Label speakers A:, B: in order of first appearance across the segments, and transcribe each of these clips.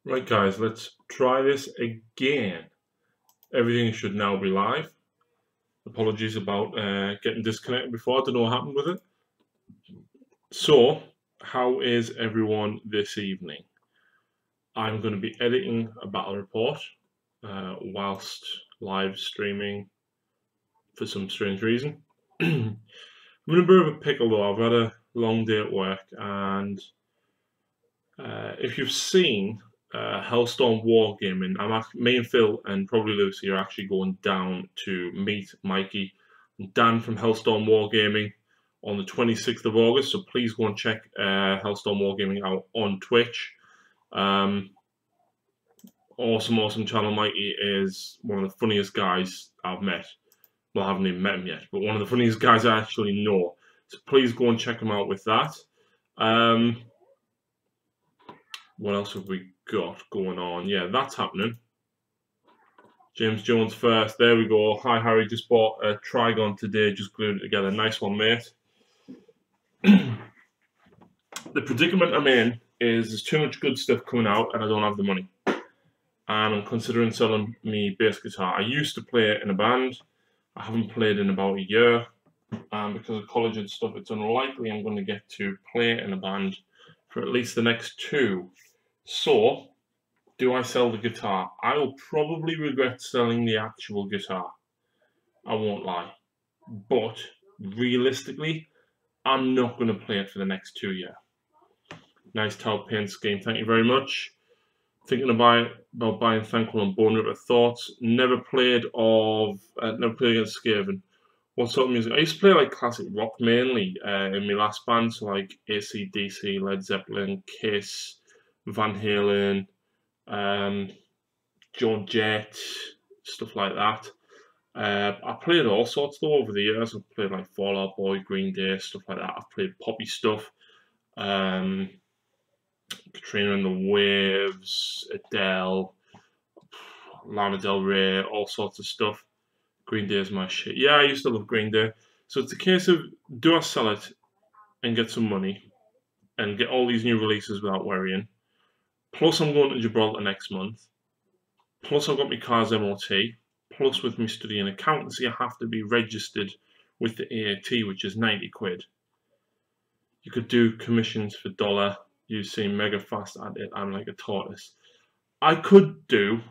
A: Right guys, let's try this again. Everything should now be live. Apologies about getting disconnected before, I don't know what happened with it. So, how is everyone this evening? I'm going to be editing a battle report whilst live streaming for some strange reason. I'm in a bit of a pickle though. I've had a long day at work, and if you've seen Hellstorm Wargaming, me and Phil and probably Lucy are actually going down to meet Mikey and Dan from Hellstorm Wargaming on the 26th of August. So please go and check Hellstorm Wargaming out on Twitch. Awesome channel. Mikey is one of the funniest guys I've met. Well, I haven't even met him yet, but one of the funniest guys I actually know. So please go and check him out with that. What else have we got going on? Yeah, that's happening. James Jones first. There we go. Hi, Harry. Just bought a Trigon today. Just glued it together. Nice one, mate. The predicament I'm in is there's too much good stuff coming out and I don't have the money. And I'm considering selling me bass guitar. I used to play it in a band. I haven't played in about a year. And because of college and stuff, it's unlikely I'm going to get to play in a band for at least the next 2. So, do I sell the guitar? I will probably regret selling the actual guitar. I won't lie. But, realistically, I'm not going to play it for the next 2 years. Nice towel paint scheme, thank you very much. Thinking about buying Thankful and Bone Ripper. Thoughts? Never played against Skaven. What sort of music? I used to play like classic rock mainly in my last band, so like AC/DC, Led Zeppelin, Kiss, Van Halen, Joan Jett, stuff like that. I played all sorts though over the years. I've played like Fall Out Boy, Green Day, stuff like that. I've played poppy stuff. Katrina and the Waves, Adele, Lana Del Rey, all sorts of stuff. Green Day is my shit. Yeah, I used to love Green Day. So it's a case of, do I sell it and get some money and get all these new releases without worrying? Plus I'm going to Gibraltar next month. Plus I've got my car's MOT. Plus with me studying accountancy, I have to be registered with the AAT, which is 90 quid. You could do commissions for $1. You seem mega fast at it. I'm like a tortoise. I could do,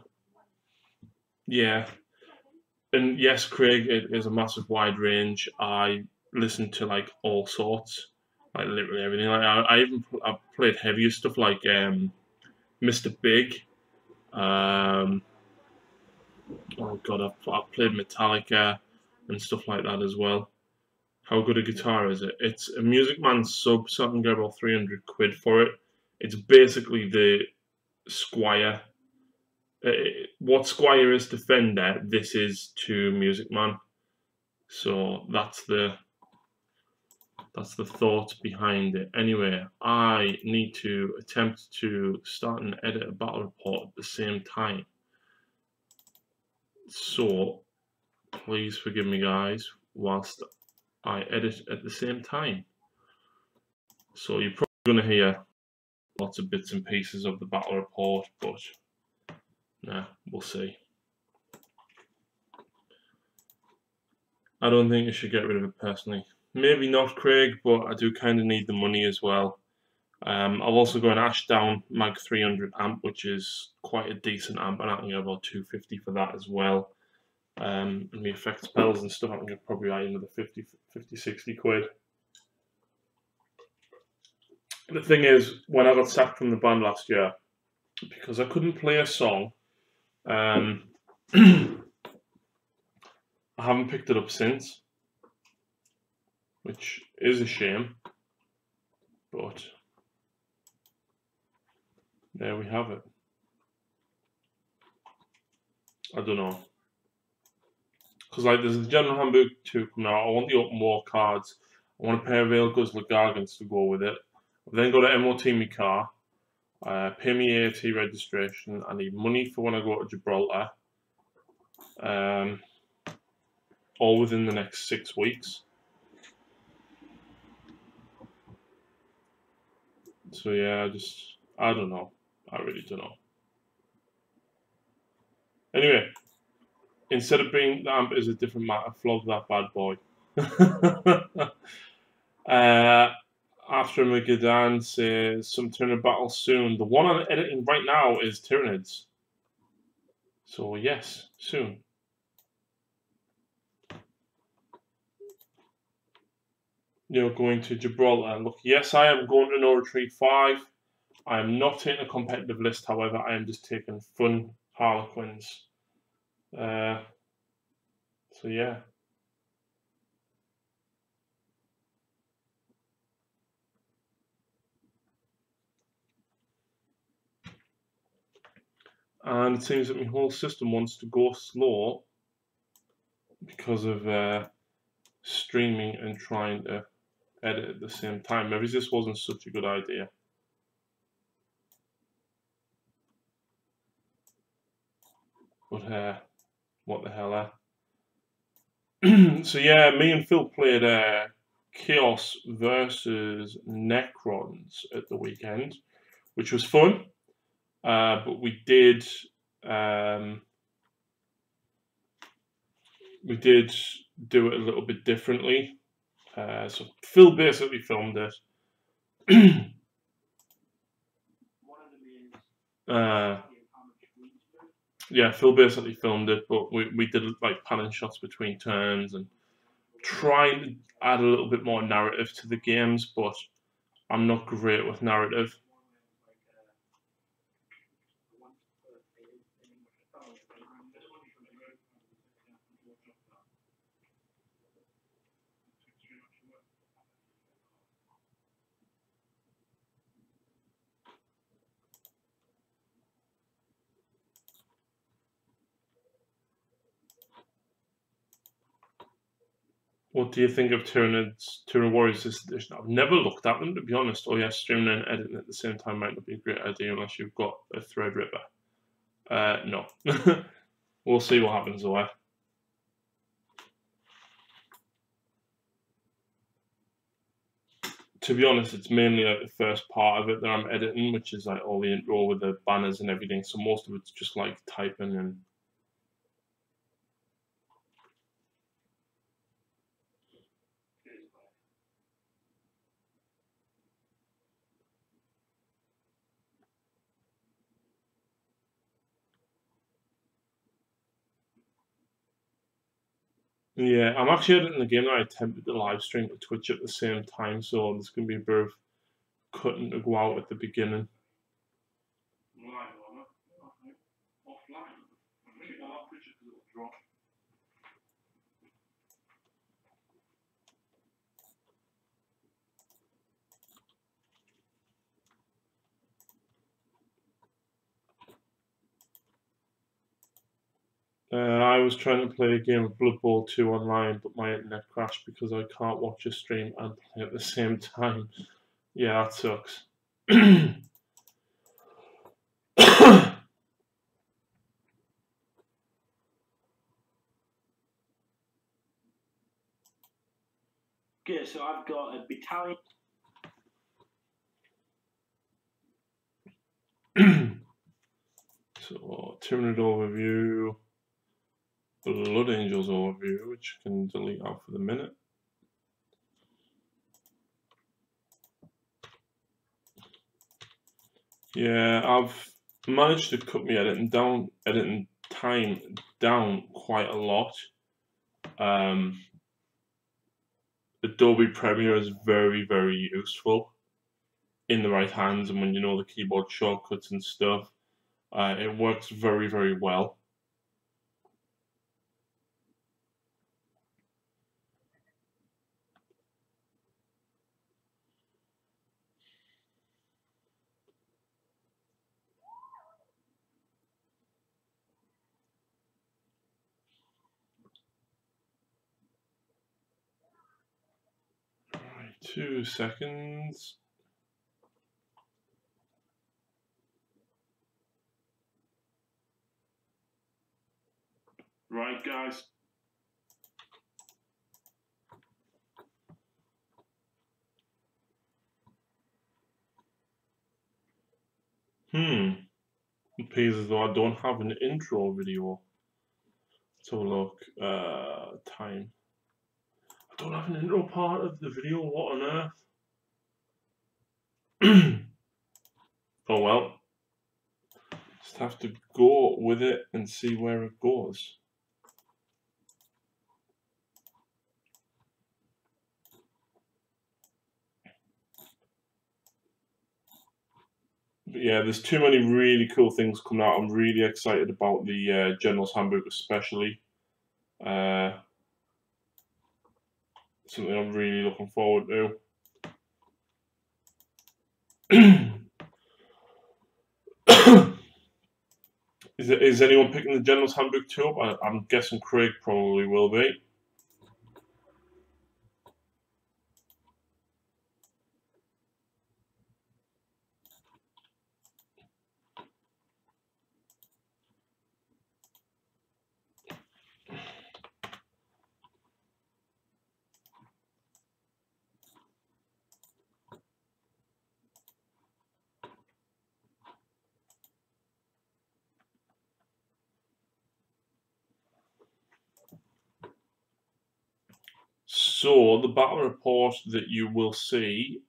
A: yeah. And yes, Craig, it is a massive wide range. I listen to like all sorts, like literally everything. Like I've played heavier stuff like Mr. Big. Oh God, I've played Metallica and stuff like that as well. How good a guitar is it? It's a Music Man sub, so I can get about 300 quid for it. It's basically the Squire. What Squire is to Fender, this is to Music Man. So that's the thought behind it. Anyway, I need to attempt to start and edit a battle report at the same time. So please forgive me, guys, whilst I edit at the same time. So you're probably going to hear lots of bits and pieces of the battle report, but nah, we'll see. I don't think I should get rid of it personally. Maybe not, Craig, but I do kind of need the money as well. I've also got an Ashdown Mag 300 amp, which is quite a decent amp, and I can get about 250 for that as well. And the effects pedals and stuff, I can get probably right another 50, 60 quid. The thing is, when I got sacked from the band last year, because I couldn't play a song, I haven't picked it up since, which is a shame, but there we have it. I don't know. Because like there's the General Handbook 2 coming out. I want the Open War cards. I want a pair of Ailguns Gargants to go with it. I've then got to MOT my car. Pay me AAT registration. I need money for when I go to Gibraltar. All within the next 6 weeks. So yeah, I don't know. I really don't know. Anyway, instead of being the amp is a different matter, flog that bad boy. After Magadan says some Tyranid battle soon. The one I'm editing right now is Tyranids. So yes, soon. You're going to Gibraltar. Look, yes, I am going to No Retreat 5. I am not taking a competitive list, however, I am just taking fun Harlequins. So yeah. And it seems that my whole system wants to go slow because of streaming and trying to edit at the same time. Maybe this wasn't such a good idea. But what the hell? So yeah, me and Phil played Chaos versus Necrons at the weekend, which was fun. But we did do it a little bit differently. So Phil basically filmed it. Yeah, Phil basically filmed it, but we did like panning shots between turns and trying to add a little bit more narrative to the games, but I'm not great with narrative. What do you think of Tyranid Warriors this edition? I've never looked at them, to be honest. Oh yeah, streaming and editing at the same time might not be a great idea unless you've got a Threadripper. No. We'll see what happens though. To be honest, it's mainly like the first part of it that I'm editing, which is like all the intro with the banners and everything. So most of it's just like typing and. Yeah, I'm actually editing the game that I attempted to live stream to Twitch at the same time, so there's going to be a bit of cutting to go out at the beginning. I was trying to play a game of Blood Bowl 2 online, but my internet crashed because I can't watch a stream and play at the same time. Yeah, that sucks.
B: Okay, so I've got a battalion.
A: So, Tyranid overview, Blood Angels overview, which you can delete out for the minute. Yeah, I've managed to cut my editing time down quite a lot. Adobe Premiere is very, very useful in the right hands, and when you know the keyboard shortcuts and stuff, it works very, very well. Right, 2 seconds. Right, guys. It appears as though I don't have an intro video. Let's have a look. Time. I don't have an intro part of the video. What on earth? Oh well. Just have to go with it and see where it goes. But yeah, there's too many really cool things coming out. I'm really excited about the General's Handbook, especially. Something I'm really looking forward to. Is anyone picking the General's Handbook 2 up? I'm guessing Craig probably will be. So, the battle report that you will see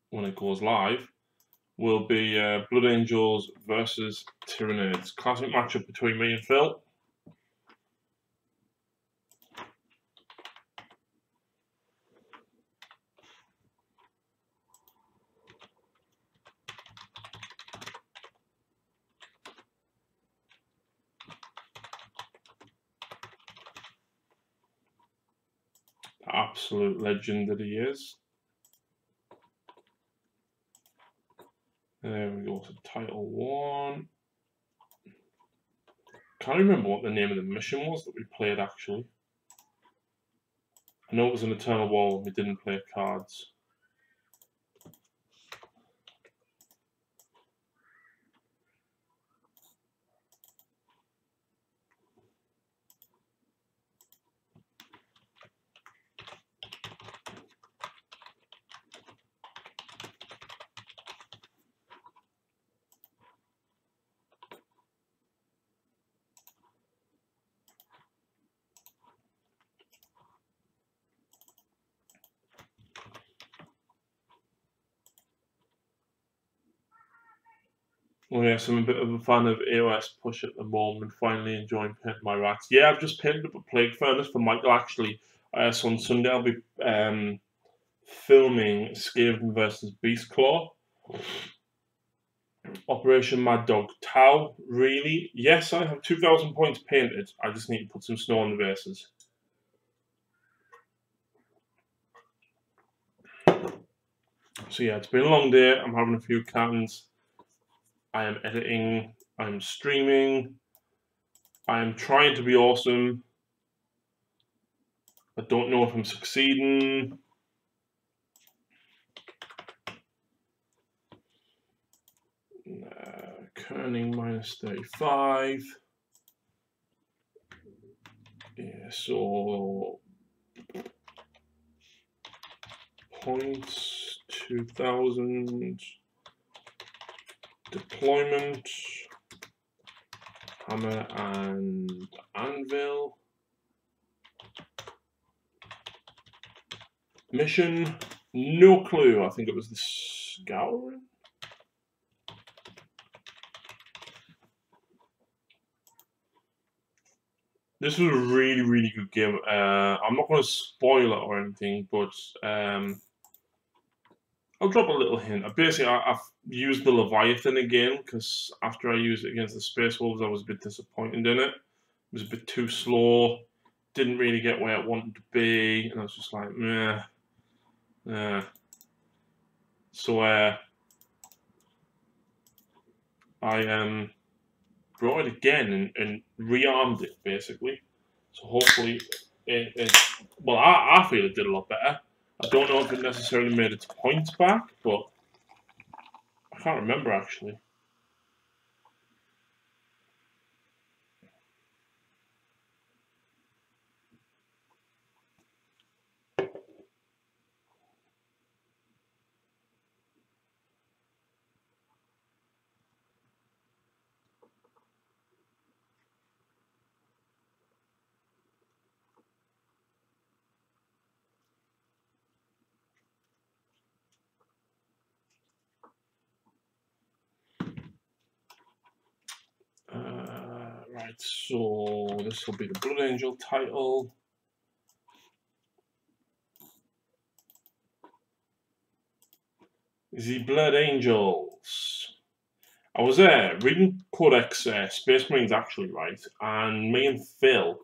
A: when it goes live will be Blood Angels versus Tyranids. Classic matchup between me and Phil. Absolute legend that he is. There we go to Title 1. Can't remember what the name of the mission was that we played actually. I know it was an Eternal War when we didn't play cards. Oh yes, I'm a bit of a fan of AOS Push at the moment, finally enjoying painting my rats. Yeah, I've just painted up a Plague Furnace for Michael actually. So on Sunday I'll be filming Skaven versus Beastclaw. Operation Mad Dog Tau, really? Yes, I have 2,000 points painted. I just need to put some snow on the bases. So yeah, it's been a long day. I'm having a few cans. I am editing. I'm streaming. I am trying to be awesome. I don't know if I'm succeeding. Kerning minus 35. Yeah, so points 2,000. Deployment. Hammer and Anvil. Mission. No clue. I think it was the Scouring. This was a really, really good game. I'm not going to spoil it or anything, but I'll drop a little hint. I've used the Leviathan again because after I used it against the Space Wolves, I was a bit disappointed in it. It was a bit too slow. Didn't really get where it wanted to be, and I was just like, meh. So I brought it again and rearmed it basically. So hopefully well, I feel it did a lot better. I don't know if it necessarily made its points back, but I can't remember actually. Right, so this will be the Blood Angel title. The Blood Angels. I was there reading Codex Space Marines actually, right? And me and Phil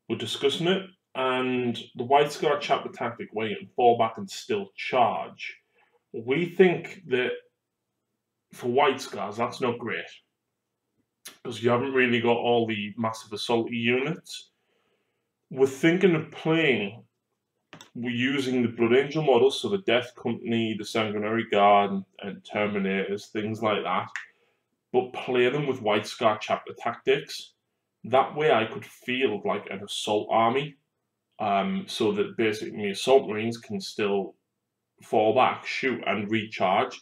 A: were discussing it, and the White Scar chapter tactic, wait and fall back and still charge. We think that for White Scars, that's not great because you haven't really got all the massive assault units. We're thinking of playing. We're using the Blood Angel models, so the Death Company, the Sanguinary Guard, and Terminators, things like that. But play them with White Scar chapter tactics. That way, I could field like an assault army. So that basically assault marines can still fall back, shoot, and recharge.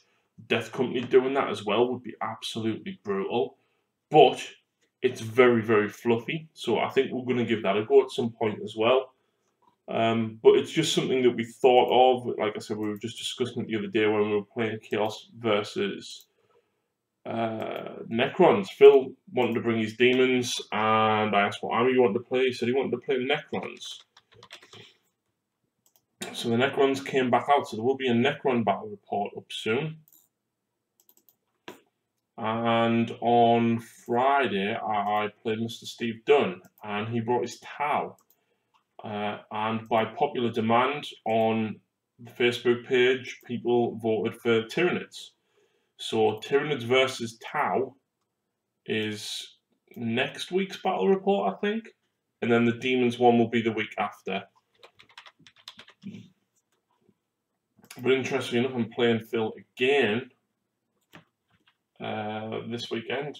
A: Death Company doing that as well would be absolutely brutal. But it's very, very fluffy. So I think we're going to give that a go at some point as well. But it's just something that we thought of. Like I said, we were just discussing it the other day when we were playing Chaos versus Necrons. Phil wanted to bring his demons, and I asked what army you wanted to play. He said he wanted to play Necrons. So the Necrons came back out, so there will be a Necron battle report up soon. And on Friday, I played Mr. Steve Dunn, and he brought his Tau. And by popular demand on the Facebook page, people voted for Tyranids. So Tyranids versus Tau is next week's battle report, I think. And then the Demons one will be the week after. But interestingly enough, I'm playing Phil again this weekend.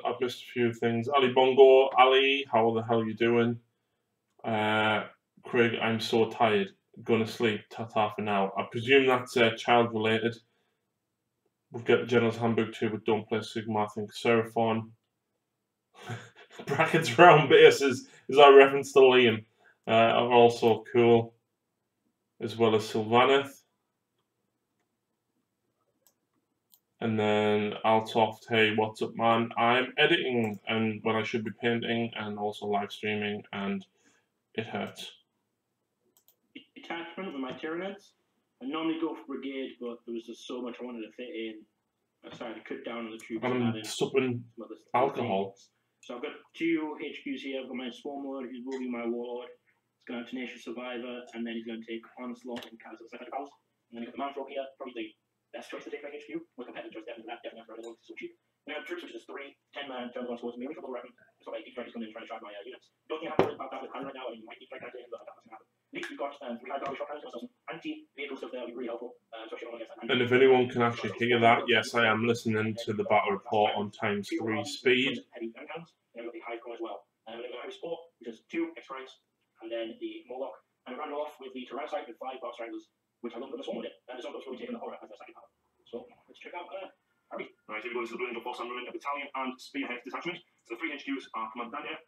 A: I've missed a few things. Ali Bongo, Ali, how the hell are you doing? Craig, I'm so tired. Gonna sleep. Ta-ta for now. I presume that's child related. We'll get the General's Handbook too, but don't play Sigma. I think Seraphon. Brackets round base is our reference to Liam. Are also cool. As well as Sylvaneth. And then Altoft, hey, what's up, man? I'm editing, and when I should be painting, and also live streaming, and it hurts.
B: Attachment with my Tyranids. I normally go for Brigade, but there was just so much I wanted to fit in. I decided to cut down on the troops.
A: I'm supping alcohol.
B: So I've got 2 HQs here. I've got my Swarmlord, who's will be my Warlord. He's going to have Tenacious Survivor, and then he's going to take Onslaught and Chasm Second House. And then you've got the Manfrog here, probably the best choice to take my HQ. My competitive choice definitely for that, definitely for it's so cheap. And I have troops, which is 3, 10-man, turn 1 towards me, triple weapon. So like, each trying to come in and try to drive my units. Don't think I have to worry about that with Harry right now, and you might need to try to but that's going to happen. Next, we've got 3 high-value shotguns, so some anti-vehicle stuff there will be really helpful, especially on against that.
A: And if anyone can actually hear that, yes, I am listening to the battle report on ×3 speed.
B: Heavy guns, and we've got the high pro as well. And we've got heavy sport, which is 2 X-Primes, and then the Moloch. And we run off with the Tyrannosaurus with 5 Box Stranglers, which I love them as one with it. And it's also really taking the horror as their second power. So let's check out Harry. Right, here we go. This is the Blood Angel Force and Ruin, a battalion and spearhead detachment. So the 3 HQs are commanded down here.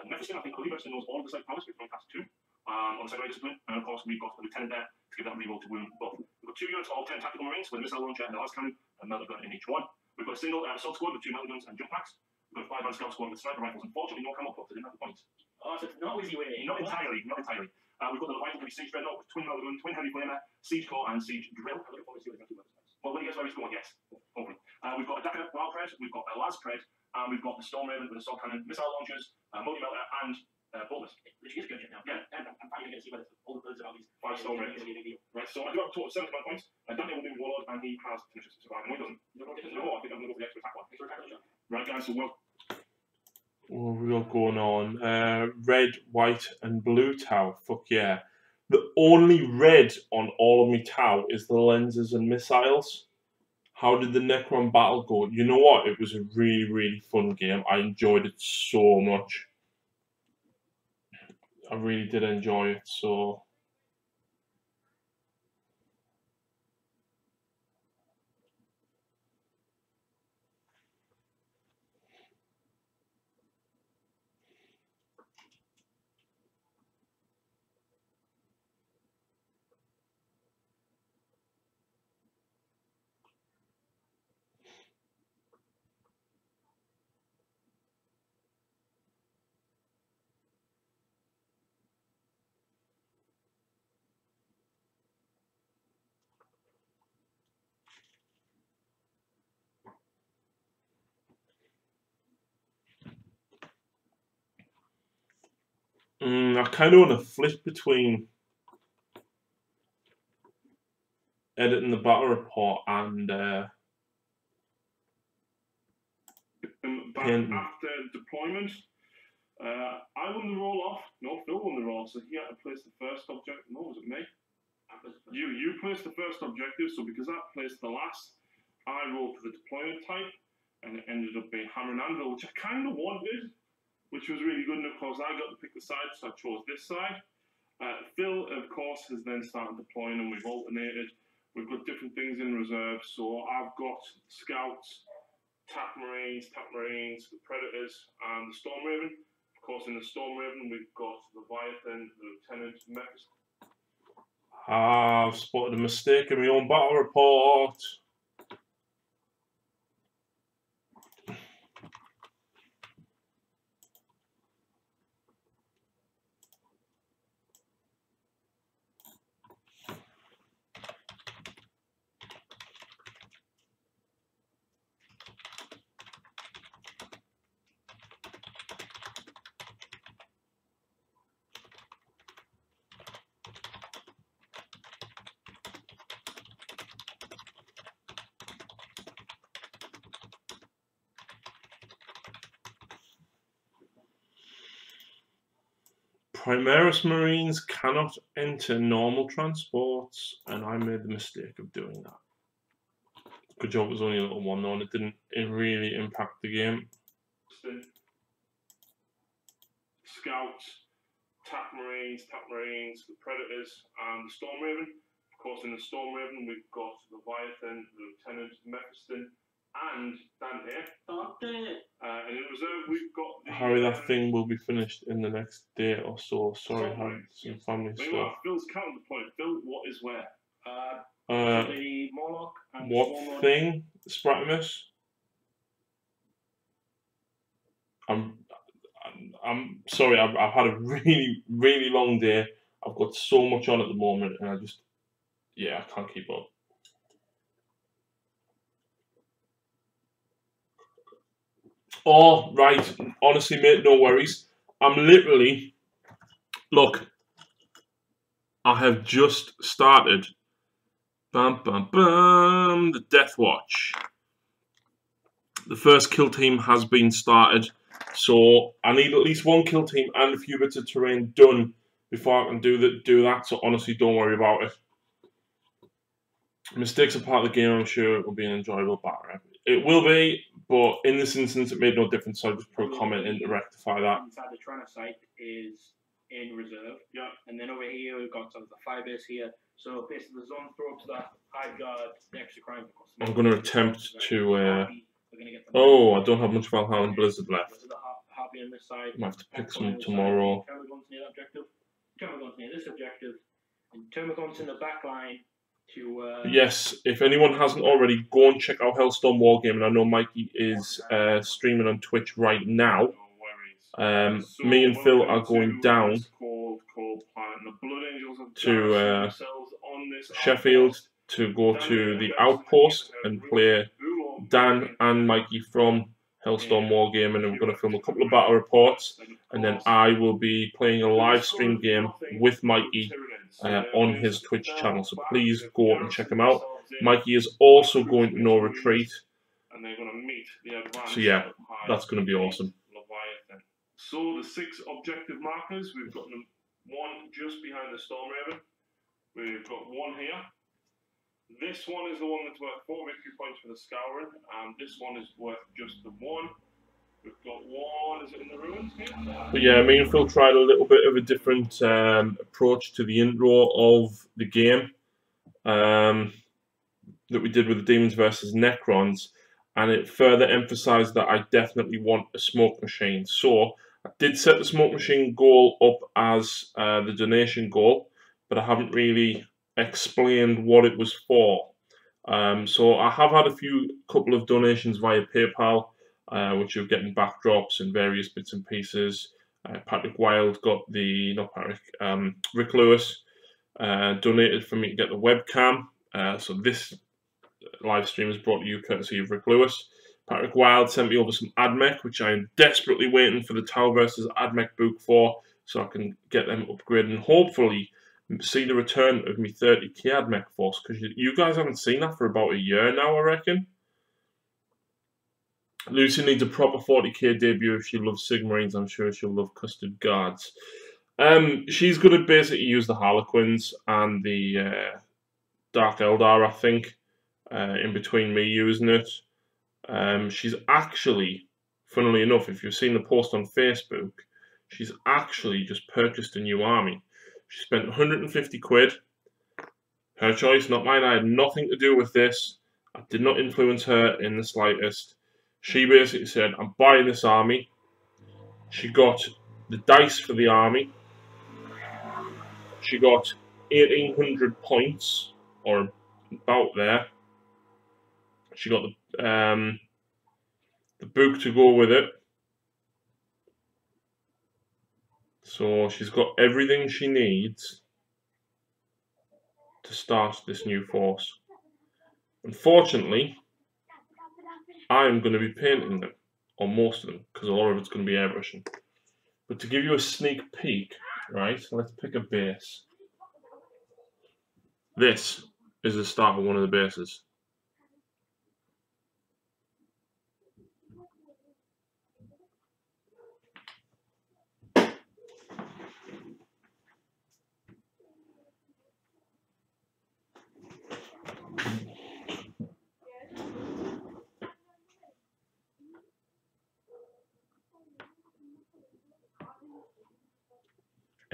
B: Mephiston, I believe Mephiston knows all of the site powers, we've gone past 2. On the secondary discipline, and of course we've got the lieutenant there to give that reroll to wound both. We've got 2 units of 10 tactical marines with a missile launcher and a las cannon and melta gun in each one. We've got a single assault squad with 2 melta guns and jump packs. We've got a 5-man scout squad with sniper rifles. Unfortunately, no camo clubs. I didn't have the points. Oh, so it's not easy way. Not entirely. We've got the Leviathan heavy siege dreadnought with twin melta gun, twin heavy flamer, siege core, and siege drill. I'm looking forward to seeing what well, when he gets where he's going, yes. Hopefully. We've got a Dakar Wild Pred, we've got a Las Pred, and we've got the Storm Raven with assault cannon, missile launchers, multi melta, and bonus. Which is good now. Yeah, and I'm finally going to see whether all the birds about these 5 Storm Ravens. Right, so I do have a total of 7 command points. Dante will do Warlord, and he has Tenacious Survivor. No, he doesn't. No, I think I'm going to go for the extra attack one. Right, guys, so what have we got going on? Red, white, and blue Tau. Fuck yeah.
A: The only red on all of my Tau is the lenses and missiles. How did the Necron battle go? You know what? It was a really, really fun game. I enjoyed it so much. I really did enjoy it, so... I kind of want to flip between editing the battle report and
C: after deployment, I won the roll off. No, Phil won the roll, so he had to place the first objective. No, was it me? You placed the first objective, so because I placed the last, I rolled for the deployment type, and it ended up being Hammer and Anvil, which I kind of wanted, which was really good. And of course, I got to pick the side, so I chose this side. Phil, of course, has then started deploying, and we've alternated. We've got different things in reserve, so I've got Scouts, Tap Marines, the Predators, and the Storm Raven. Of course, in the Storm Raven, we've got the Leviathan, the Lieutenant, Memphis.
A: I've spotted a mistake in my own battle report. Primaris Marines cannot enter normal transports, and I made the mistake of doing that. Good job, it was only a little one though, and it didn't really impact the game.
C: Scouts, Tap Marines, the Predators, and the Storm Raven. Of course, in the Storm Raven, we've got the Leviathan, the Lieutenant, Mephiston, and Dante. And in reserve, we've got the...
A: Harry, that thing will be finished in the next day or so. Sorry, I had some family stuff.
C: Phil's counting the point. Phil, what is where?
B: The Morlock and
A: what thing? Spratimus? I'm sorry, I've had a really, really long day. I've got so much on at the moment, and I can't keep up. Oh, right. Honestly, mate, no worries. I'm literally... Look. I have just started... the Death Watch. The first kill team has been started. So, I need at least one kill team and a few bits of terrain done before I can do that. So, honestly, don't worry about it. Mistakes are part of the game. I'm sure it will be an enjoyable battle. It will be, but in this instance, it made no difference. So I just put a comment in to rectify that.
B: Inside the Trana site is in reserve. Yeah. And then over here, we've got some of the fibers here. So basically, the zone throw to that high guard, the extra crime.
A: I'm going to attempt to. I don't have much Valhalla and Blizzard left. I might have to pick some tomorrow.
B: Termagant's near this objective. And Termagant's in the back line.
A: Yes, if anyone hasn't already, go and check out Hellstorm Wargaming. I know Mikey is streaming on Twitch right now. Me and Phil are going down to Sheffield to go to the Outpost and play Dan and Mikey from Hellstorm Wargaming, and we're going to film a couple of battle reports, and then I will be playing a live stream game with Mikey on his Twitch channel, so please go and check him out. Mikey is also going to No Retreat, so yeah, that's going to be awesome.
C: So the 6 objective markers, we've got them one just behind the Storm Raven. We've got one here. This one is the one that's worth 4 victory points for the Scouring, and this one is worth just the 1. We've got one, is it in the ruins here?
A: But yeah, me and Phil tried a little bit of a different approach to the intro of the game that we did with the Demons versus Necrons, and it further emphasised that I definitely want a smoke machine. So I did set the smoke machine goal up as the donation goal, but I haven't really explained what it was for. So I have had a couple of donations via PayPal, which are getting backdrops and various bits and pieces. Patrick Wilde got Rick Lewis donated for me to get the webcam. So this live stream is brought to you courtesy of Rick Lewis. Patrick Wilde sent me over some AdMech, which I am desperately waiting for the Tau versus AdMech book for, so I can get them upgraded and hopefully see the return of me 30k AdMech force, because you guys haven't seen that for about a year now, I reckon. Lucy needs a proper 40k debut if she loves Sigmarines. I'm sure she'll love Custard Guards. She's going to basically use the Harlequins and the Dark Eldar, I think, in between me using it. She's actually, funnily enough, if you've seen the post on Facebook, she's actually just purchased a new army. She spent 150 quid. Her choice, not mine. I had nothing to do with this. I did not influence her in the slightest. She basically said, I'm buying this army. She got the dice for the army. She got 1,800 points, or about there. She got the book to go with it. So she's got everything she needs to start this new force. Unfortunately, I'm going to be painting them, or most of them, because a lot of it's going to be airbrushing. But to give you a sneak peek, right, let's pick a base. This is the start of one of the bases.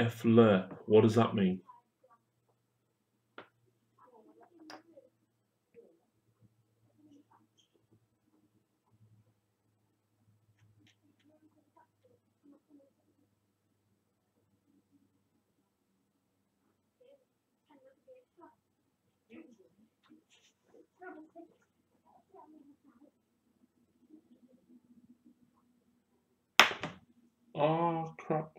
A: Fleur, what does that mean? Oh, crap.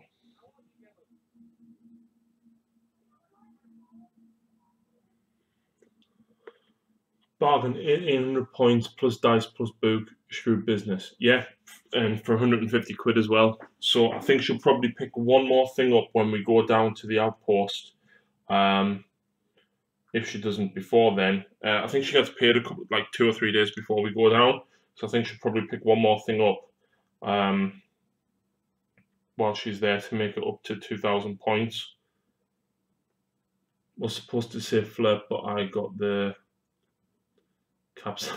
A: Bargain, 1,800 points plus dice plus book, shrewd business. Yeah, and for 150 quid as well. So I think she'll probably pick one more thing up when we go down to the outpost. If she doesn't before then. I think she gets paid like 2 or 3 days before we go down. So I think she'll probably pick one more thing up while she's there to make it up to 2,000 points. I was supposed to say flip, but I got the caps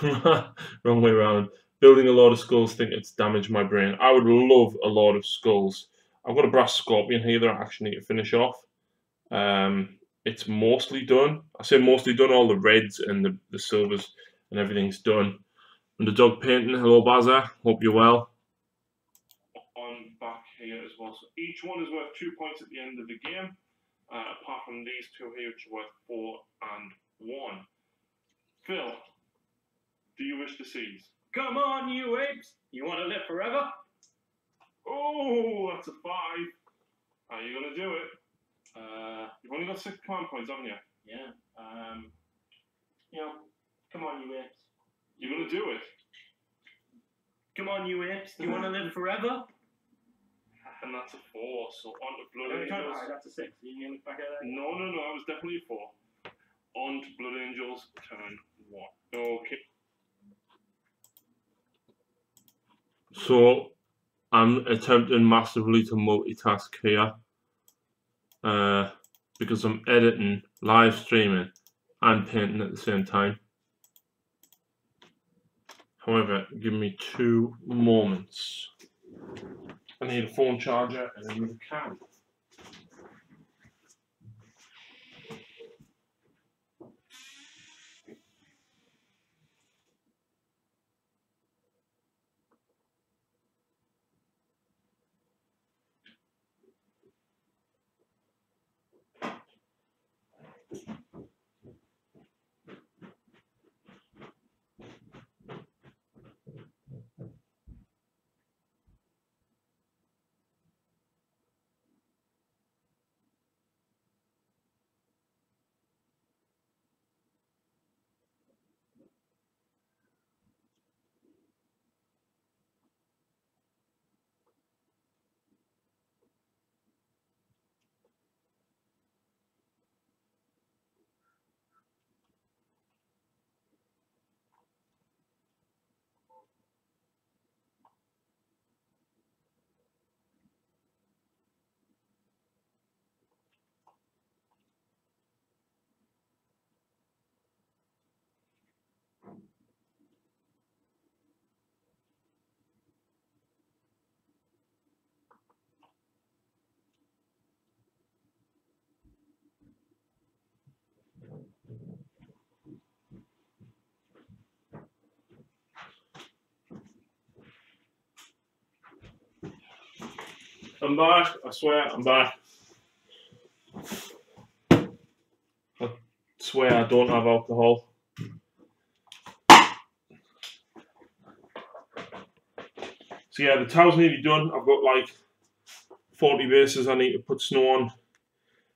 A: wrong way around. Building a lot of skulls, think it's damaged my brain. I would love a lot of skulls. I've got a brass scorpion here that I actually need to finish off. It's mostly done. I say mostly done. All the reds and the silvers and everything's done. Underdog painting. Hello, Baza. Hope you're well.
C: On back here as well. So each one is worth 2 points at the end of the game. Apart from these two here, which are worth 4 and 1. Phil, do you wish to seize?
B: Come on, you apes! You want to live forever?
C: Oh, that's a 5. Are you going to do it? You've only got 6 command points, haven't you?
B: Yeah. Come on, you apes.
C: You're going to do it?
B: Come on, you apes. You want to live forever?
C: And that's a 4, so on to Blood Angels.
B: That's a 6. You can look back at that?
C: No, it was definitely a 4. On to Blood Angels, turn 1. Okay.
A: So I'm attempting massively to multitask here. because I'm editing, live streaming, and painting at the same time. However, give me 2 moments. I need a phone charger and another can. I'm back, I swear I'm back. I swear I don't have alcohol. So yeah, the tower's nearly done. I've got like 40 bases I need to put snow on,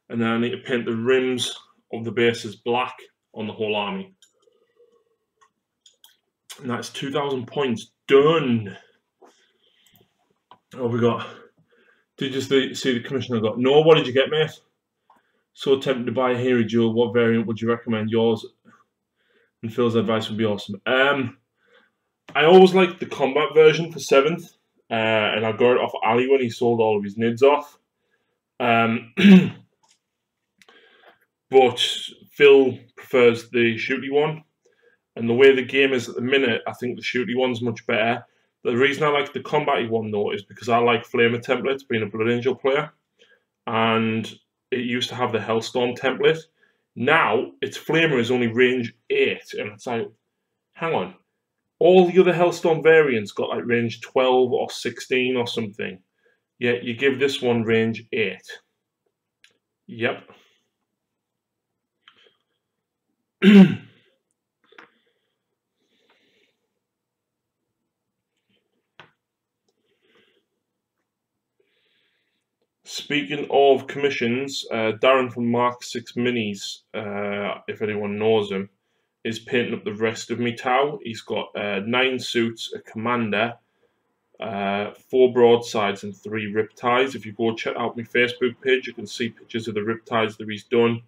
A: and then I need to paint the rims of the bases black on the whole army. And that's 2,000 points done. Oh, we got. Did you see the commission I got? No, what did you get, mate? So tempted to buy a Hero Jewel. What variant would you recommend? Yours and Phil's advice would be awesome. I always liked the combat version for 7th, and I got it off Ali when he sold all of his nids off. But Phil prefers the shooty one, and the way the game is at the minute, I think the shooty one's much better. The reason I like the combat one though is because I like Flamer templates, being a Blood Angel player, and it used to have the Hellstorm template. Now its Flamer is only range 8, and it's like, hang on, all the other Hellstorm variants got like range 12 or 16 or something. Yet you give this one range 8. Yep. Speaking of commissions, Darren from Mark 6 Minis, if anyone knows him, is painting up the rest of me Tau. He's got 9 suits, a commander, 4 broadsides and 3 riptides. If you go check out my Facebook page, you can see pictures of the riptides that he's done.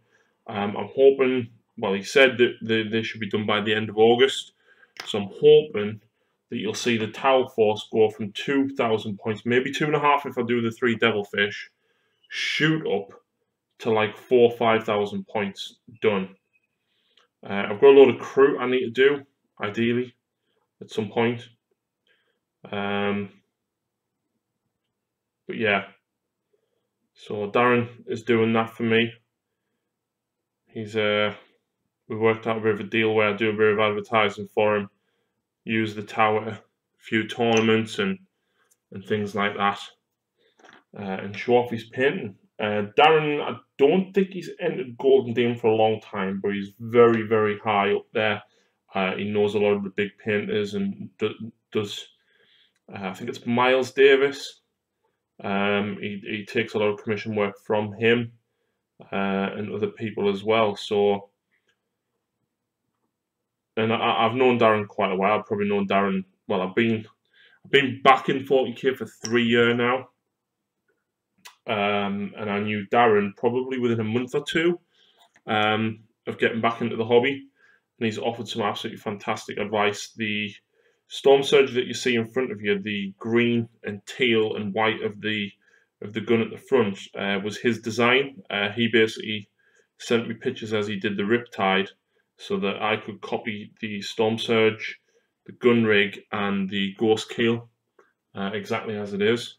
A: I'm hoping, well, he said that they should be done by the end of August, so I'm hoping that you'll see the Tau Force go from 2,000 points, maybe 2.5 if I do the 3 Devilfish, shoot up to like 4,000 or 5,000 points done. I've got a load of crew I need to do, ideally, at some point. But yeah, so Darren is doing that for me. He's we worked out a bit of a deal where I do a bit of advertising for him, use the tower a few tournaments and things like that, and show off his painting. Darren, I don't think he's entered Golden Dean for a long time, but he's very, very high up there. He knows a lot of the big painters and does. I think it's Miles Davis. He takes a lot of commission work from him and other people as well. So, and I've known Darren quite a while. I've probably known Darren. Well, I've been back in 40k for 3 years now. And I knew Darren probably within a month or 2 of getting back into the hobby, and he's offered some absolutely fantastic advice. The Storm Surge that you see in front of you, the green and teal and white of the of the gun at the front was his design. He basically sent me pictures as he did the Riptide so that I could copy the Storm Surge, the gun rig, and the Ghost Keel exactly as it is.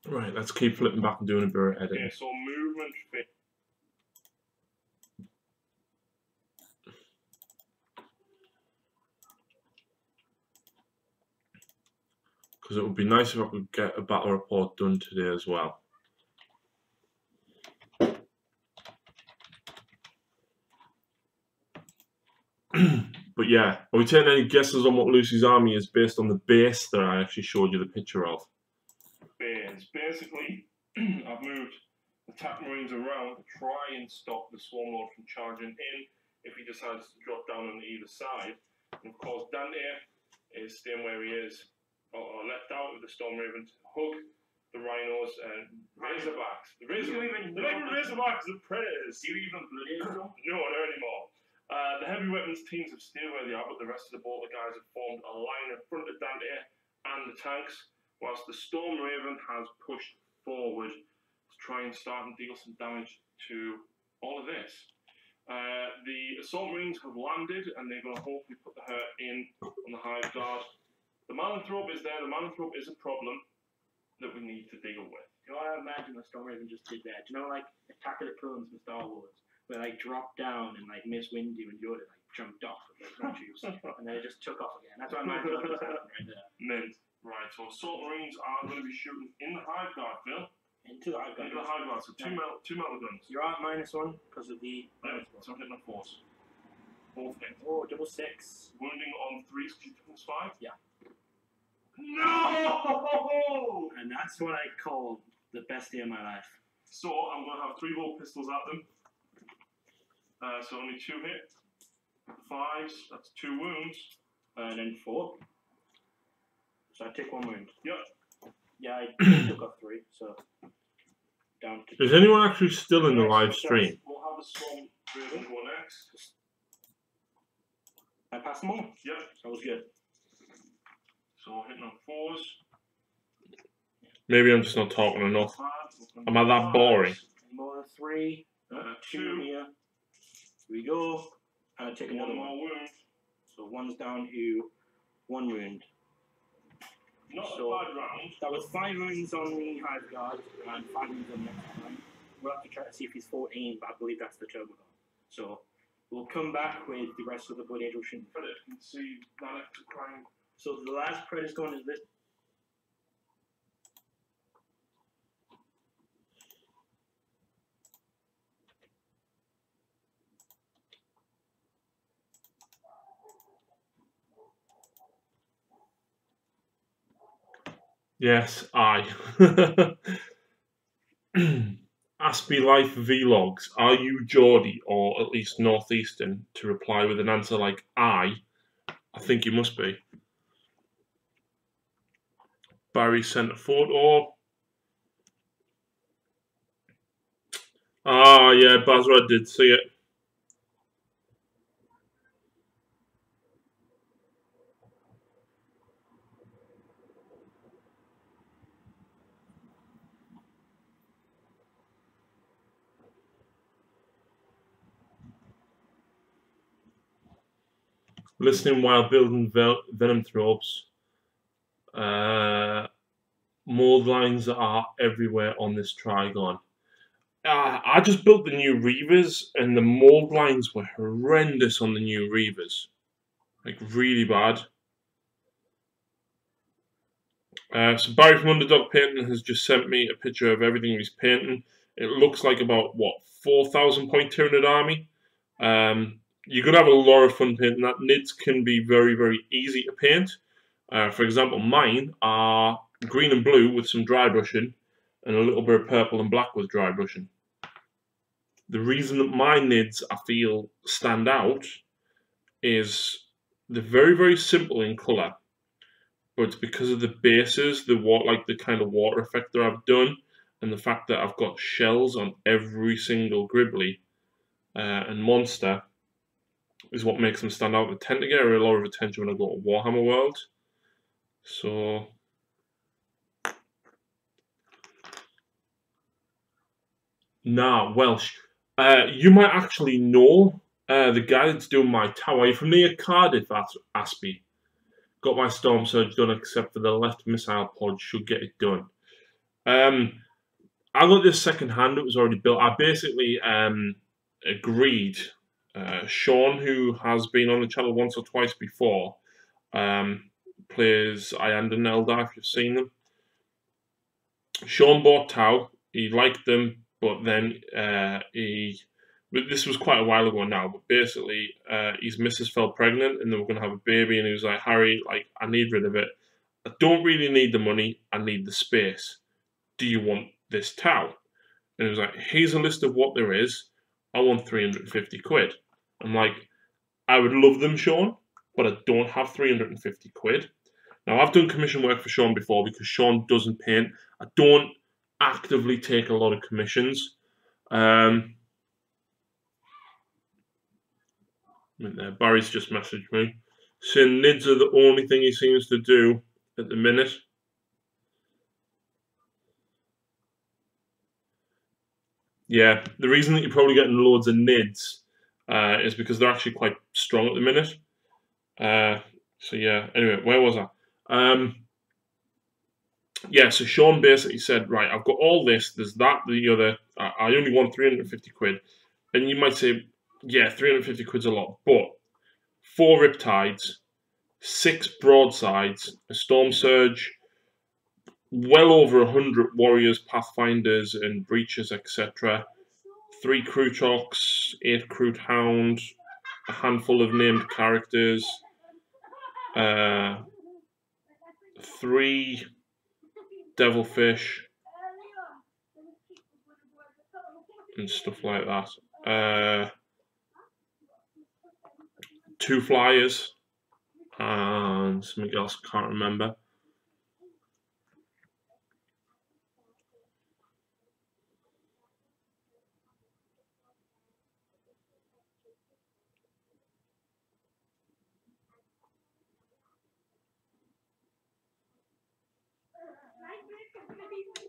A: Right, let's keep flipping back and doing a bit of editing.
C: Okay, so movement fit.
A: Because it would be nice if I could get a battle report done today as well. But yeah, are we taking any guesses on what Lucy's army is based on the base that I actually showed you the picture of?
C: Base. Basically, I've moved attack marines around to try and stop the Swarm Lord from charging in if he decides to drop down on either side. And of course, Dante is staying where he is, or left out with the Storm Raven to hug the Rhinos and Razorbacks. The Razorbacks, the Predators.
B: Do you even bloody them?
C: No, not anymore. The heavy weapons teams have stayed where they are, but the rest of the bolter guys have formed a line in front of Dante and the tanks, whilst the Storm Raven has pushed forward to try and start and deal some damage to all of this. The Assault Marines have landed, and they're going to hopefully put the hurt in on the Hive Guard. The Mananthrope is there. The Mananthrope is a problem that we need to deal with.
B: You know what I imagine the Storm Raven just did there? Do you know, like, Attack of the Clones from Star Wars? Where like dropped down and like Miss Windu and Yoda like jumped off of those troops and then it just took off again. That's what I'm imagining what's happening right there.
C: Mint. Right, so Assault Marines are going to be shooting in the Hive Guard, Phil.
B: Into the Hive Guard.
C: Into the Hive Guard, so two metal guns.
B: You're at -1 because of the.
C: So I'm hitting on 4s. Both hit.
B: Oh, double 6.
C: Wounding on 3s, 5?
B: Yeah.
C: No!
B: And that's what I call the best day of my life.
C: So I'm going to have 3 bolt pistols at them. So only 2 hit. 5s, that's 2 wounds.
B: And then 4. So I take 1 wound.
C: Yep.
B: Yeah, I took off 3, so down to.
A: Is anyone actually still in the live stream?
C: We'll have a Storm Raven go next.
B: I passed them all?
C: Yep.
B: That was good.
C: So hitting on 4s.
A: Maybe I'm just not talking enough. Am I that boring?
B: More than 3. 2 here. Here we go. And I take another one.
C: Wound.
B: So 1's down to 1 wound.
C: Not
B: so,
C: a bad round.
B: That was 5 wounds on the Hive Guard and 5 wounds on the next one. We'll have to try to see if he's 14, but I believe that's the turbo gun. So we'll come back with the rest of the Blood Angel shooting.
C: Predator can see Nana crying.
B: So the last Predator's gun is this.
A: Yes, I. Aspie Life Vlogs. Are you Geordie or at least Northeastern to reply with an answer like I think you must be. Barry sent a photo. Ah, yeah, Basra did see it. Listening while building venom tropes. Mold lines are everywhere on this Trigon. I just built the new Reavers, and the mold lines were horrendous on the new Reavers. Like, really bad. So Barry from Underdog Painting has just sent me a picture of everything he's painting. It looks like about, what, 4,000 point Tyranid army. You could have a lot of fun painting that. Nids can be very, very easy to paint. For example, mine are green and blue with some dry brushing, and a little bit of purple and black with dry brushing. The reason that my nids, I feel, stand out is they're very, very simple in colour, but it's because of the bases, the kind of water effect that I've done, and the fact that I've got shells on every single gribbly and monster is what makes them stand out. They tend to get a lot of attention when I go to Warhammer World. So nah, Welsh. You might actually know the guy that's doing my tower. You're from near Cardiff, Aspie. Got my Storm Surge done, except for the left missile pod. Should get it done. I got this second hand. It was already built. I basically agreed. Sean, who has been on the channel once or twice before, plays Iand and Eldar, if you've seen them. Sean bought Tau. He liked them, but then this was quite a while ago now, but basically his missus fell pregnant and they were going to have a baby, and he was like, Harry, like, I need rid of it. I don't really need the money, I need the space. Do you want this Tau? And he was like, here's a list of what there is. I want 350 quid. I'm like, I would love them, Sean, but I don't have 350 quid. Now, I've done commission work for Sean before because Sean doesn't paint. I don't actively take a lot of commissions. Barry's just messaged me saying NIDs are the only thing he seems to do at the minute. Yeah, the reason that you're probably getting loads of NIDs is because they're actually quite strong at the minute. So yeah, anyway, where was I? Yeah, so Sean basically said, right, I've got all this, there's that, the other, I only want 350 quid. And you might say, yeah, 350 quid's a lot, but 4 Riptides, 6 Broadsides, a Storm Surge, well over 100 Warriors, Pathfinders, and Breaches, etc. 3 Crutox, 8 Crute Hound, a handful of named characters, 3 Devilfish, and stuff like that. 2 Flyers, and something else I can't remember.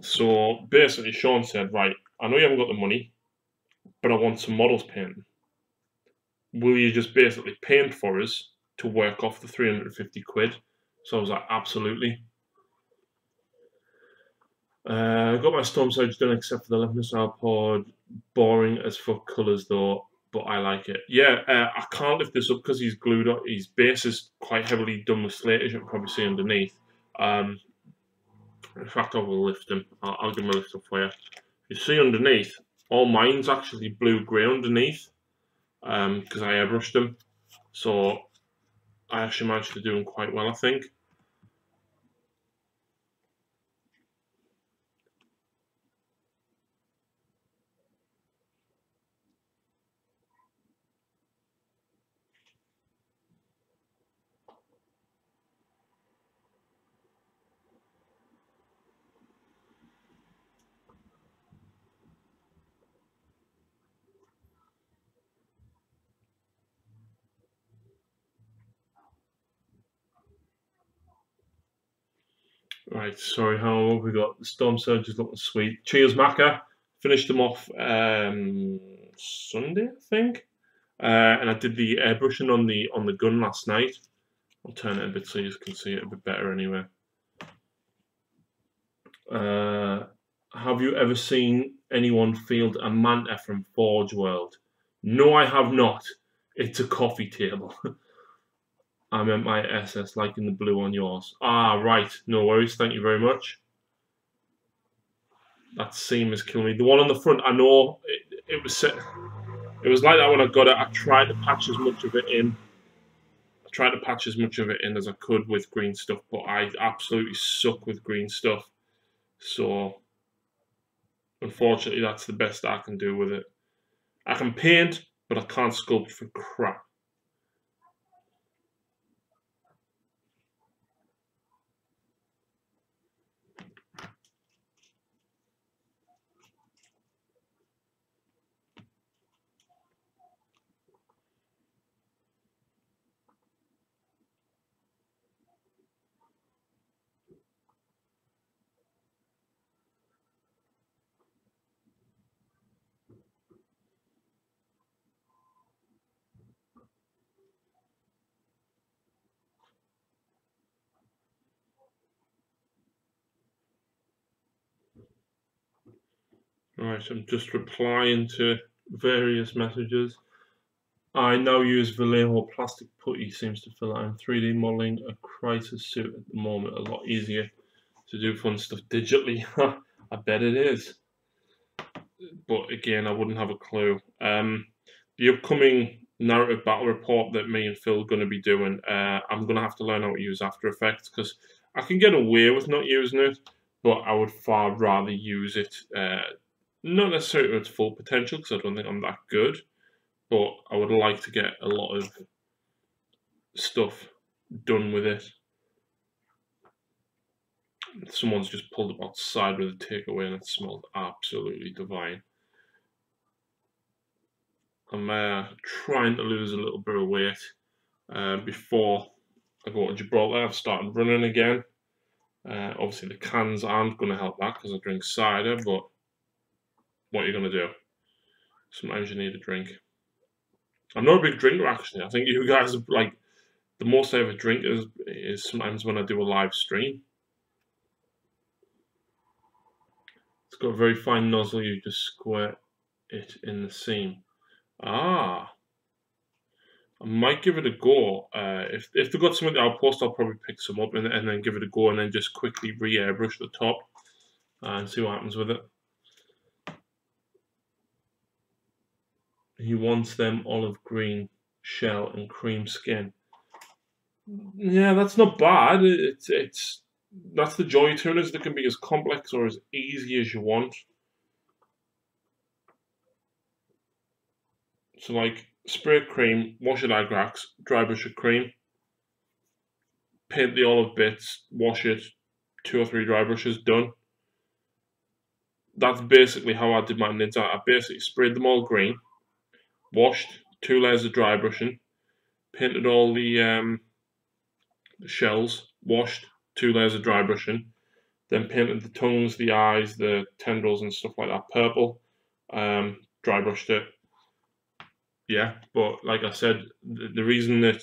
A: So basically, Sean said, right, I know you haven't got the money, but I want some models painted. Will you just basically paint for us to work off the 350 quid? So I was like, absolutely. I got my Storm Surge done except for the left missile pod. Boring as fuck colours though, but I like it. Yeah, I can't lift this up because he's glued up. His base is quite heavily done with slate, as you can probably see underneath. In fact, I will lift him. I'll give him a lift up for you. You see underneath, all mine's actually blue-grey underneath because I airbrushed them. So I actually managed to do them quite well, I think. Right, sorry, how have we got? The Storm Surge is looking sweet. Cheers, Macca. Finished them off Sunday, I think. And I did the airbrushing on the gun last night. I'll turn it a bit so you can see it a bit better anyway. Have you ever seen anyone field a Manta from Forge World? No, I have not. It's a coffee table. I meant my SS, like in the blue on yours. Ah, right. No worries. Thank you very much. That seam is killing me. The one on the front, I know it was set. It was like that when I got it. I tried to patch as much of it in. As I could with green stuff, but I absolutely suck with green stuff. So, unfortunately, that's the best I can do with it. I can paint, but I can't sculpt for crap. Alright, so I'm just replying to various messages. I now use Vallejo plastic putty, seems to fill out. I'm 3D modeling a crisis suit at the moment, a lot easier to do fun stuff digitally. I bet it is. But again, I wouldn't have a clue. The upcoming narrative battle report that me and Phil are going to be doing, I'm going to have to learn how to use After Effects, because I can get away with not using it, but I would far rather use it, not necessarily to its full potential, because I don't think I'm that good, but I would like to get a lot of stuff done with it. Someone's just pulled up outside with a takeaway and it smells absolutely divine. I'm trying to lose a little bit of weight before I go to Gibraltar. I've started running again. Obviously the cans aren't going to help that because I drink cider, but what are you going to do? Sometimes you need a drink. I'm not a big drinker actually. I think you guys are like, the most I ever drink is sometimes when I do a live stream. It's got a very fine nozzle, you just squirt it in the seam. Ah, I might give it a go. If they've got something that I'll post, I'll probably pick some up and then give it a go and then just quickly re-airbrush the top and see what happens with it. He wants them olive green shell and cream skin. Yeah, that's not bad. That's the joy tuners. That can be as complex or as easy as you want. So like spray cream, wash it Agrax, dry brush of cream, paint the olive bits, wash it, 2 or 3 dry brushes, done. That's basically how I did my nids. I basically sprayed them all green, washed, 2 layers of dry brushing, painted all the shells, washed, 2 layers of dry brushing, then painted the tongues, the eyes, the tendrils and stuff like that purple, dry brushed it. Yeah, but like I said, the reason that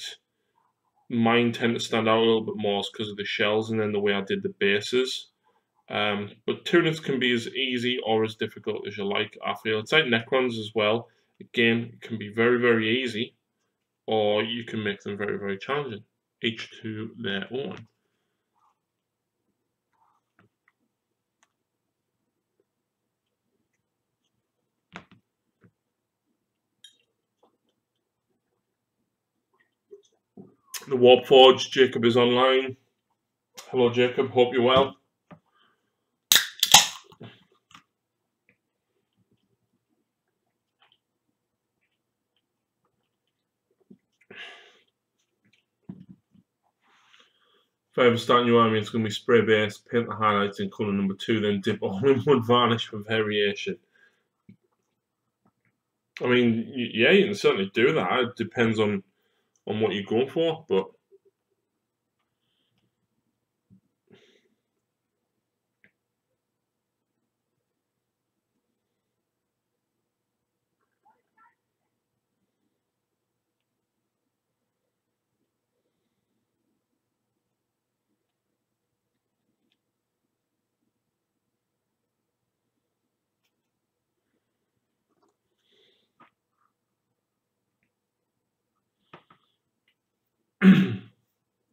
A: mine tend to stand out a little bit more is because of the shells and then the way I did the bases. But tunics can be as easy or as difficult as you like, I feel. It's like Necrons as well. Again, it can be very, very easy, or you can make them very, very challenging. Each to their own. The Warp Forge, Jacob is online. Hello, Jacob. Hope you're well. If I ever start a new army, it's going to be spray base, paint the highlights in colour number 2, then dip all in one varnish for variation. I mean, yeah, you can certainly do that. It depends on what you're going for, but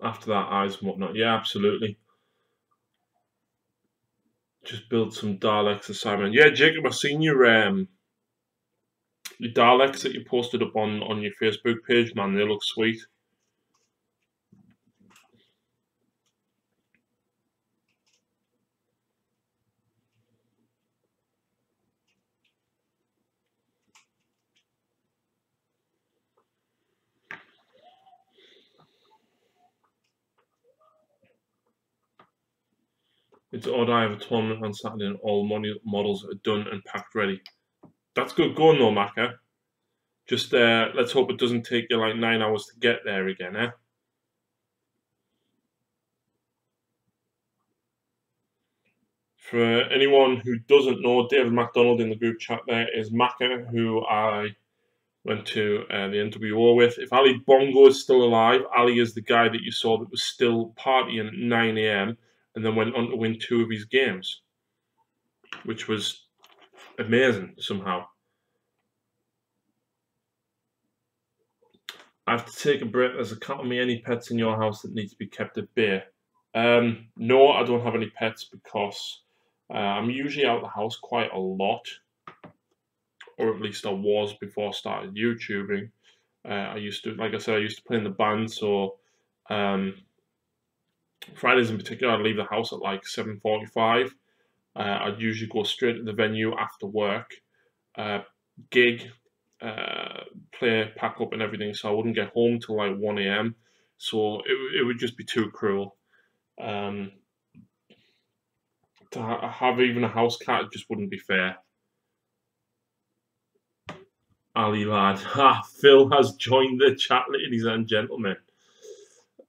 A: after that, eyes and whatnot. Yeah, absolutely. Just build some Daleks assignment. Yeah, Jacob, I've seen your Daleks that you posted up on your Facebook page, man. They look sweet. It's odd I have a tournament on Saturday and all models are done and packed ready. That's good going though, Maka. Just let's hope it doesn't take you like 9 hours to get there again, eh? For anyone who doesn't know, David MacDonald in the group chat there is Maka, who I went to the NWO with. If Ali Bongo is still alive, Ali is the guy that you saw that was still partying at 9 AM and then went on to win 2 of his games, which was amazing somehow. I have to take a break. There's a cat on me. Any pets in your house that need to be kept at bay? No, I don't have any pets because I'm usually out of the house quite a lot, or at least I was before I started YouTubing. I used to, like I said, I used to play in the band, so Fridays in particular, I'd leave the house at like 7:45. I'd usually go straight to the venue after work, gig, play, pack up and everything, so I wouldn't get home till like 1 a.m. So it would just be too cruel. To have even a house cat just wouldn't be fair. Ali lad. Phil has joined the chat, ladies and gentlemen.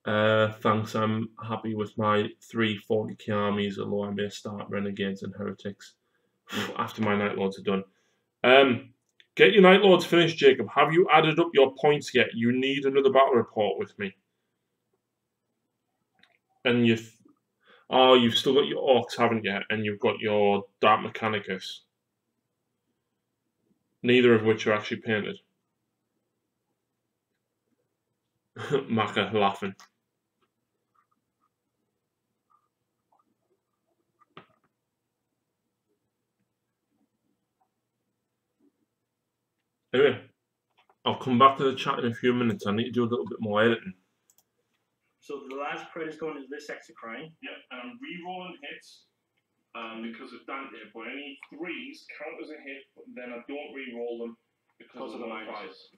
A: Thanks, I'm happy with my 340k armies, although I may start Renegades and Heretics after my Night Lords are done. Get your Night Lords finished, Jacob. Have you added up your points yet? You need another battle report with me. And you've still got your Orcs, haven't you? And you've got your Dark Mechanicus. Neither of which are actually painted. Maka laughing. Anyway, I'll come back to the chat in a few minutes. I need to do a little bit more editing.
B: So the last credit is going to this Exocrine.
C: Yeah, and I'm re-rolling hits because of Dante, but any 3s count as a hit, but then I don't re-roll them because of the modifiers.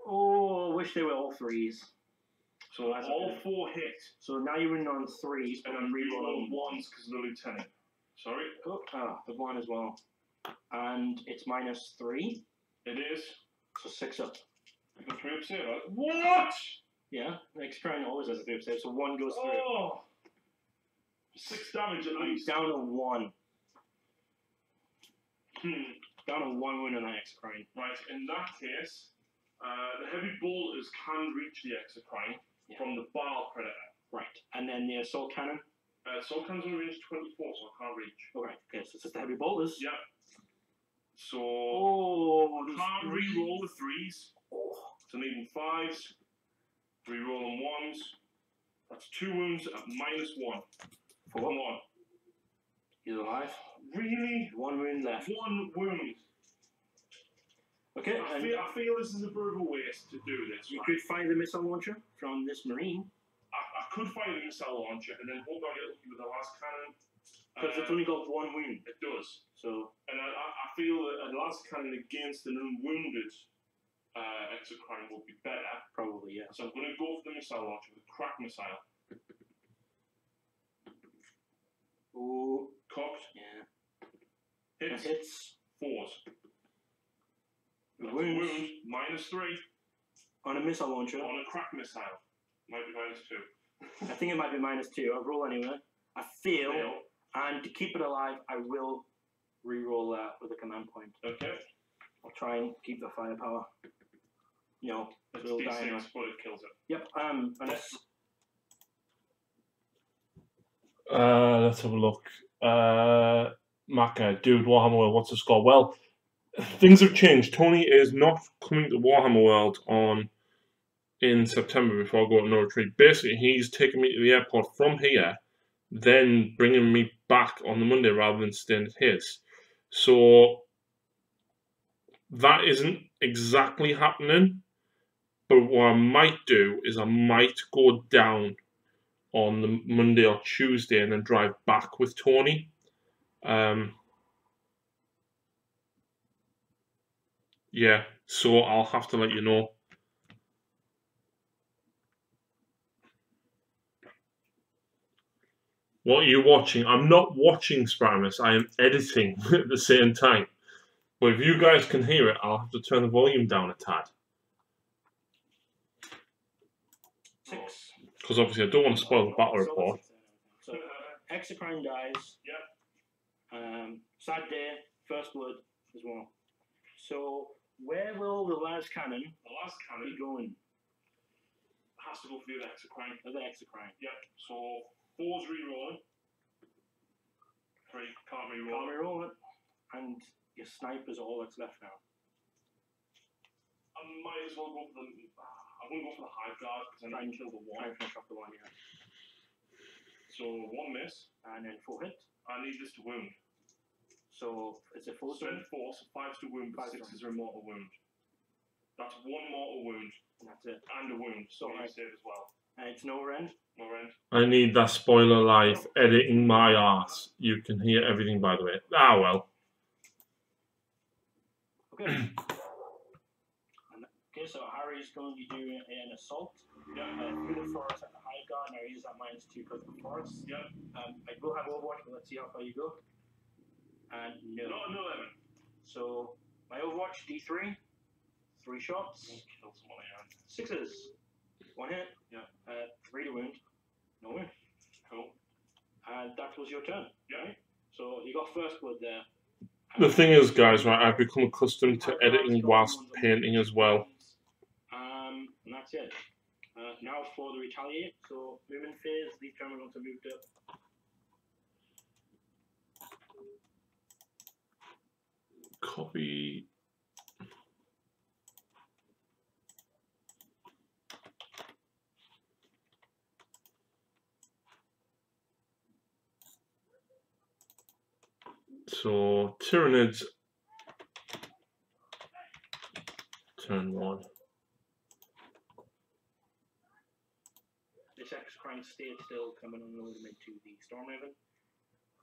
B: Oh, I wish they were all 3s.
C: So all 4 hits.
B: So now you're in on 3s,
C: and I'm re-rolling 1s because of the lieutenant. Sorry?
B: The 1 as well. And it's -3.
C: It is.
B: So 6 up.
C: I've got 3 up save, right? What?
B: Yeah, the Exocrine always has a 3 up save, so 1 goes through.
C: Oh! 6 damage at least.
B: Down to 1. Down to 1 win on that Exocrine.
C: Right, in that case, the heavy bolters can reach the Exocrine from the Baal Predator.
B: Right, and then the assault cannon?
C: Assault cannon's only range 24, so I can't reach.
B: Okay, so it's just the heavy bolters.
C: Yeah. So, can't re-roll the 3s. So needing 5s. Re-rolling 1s. That's 2 wounds at -1.
B: For
C: Come on.
B: He's alive.
C: Really?
B: 1 wound left.
C: 1 wound.
B: Okay.
C: I feel this is a bit of a waste to do this.
B: You could fire the missile launcher from this marine.
C: I could fire the missile launcher and then hope I get lucky with the last cannon.
B: Because it's only got 1 wound.
C: It does.
B: So.
C: And I feel that a last cannon against an unwounded Exocrine would be better.
B: Probably, yeah.
C: So I'm going to go for the missile launcher with a crack missile.
B: Ooh.
C: Cocked.
B: Yeah.
C: Hits.
B: Hits.
C: 4s.
B: Wounds.
C: Wound, -3.
B: On a missile launcher.
C: On a crack missile. Might be -2.
B: I think it might be -2. I'll roll anyway. I fail. And to keep it alive, I will re-roll that with a command point.
C: Okay.
B: I'll try and keep the firepower. No,
C: it's
B: it'll die anyway.
C: D6, but it kills it.
B: Yep. Unless.
A: Let's have a look. Maka, dude, Warhammer World, what's the score? Well, things have changed. Tony is not coming to Warhammer World in September before I go to no retreat. Basically, he's taking me to the airport from here, then bringing me back on the Monday rather than staying at his. So that isn't exactly happening. But what I might do is I might go down on the Monday or Tuesday and then drive back with Tony. Yeah, so I'll have to let you know. What are you watching? I'm not watching Spramus, I am editing at the same time. But if you guys can hear it, I'll have to turn the volume down a tad.
B: 6.
A: Because obviously I don't want to spoil the battle report.
B: So, Exocrine dies.
C: Yep.
B: Sad day, first blood as well. So, where will the last cannon be going?
C: Has to go for the Exocrine.
B: The Exocrine.
C: Yep. So 4's re-rolling. 3 can't re-roll.
B: Can't re-roll it. and your sniper's all that's left now.
C: I might as well go for the. I wouldn't go for the Hive Guard because I need to kill the one.
B: Try and finish off the one, yeah.
C: So 1 miss.
B: And then 4 hit.
C: I need this to wound.
B: So it's a 4
C: Spend 4, so 5's to wound, but 6 is a mortal wound. That's 1 mortal wound.
B: And that's it.
C: And a wound, so I save as well.
B: And it's no end.
C: No end.
A: I need that spoiler life editing my ass. You can hear everything, by the way. Ah, well.
B: Okay. Okay, so Harry's going to be doing an assault.
C: Yeah.
B: Through the forest at the high guard. Now he's at -2 because of the forest.
C: Yeah.
B: I will have Overwatch, but let's see how far you go. And no.
C: Not an 11.
B: So my Overwatch D3, 3 shots.
C: Kill someone again.
B: 6s. 1 hit.
C: Yeah.
B: 3 to wound. No wound.
C: Cool.
B: And that was your turn.
C: Yeah.
B: Right? So you got first blood there.
A: The thing is, guys, right, I've become accustomed to editing whilst painting as well.
B: And that's it. Now for the retaliate. So movement phase, these gentlemen also moved up.
A: Copy. So Tyranids, turn 1.
B: This X-Crime stayed still, coming on over into the Stormhaven.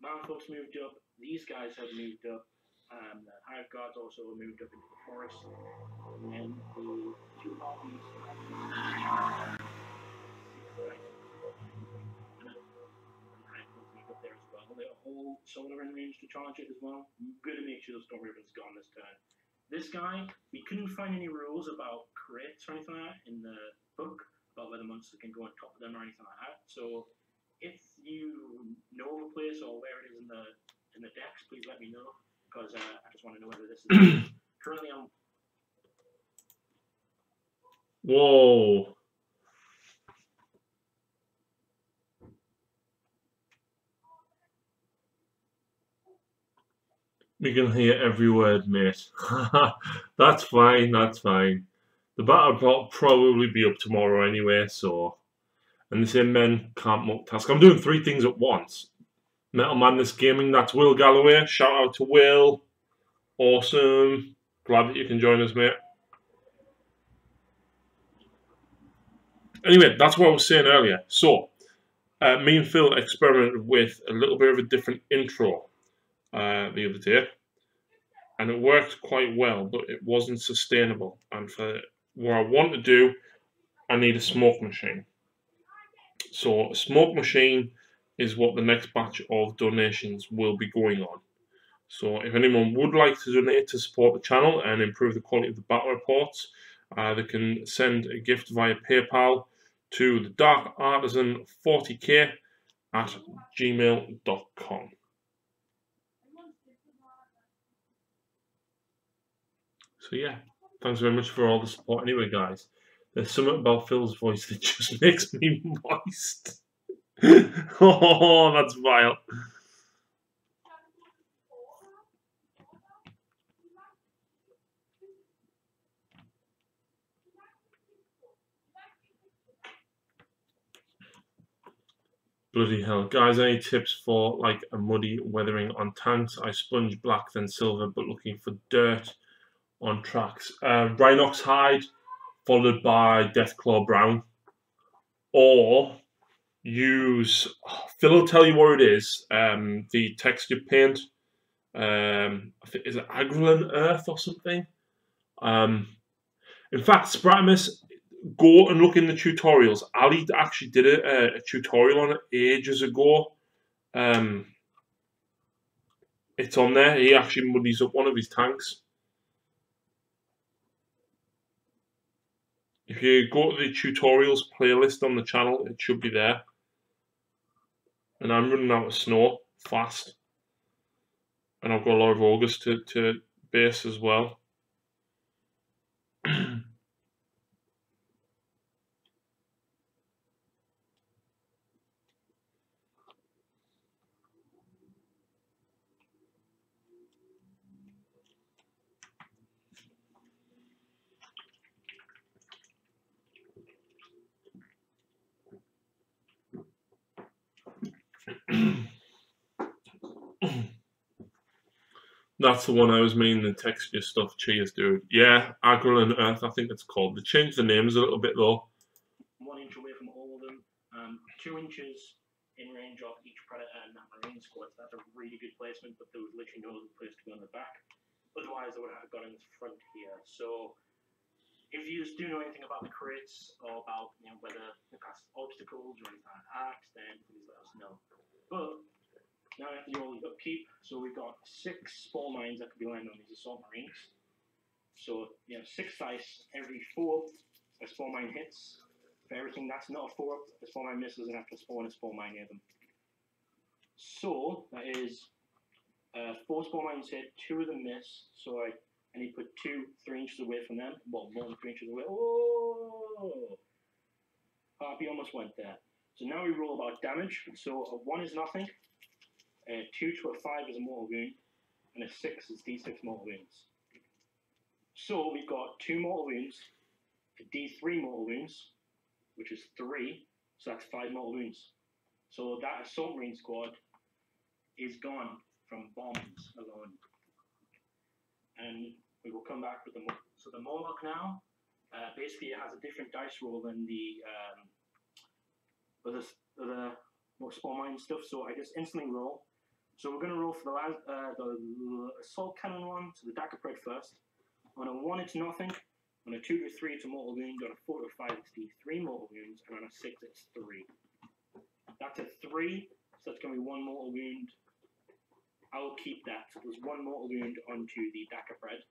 B: Man folks moved up. These guys have moved up. The Hive Guards also moved up into the forest. And then the 2 armies moved up there as well. They're all solar in range to charge it as well. Good to make sure the Stormhaven's gone this turn. This guy, we couldn't find any rules about crates or anything like that in the book, about whether monsters can go on top of them or anything like that. So if you know of a place or where it is in the decks, please let me know, because I just want to know whether this is currently on.
A: Whoa. We can hear every word, mate. That's fine, that's fine. The battle will probably be up tomorrow anyway, so. And the same men can't multitask. I'm doing 3 things at once. Metal Madness Gaming, that's Will Galloway. Shout out to Will. Awesome. Glad that you can join us, mate. Anyway, that's what I was saying earlier. So, me and Phil experimented with a little bit of a different intro the other day. And it worked quite well, but it wasn't sustainable. And for what I want to do, I need a smoke machine. So a smoke machine is what the next batch of donations will be going on. So if anyone would like to donate to support the channel and improve the quality of the battle reports, they can send a gift via PayPal to the Dark Artisan 40k at gmail.com. So yeah, thanks very much for all the support anyway, guys. There's something about Phil's voice that just makes me moist. Oh, that's vile. Bloody hell. Guys, any tips for like a muddy weathering on tanks? I sponge black then silver, but looking for dirt on tracks. Rhinox hide followed by Deathclaw brown, or use Phil will tell you what it is. The texture paint. I think is it Agrelin Earth or something. In fact, Spratimus, go and look in the tutorials. Ali actually did a tutorial on it ages ago. It's on there. He actually muddies up one of his tanks. If you go to the tutorials playlist on the channel, it should be there. And I'm running out of snow fast. And I've got a lot of August to base as well. That's the one I was meaning, the texture stuff. Cheers, dude. Yeah, Agril and Earth, I think it's called. They changed the names a little bit, though.
B: 1 inch away from all of them. 2 inches in range of each Predator and that Marine squad. So that's a really good placement, but there was literally no other place to go in the back. Otherwise, I would have got in the front here. So, if you do know anything about the crates or about whether they cast obstacles or anything like that, then please let us know. But now we have to do all the upkeep. So we've got 6 spore mines that could be landing on these assault marines. So you have 6 dice every 4 a spore mine hits. For everything that's not a 4-up, the spore mine misses and have to spawn a spore mine near them. So that is 4 spore mines hit, 2 of them miss. So I need to put 2 3 inches away from them. Well, more than 3 inches away. Oh! We almost went there. So now we roll about damage. So a 1 is nothing. 2 to a 5 is a mortal wound. And a 6 is D6 mortal wounds. So we've got 2 mortal wounds, a D3 mortal wounds, which is 3, so that's 5 mortal wounds. So that assault marine squad is gone from bombs alone. And we will come back with the so the Morlock now. Basically, it has a different dice roll than the spawn mine stuff. So I just instantly roll. So we're going to roll for the assault cannon one, so the dagger spread first. On a 1, it's nothing. On a 2 to 3, it's a mortal wound. On a 4 to 5, it's D3 mortal wounds. And on a 6, it's 3. That's a 3, so that's going to be 1 mortal wound. I'll keep that. So there's 1 mortal wound onto the dagger spread,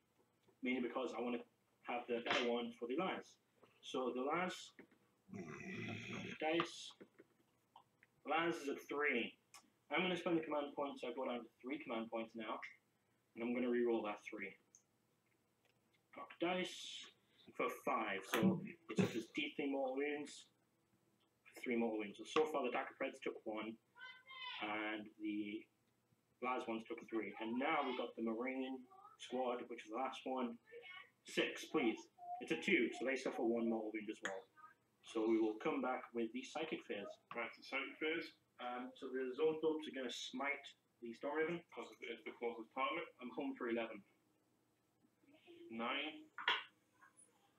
B: mainly because I want to have the better one for the Laz. So the Laz, dice. Laz is a 3. I'm going to spend the command points, so I go down to 3 command points now. And I'm going to reroll that 3. Rock dice for 5. So it's up as D3 mortal wounds, 3 mortal wounds. So far the dagger spreads took 1, and the Laz ones took 3. And now we've got the Marine squad, which is the last one. 6, please. It's a 2, so they suffer 1 mortal wound as well. So we will come back with the psychic phase.
C: Right, the psychic phase.
B: So the zone thorps are going to smite the Storm Raven.
C: Because it's the closest target.
B: I'm home for 11.
C: 9.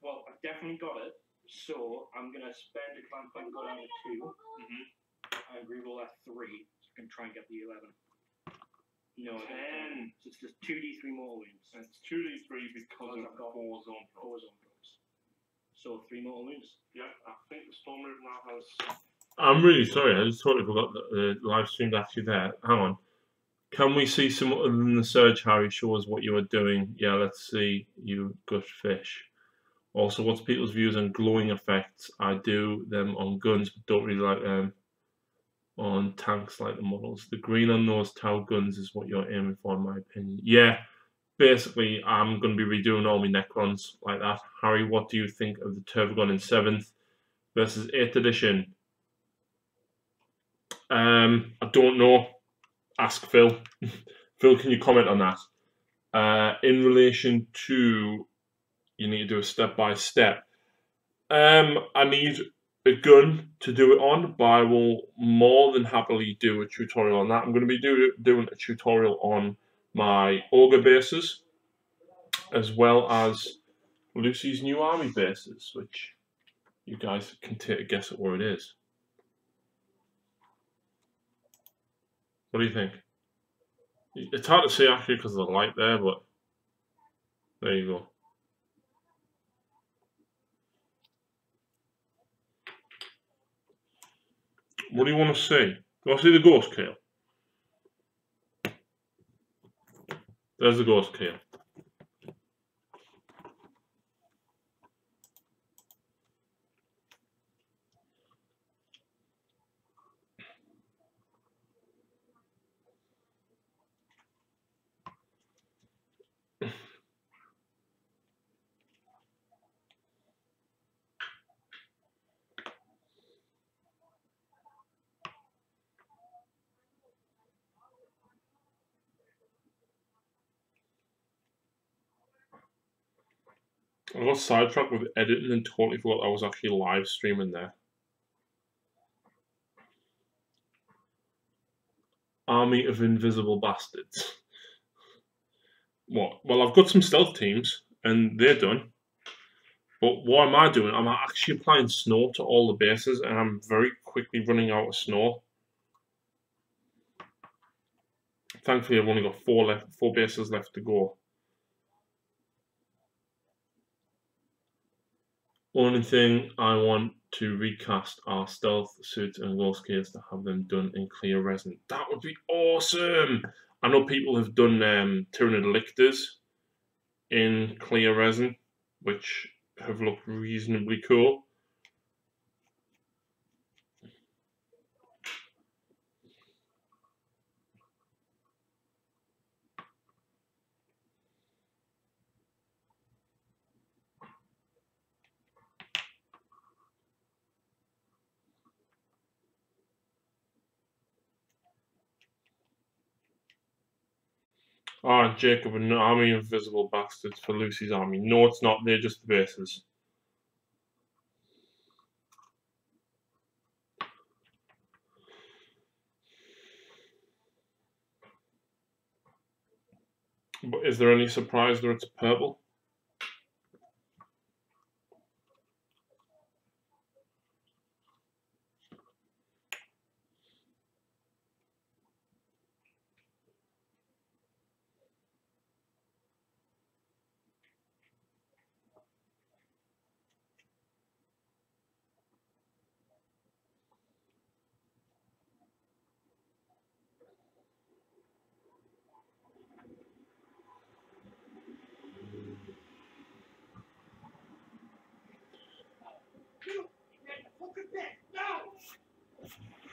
B: Well, I've definitely got it. So I'm going to spend a command point and go down to 2. And reroll that 3. So I can try and get the 11. No,
C: 10.
B: So it's just 2d3 mortal wounds.
C: And it's 2d3 because I've got 4 zone throws.
B: 4 zone throws. So 3 mortal wounds.
C: Yeah, I think the Storm Raven now has.
A: I'm really sorry, I just totally forgot that the live stream's actually there. Hang on. Can we see some other than the surge, Harry? Show us what you are doing. Yeah, let's see. You good fish. Also, what's people's views on glowing effects? I do them on guns, but don't really like them on tanks like the models. The green on those Tau guns is what you're aiming for, in my opinion. Yeah, basically, I'm going to be redoing all my Necrons like that. Harry, what do you think of the Turbogun in 7th versus 8th edition? I don't know. Ask Phil. Phil, can you comment on that? In relation to, you need to do a step-by-step. I need a gun to do it on, but I will more than happily do a tutorial on that. I'm going to be doing a tutorial on my Ogre bases, as well as Lucy's new army bases, which you guys can take a guess at where it is. What do you think? It's hard to see actually because of the light there, but there you go. What do you want to see? Do you want to see the ghost kill? There's the ghost kill. I got sidetracked with editing and totally forgot I was actually live streaming there. army of invisible bastards. What? Well, I've got some stealth teams, and they're done. But what am I doing? I'm actually applying snow to all the bases, and I'm very quickly running out of snow. Thankfully, I've only got four bases left to go. Only thing I want to recast are stealth suits and ghost gears to have them done in clear resin. That would be awesome! I know people have done Tyranid lictors in clear resin, which have looked reasonably cool. Ah, Jacob, an army of invisible bastards for Lucy's army. No, it's not. They're just the bases. But is there any surprise that it's purple?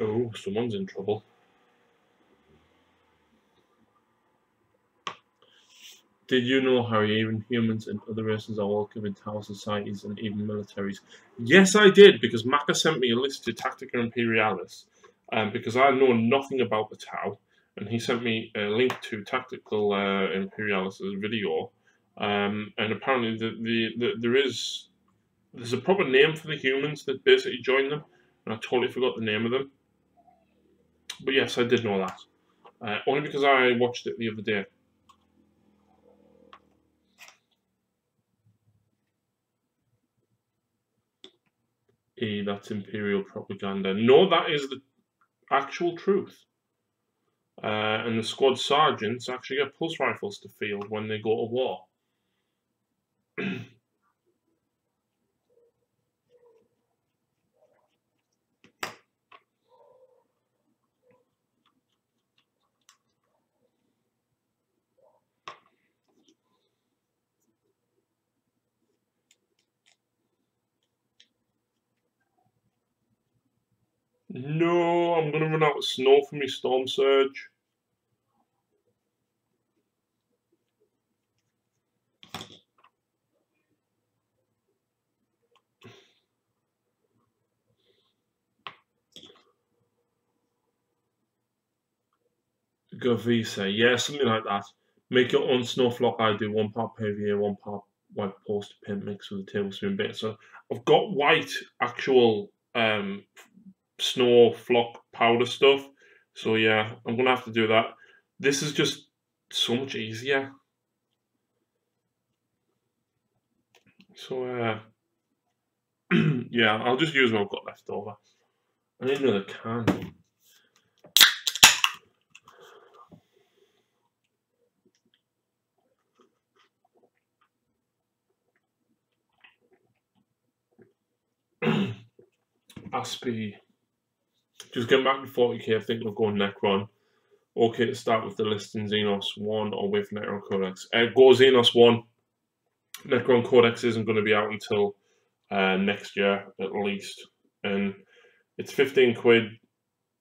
A: Oh, someone's in trouble. Did you know how even humans and other races are welcome in Tau societies and even militaries? Yes, I did, because Maka sent me a list to Tactica Imperialis, because I know nothing about the Tau, and he sent me a link to Tactical Imperialis' video, and apparently there's a proper name for the humans that basically join them, and I totally forgot the name of them. But yes, I did know that, only because I watched it the other day. That's Imperial propaganda. No, that is the actual truth. And the squad sergeants actually get pulse rifles to field when they go to war. No, I'm gonna run out of snow for my storm surge. Govisa, yeah, something like that. Make your own snow flock. I do 1 part PVA, 1 part white poster paint mixed with a tablespoon bit. So I've got white actual snow flock powder stuff. So yeah, I'm gonna have to do that. This is just so much easier. So yeah, I'll just use what I've got left over. I need another can. Aspie. Just getting back to 40k, I think we'll go Necron. Okay to start with the list in Xenos 1 or with Necron Codex. Go Xenos 1. Necron Codex isn't going to be out until next year at least. And it's 15 quid.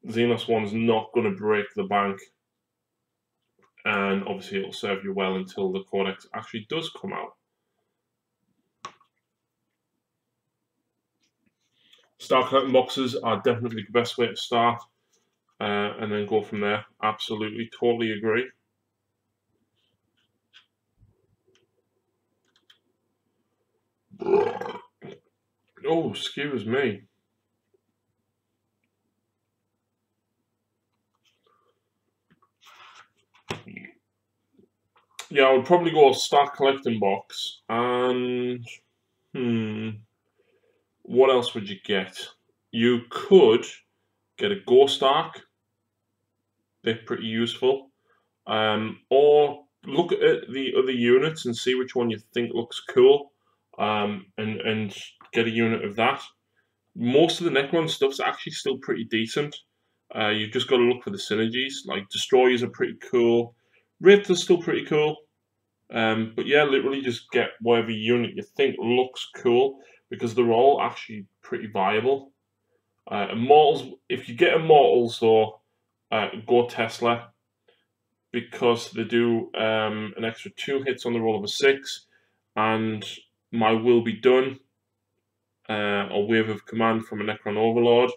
A: Xenos 1's not going to break the bank. And obviously it'll serve you well until the Codex actually does come out. Star collecting boxes are definitely the best way to start. And then go from there. Absolutely, totally agree. Oh, excuse me. Yeah, I would probably go Start Collecting box. And what else would you get? You could get a Ghost Ark. They're pretty useful. Or look at the other units and see which one you think looks cool. And get a unit of that. Most of the Necron stuff's actually still pretty decent. You've just got to look for the synergies. Like Destroyers are pretty cool. Wraith is still pretty cool. But yeah, literally just get whatever unit you think looks cool because they're all actually pretty viable. Immortals, if you get Immortals though, go Tesla because they do an extra 2 hits on the roll of a 6, and My Will Be Done, or Wave of Command from a Necron Overlord.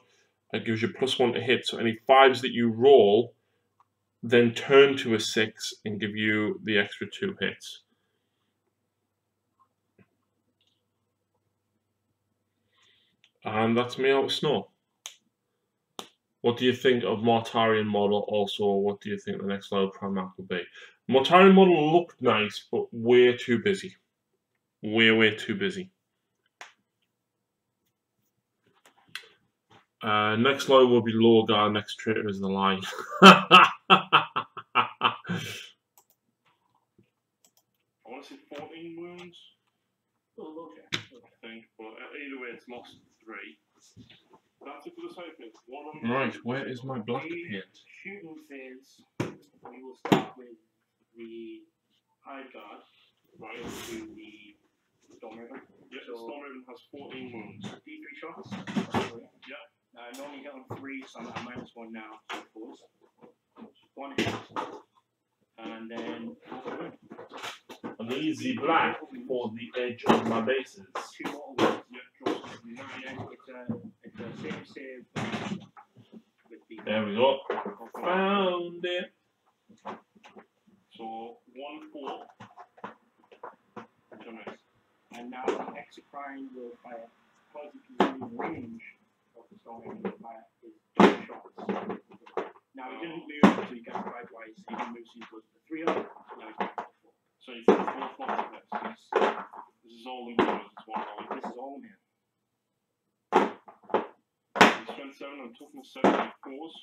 A: It gives you +1 to hit, so any 5s that you roll then turn to a 6 and give you the extra 2 hits. And that's me out of snow. What do you think of Mortarion model? Also, what do you think the next level Primarch will be? Mortarion model looked nice, but way too busy. Way too busy. Next level will be Logar, next traitor is the Lion.
C: I want to say 14 wounds.
B: Oh, okay.
C: I think, but either way, it's lost 3. That's it for the side thing.
A: Right, where is my black paint?
B: Shooting phase, we will start with the Hide Guard, right to the Storm Raven.
C: Yeah, so Storm Raven has 14 wounds.
B: D3 shots.
C: Yeah.
B: Normally get on 3, so I'm at -1 now. So it goes 1 hit, and then
A: An easy black for the edge of my bases.
B: 2 more wounds. Yeah, drops to 9. It's a save. With the
A: There we go. Found it.
C: So 1-4. Nice.
B: And now the Exocrine will fire, because it is in range of the Storm Raven will fire his 2 shots. Now he didn't move until he got 5 twice. He didn't move, so he goes to 3 up. Now he's back to 4.
C: So you think 4 of this. This is all in bonus. It's 1 roll.
B: This is all in.
C: Strength 7 and toughness 7 and 4s.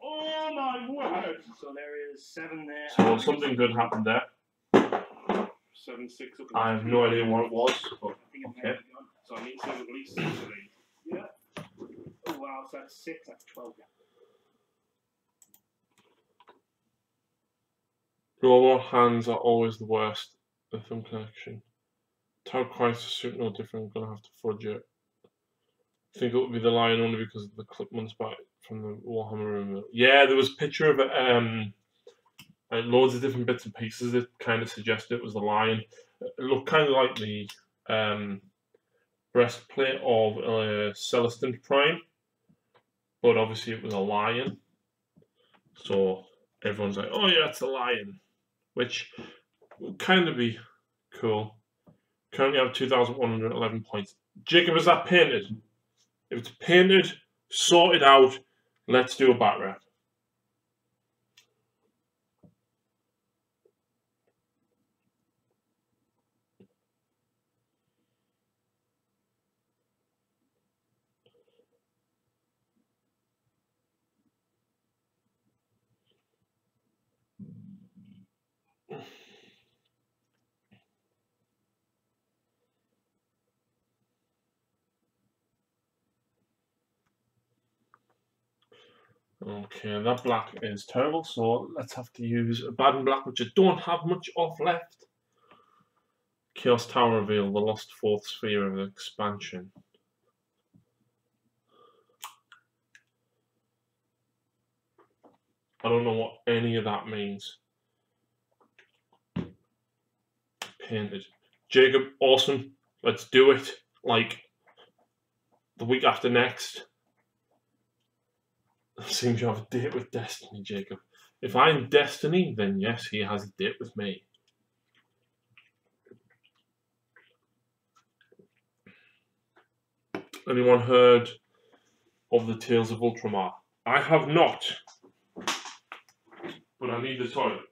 C: Oh my word!
B: So there is 7 there.
A: So something good happened there.
C: 7, 6 up.
A: I have no idea what it was, but
B: I think it might
A: okay.
B: be gone.
C: So I need to have at least 6 of these.
B: Yeah. Oh wow, so that's 6, that's 12 now.
A: Robot hands are always the worst. The thumb connection. Tower Crisis suit no different. I'm gonna have to fudge it. I think it would be the Lion only because of the clipments back from the Warhammer room. Yeah, there was a picture of it. Loads of different bits and pieces that kind of suggested it was the Lion. It looked kind of like the breastplate of Celestin Prime, but obviously it was a Lion. So everyone's like, "Oh yeah, it's a Lion," which would kind of be cool. Currently have 2,111 points. Jacob, is that painted? If it's painted, sorted out, let's do a bat rep. Okay, that black is terrible, so let's have to use a bad and black, which I don't have much of left. Chaos Tower reveal, the lost 4th sphere of expansion. I don't know what any of that means. Painted. Jacob, awesome. Let's do it. Like, the week after next. Seems you have a date with Destiny, Jacob. If I'm Destiny, then yes, he has a date with me. Anyone heard of the Tales of Ultramar? I have not. But I need the toilet.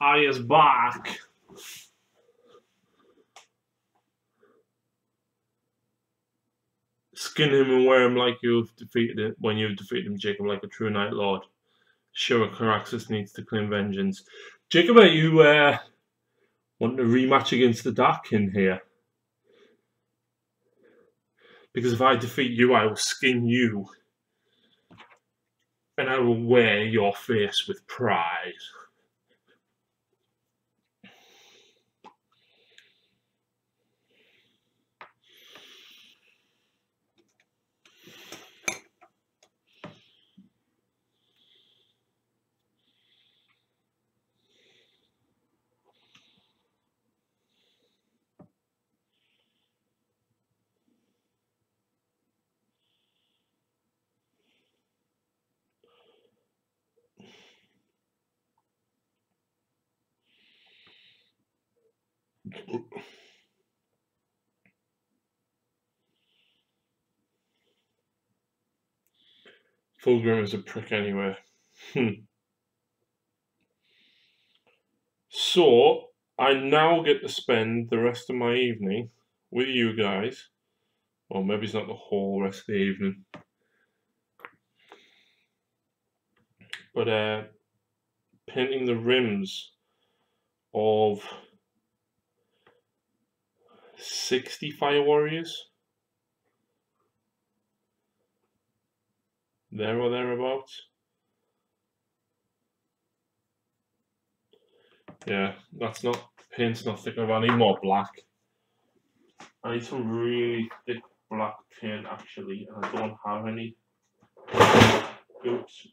A: I is back. Skin him and wear him like you've defeated it when you've defeated him, Jacob, like a true Night Lord. Sure, Caraxus needs to claim vengeance. Jacob, are you wanting a rematch against the Dark King here? Because if I defeat you, I will skin you. And I will wear your face with pride. Fulgrim is a prick anyway. So, I now get to spend the rest of my evening with you guys. Well, maybe it's not the whole rest of the evening. But painting the rims of 60 Fire Warriors. There or thereabouts. Yeah, that's not, paint's not thick enough. I need more black. I need some really thick black paint actually, and I don't have any. Oops.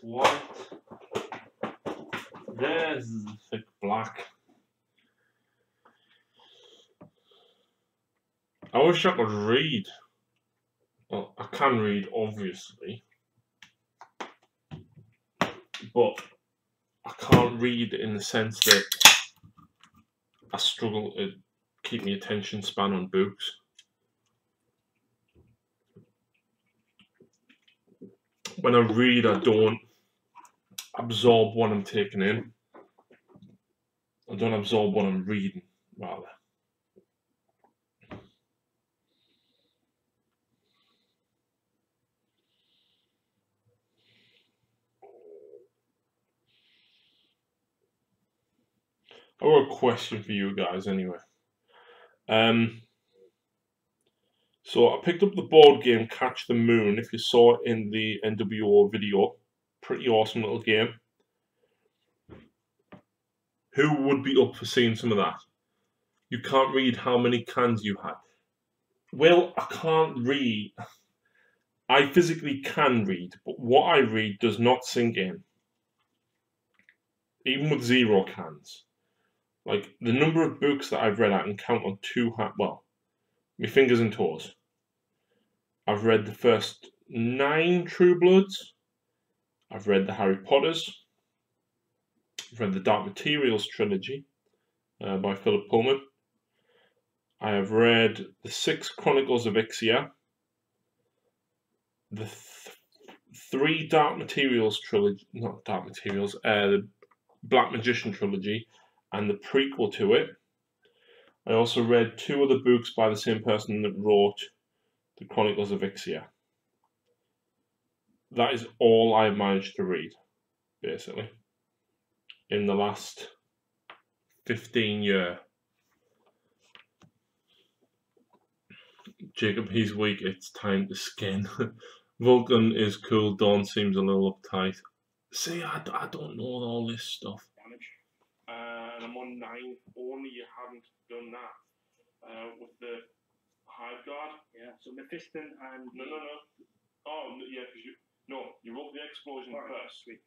A: White. There's the thick black. I wish I could read. Well, I can read, obviously. But I can't read in the sense that I struggle to keep my attention span on books. When I read, I don't absorb what I'm taking in. I don't absorb what I'm reading, rather. I got a question for you guys anyway. So I picked up the board game Catch the Moon. If you saw it in the NWO video, pretty awesome little game. Who would be up for seeing some of that? You can't read how many cans you had. Well, I can't read. I physically can read, but what I read does not sink in. Even with 0 cans. Like, the number of books that I've read, I can count on 2 hands. Well, my fingers and toes. I've read the first 9 True Bloods. I've read the Harry Potters. I've read the Dark Materials trilogy by Philip Pullman. I have read the 6 Chronicles of Ixia. The 3 Dark Materials trilogy, not Dark Materials, the Black Magician trilogy, and the prequel to it. I also read 2 other books by the same person that wrote the Chronicles of Ixia. That is all I've managed to read, basically, in the last 15 years. Jacob, he's weak, it's time to skin. Vulcan is cool, Dawn seems a little uptight. See, I don't know all this stuff.
C: Damage. And I'm on 9. Only you haven't done that with the Hive Guard.
B: Yeah, so Mephiston and...
C: No. Oh, yeah, because you rolled the explosion first.
B: Sweet.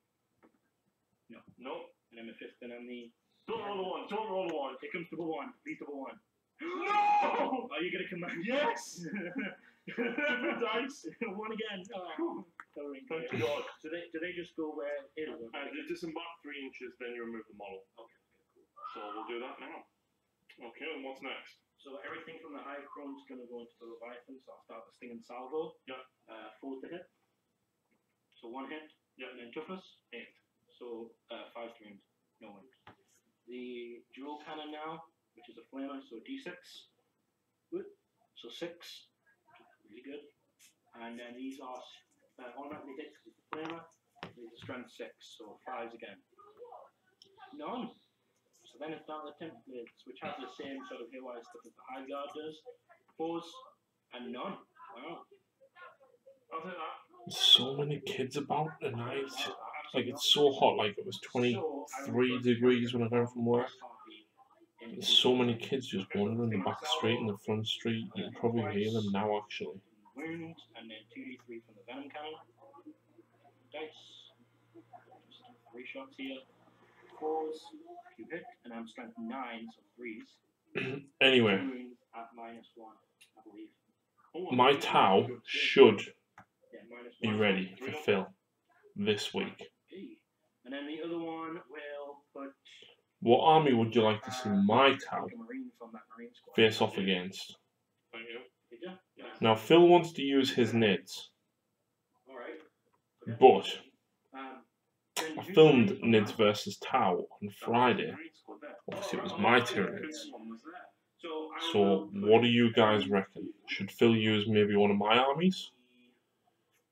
C: No.
B: And then Mephiston and the...
C: Don't roll the 1.
B: Here comes double 1. Beat double 1.
C: No!
B: Are you going to command?
C: Yes! Different dice.
B: One again. Oh, coloring.
C: Thank God.
B: Do they just go where it is?
C: They disembark 3 inches, then you remove the model.
B: Okay, cool.
C: So we'll do that now. Okay, and what's next?
B: So everything from the high chrome is going to go into the Leviathan. So I'll start the Sting and Salvo.
C: Yeah.
B: 4 to hit. So 1 hit.
C: Yeah.
B: And then toughness 8. So 5 streams. No wins. The dual cannon now, which is a flamer. So D6. Good. So 6. Really good. And then these are automatically hit because it's a flamer. These are strength 6. So 5s again. None. So then it's down to the templates, which has the same sort of haywire stuff as the high guard does. 4s and none. Wow.
C: I'll take that.
A: There's so many kids about tonight. Like, it's so hot. Like, it was 23 degrees when I got from work. There's so many kids just wandering the back street and the front street. You can probably hear them now, actually.
B: Wound, and then 2d3 from the venom cannon. Dice. Just 3 shots here. 4s, you hit, and I'm strength 9, so 3s.
A: Anyway,
B: Wound at -1, I believe.
A: my Tau should
B: Yeah,
A: be
B: -1.
A: ready for Phil this week.
B: Okay. And then the other one will put
A: What army would you like to see my Tau
B: like a Marine from that Marine squad.
A: face off against?
C: Thank you.
B: Did ya? Yeah.
A: Now, Phil wants to use his NIDS,
B: Alright.
A: but
B: Then
A: I
B: you
A: filmed
B: guys from
A: NIDS
B: that-
A: versus Tau on Friday. Obviously, it was my Tyranids.
B: So, I
A: So,
B: will put
A: what do you guys reckon? Should Phil use maybe one of my armies?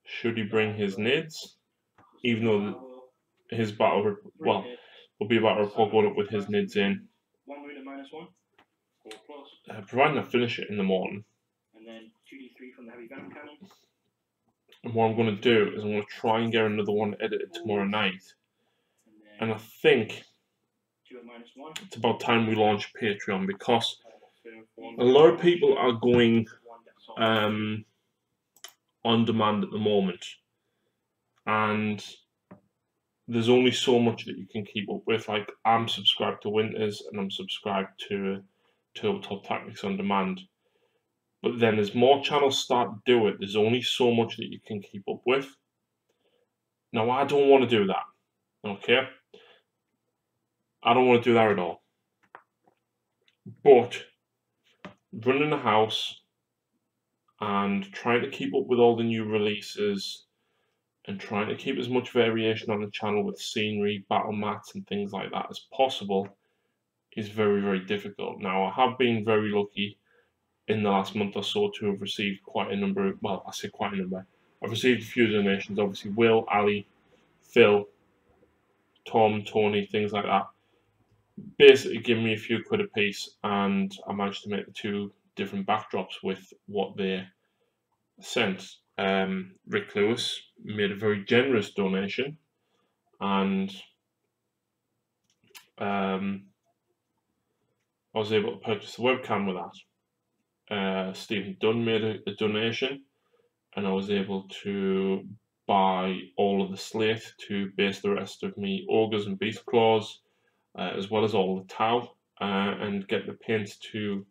A: Should he bring his NIDS? Even though his battle, well, will be a battle report going up with his NIDS in,
B: 1 wound at -1,
C: 4+.
A: providing I finish it in the morning.
B: and then 2d3 from the heavy venom cannon.
A: And what I'm going to do is I'm going to try and get another one edited tomorrow night.
B: And then
A: And I think
B: 2 at -1.
A: it's about time we launch Patreon, because
C: One.
A: a lot of people are going
B: 1 death salt.
A: on demand at the moment, and there's only so much that you can keep up with. Like, I'm subscribed to Winters and I'm subscribed to Tabletop Tactics on demand, but then as more channels start to do it, there's only so much that you can keep up with. Now, I don't want to do that, okay? I don't want to do that at all. But running a house and trying to keep up with all the new releases and trying to keep as much variation on the channel with scenery, battle mats and things like that as possible is very, very difficult. Now, I have been very lucky in the last month or so to have received quite a number of, well, I say quite a number. I've received a few donations, obviously Will, Ali, Phil, Tom, Tony, things like that. Basically giving me a few quid a piece, and I managed to make the 2 different backdrops with what they sent. Rick Lewis made a very generous donation, and I was able to purchase the webcam with that. Stephen Dunn made a donation, and I was able to buy all of the slate to base the rest of me ogres and beast claws, as well as all the Tau, and get the paint to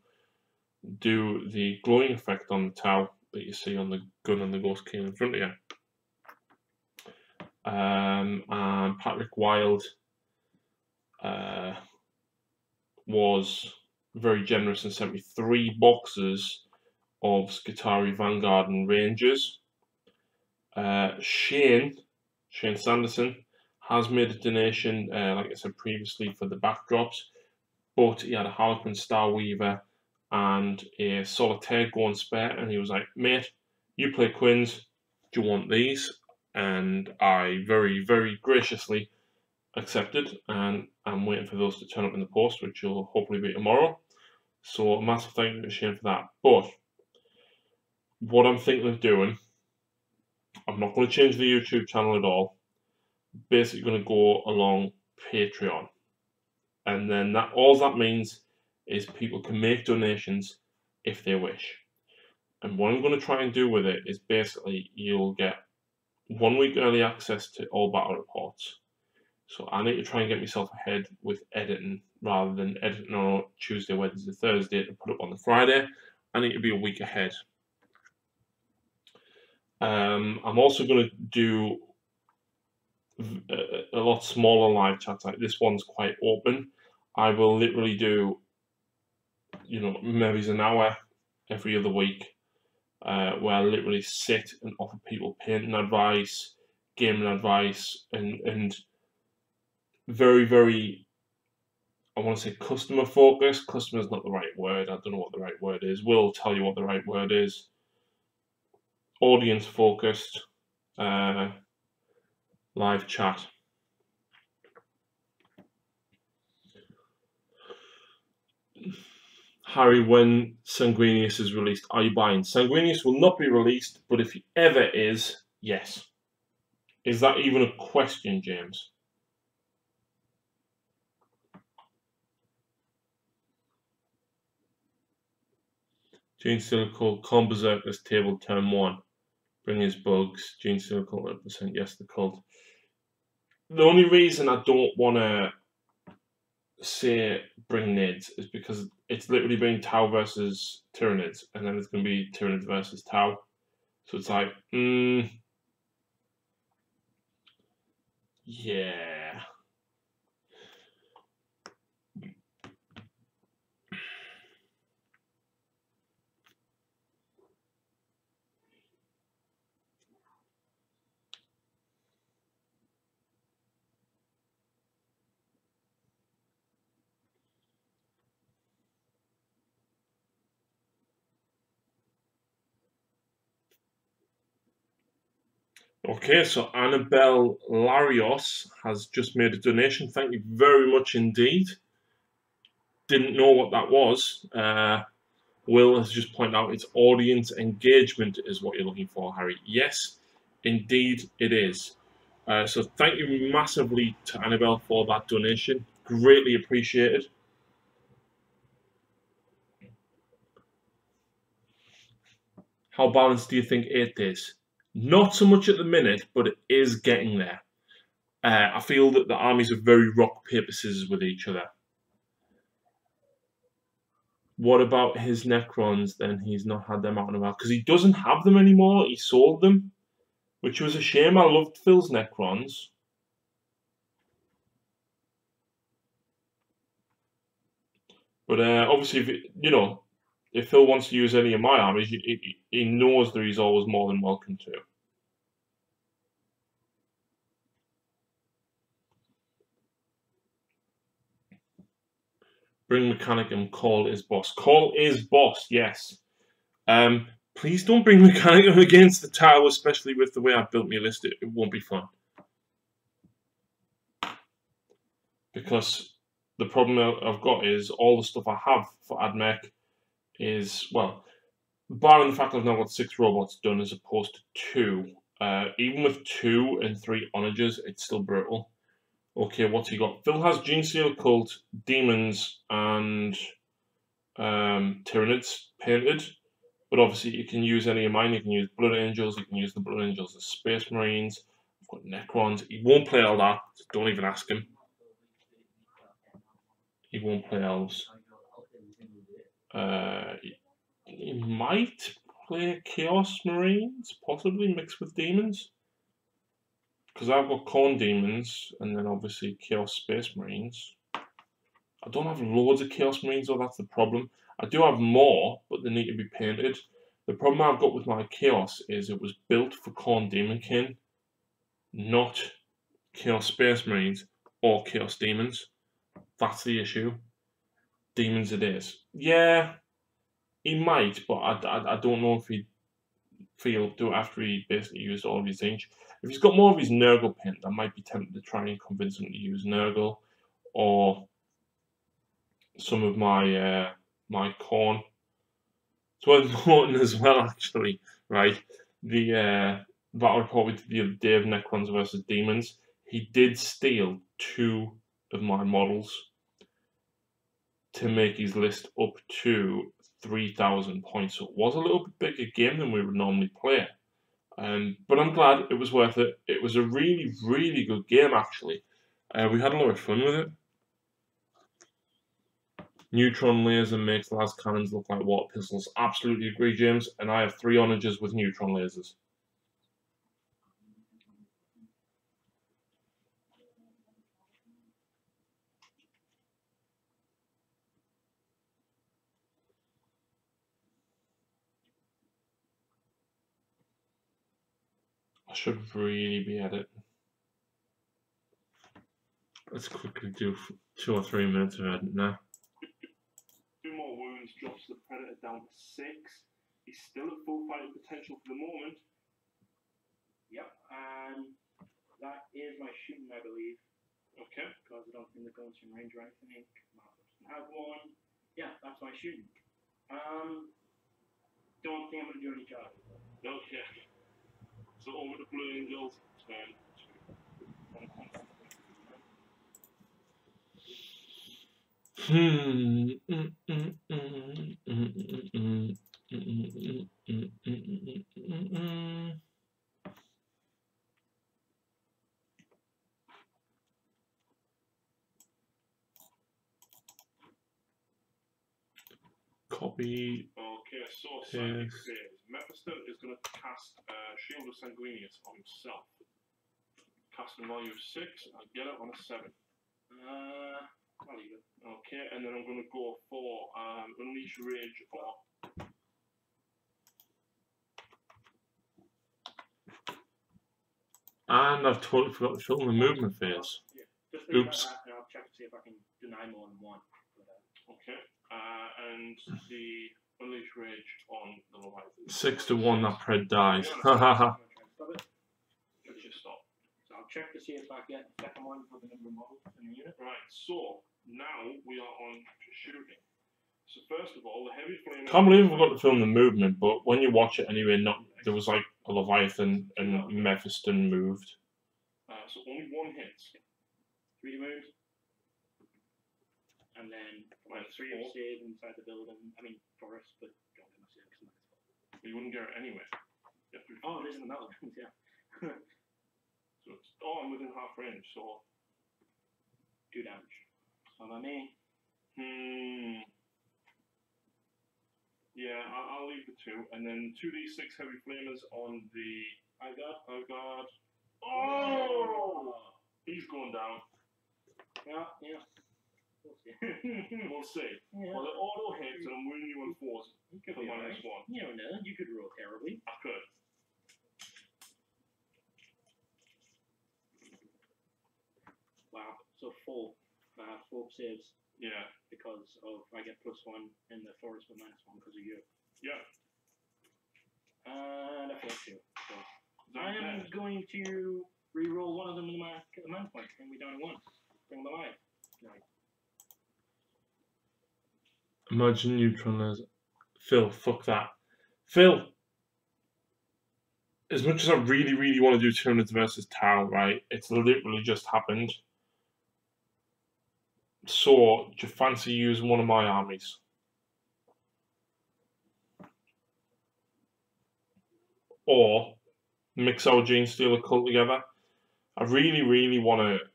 A: do the glowing effect on the Tau that you see on the gun and the Ghost King in front of you. And Patrick Wilde was very generous and sent me 3 boxes of Skitarii Vanguard and Rangers. Shane Sanderson has made a donation, like I said previously, for the backdrops, but he had a Harlequin Star Weaver and a Solitaire going spare, and he was like, mate, you play Quins, do you want these? And I very, very graciously accepted, and I'm waiting for those to turn up in the post, which will hopefully be tomorrow. So a massive thank you to Shane for that. But what I'm thinking of doing, I'm not going to change the YouTube channel at all. Basically going to go along Patreon, and then that all that means is people can make donations if they wish. And what I'm going to try and do with it is basically you'll get 1 week early access to all battle reports. So I need to try and get myself ahead with editing, rather than editing on Tuesday, Wednesday, Thursday to put up on the Friday. I need to be a week ahead. I'm also going to do a lot smaller live chats. Like this one's quite open. I will literally do, you know, maybe an hour every other week, where I literally sit and offer people painting advice, gaming advice, and very, very, I want to say customer focused. Customer is not the right word. I don't know what the right word is. We'll tell you what the right word is. Audience focused live chat. Harry, when Sanguinius is released, are you buying? Sanguinius will not be released, but if he ever is, yes. Is that even a question, James? Gene still called Con Berserker's table turn 1. Bring his bugs. Gene still called 100%. Yes, the cult. The only reason I don't want to say bring Nids is because it's literally being Tau versus Tyranids, and then it's going to be Tyranids versus Tau. So it's like, yeah. Okay, so Annabelle Larios has just made a donation. Thank you very much indeed. Didn't know what that was. Will has just pointed out it's audience engagement is what you're looking for, Harry. Yes, indeed it is. So thank you massively to Annabelle for that donation. Greatly appreciated. How balanced do you think 8th is? Not so much at the minute, but it is getting there. I feel that the armies are very rock, paper, scissors with each other. What about his Necrons then? He's not had them out in a while. Because he doesn't have them anymore. He sold them, which was a shame. I loved Phil's Necrons. But obviously, if Phil wants to use any of my armies, he knows that he's always more than welcome to. Bring Mechanic and Call is boss. Call is boss, yes. Please don't bring Mechanic against the tower, especially with the way I've built my list. It won't be fun. Because the problem I've got is all the stuff I have for AdMech is, well, barring the fact I've now got 6 robots done as opposed to 2. Even with 2 and 3 onagers, it's still brutal. Okay, what's he got? Phil has Gene Seal Cult, Demons, and Tyranids painted. But obviously, you can use any of mine. You can use Blood Angels. You can use the Blood Angels as Space Marines. I've got Necrons. He won't play all that. Don't even ask him. He won't play elves. He might play Chaos Marines, possibly mixed with Demons. Because I've got Corn Demons, and then obviously Chaos Space Marines. I don't have loads of Chaos Marines, though, that's the problem. I do have more, but they need to be painted. The problem I've got with my Chaos is it was built for Corn Demon Kin, not Chaos Space Marines or Chaos Demons. That's the issue. Demons it is. Yeah, he might, but I don't know if he'd do it after he basically used all of his Inch. If he's got more of his Nurgle pin, I might be tempted to try and convince him to use Nurgle or some of my my Corn. It's worth noting as well, actually, right? The battle report we did the other day of Necrons versus Demons, he did steal 2 of my models to make his list up to 3,000 points. So it was a little bit bigger game than we would normally play. But I'm glad it was worth it. It was a really, really good game, actually. We had a lot of fun with it. Neutron laser makes las cannons look like water pistols. Absolutely agree, James. And I have 3 onagers with neutron lasers. I should really be at it. Let's quickly do 2 or 3 minutes of edit now.
C: 2 more wounds drops the Predator down to 6. He's still at full fighting potential for the moment.
B: Yep, and that is my shooting, I believe.
C: Okay.
B: Because I don't think the guns in range or anything. Mark doesn't have one. Yeah, that's my shooting. Don't think I'm going to do any charges.
C: Okay. So over to Blue Angels. Turn
A: 2. Copy.
C: Okay, so Psychic saves. Mephisto is going to cast Shield of Sanguinius on himself. Casting value of 6, I'll get it on a 7.
B: I'll leave it.
C: Okay, and then I'm going to go for Unleash Rage or.
A: And I've totally forgot to film the movement phase.
B: Yeah. Just
A: Oops.
B: that, and I'll check to see if I can deny more than one. But,
C: Okay, and the Unleash Rage on the Leviathan.
A: 6 to 1, that pred dies.
B: I'm gonna try to stop it.
C: Just stop.
B: So I'll check to see if I get the second one for the number of models in the unit.
C: Right, so now we are on to shooting. So first of all, the heavy flame.
A: Can't believe we got to film the movement, but when you watch it anyway, there was like a Leviathan and Mephiston moved.
C: So only 1 hit.
B: 3 moves. And then like 3 of save inside the building. I mean, forest, but don't get my save because I'm not as
C: You wouldn't get it anyway.
B: Oh, it is in the metal guns, yeah.
C: So it's, I'm within half range, so
B: 2 damage. So on me.
C: Yeah, I'll leave the 2, and then 2d6 heavy flamers on the
B: I got.
C: Oh! He's going down.
B: Yeah. We'll see.
C: We'll see.
B: Yeah.
C: Well, the auto hits, and I'm winning you on 4s
B: You could
C: for
B: be
C: -1.
B: right. You don't know. You could roll terribly.
C: I could.
B: Wow. So 4 saves.
C: Yeah.
B: Because of I get +1 in the forest with -1 because of you.
C: Yeah.
B: And I failed 2. So
C: That
B: I am going to re-roll one of them in my command point, and we down to 1. Bring them alive. Right.
A: Imagine neutralizer. Phil, fuck that. Phil! As much as I really, really want to do Tyranids versus Tau, right? It's literally just happened. So, do you fancy using one of my armies? Or mix our Gene Stealer Cult together? I really, really want to.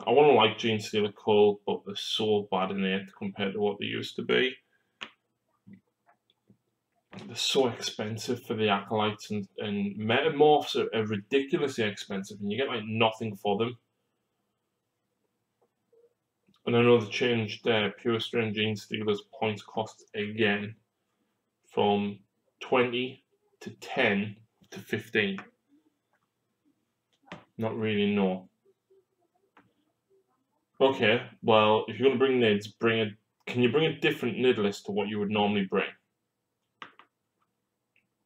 A: I want to like Gene Stealer Cult, but they're so bad in it compared to what they used to be. They're so expensive for the Acolytes, and Metamorphs are ridiculously expensive, and you get like nothing for them. And I know they changed Pure Strain Gene Stealer's points cost again from 20 to 10 to 15. Not really, no. Okay, well, if you're going to bring NIDs, can you bring a different NID list to what you would normally bring?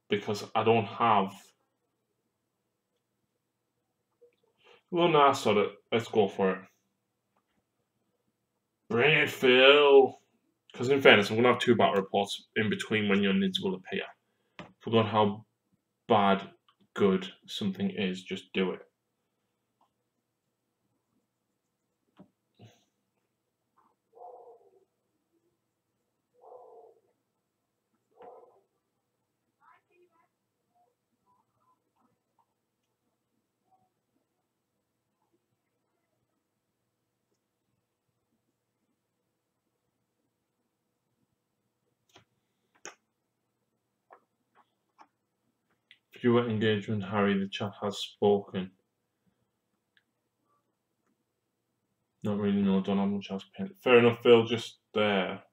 A: Because I don't have... Well, nah, sod it. Let's go for it. Bring it, Phil! Because in fairness, I'm going to have 2 battle reports in between when your NIDs will appear. Forgot how bad, good something is. Just do it. Viewer engagement, Harry, the chat has spoken. Not really, no, don't have much else paint. Fair enough, Phil, just there.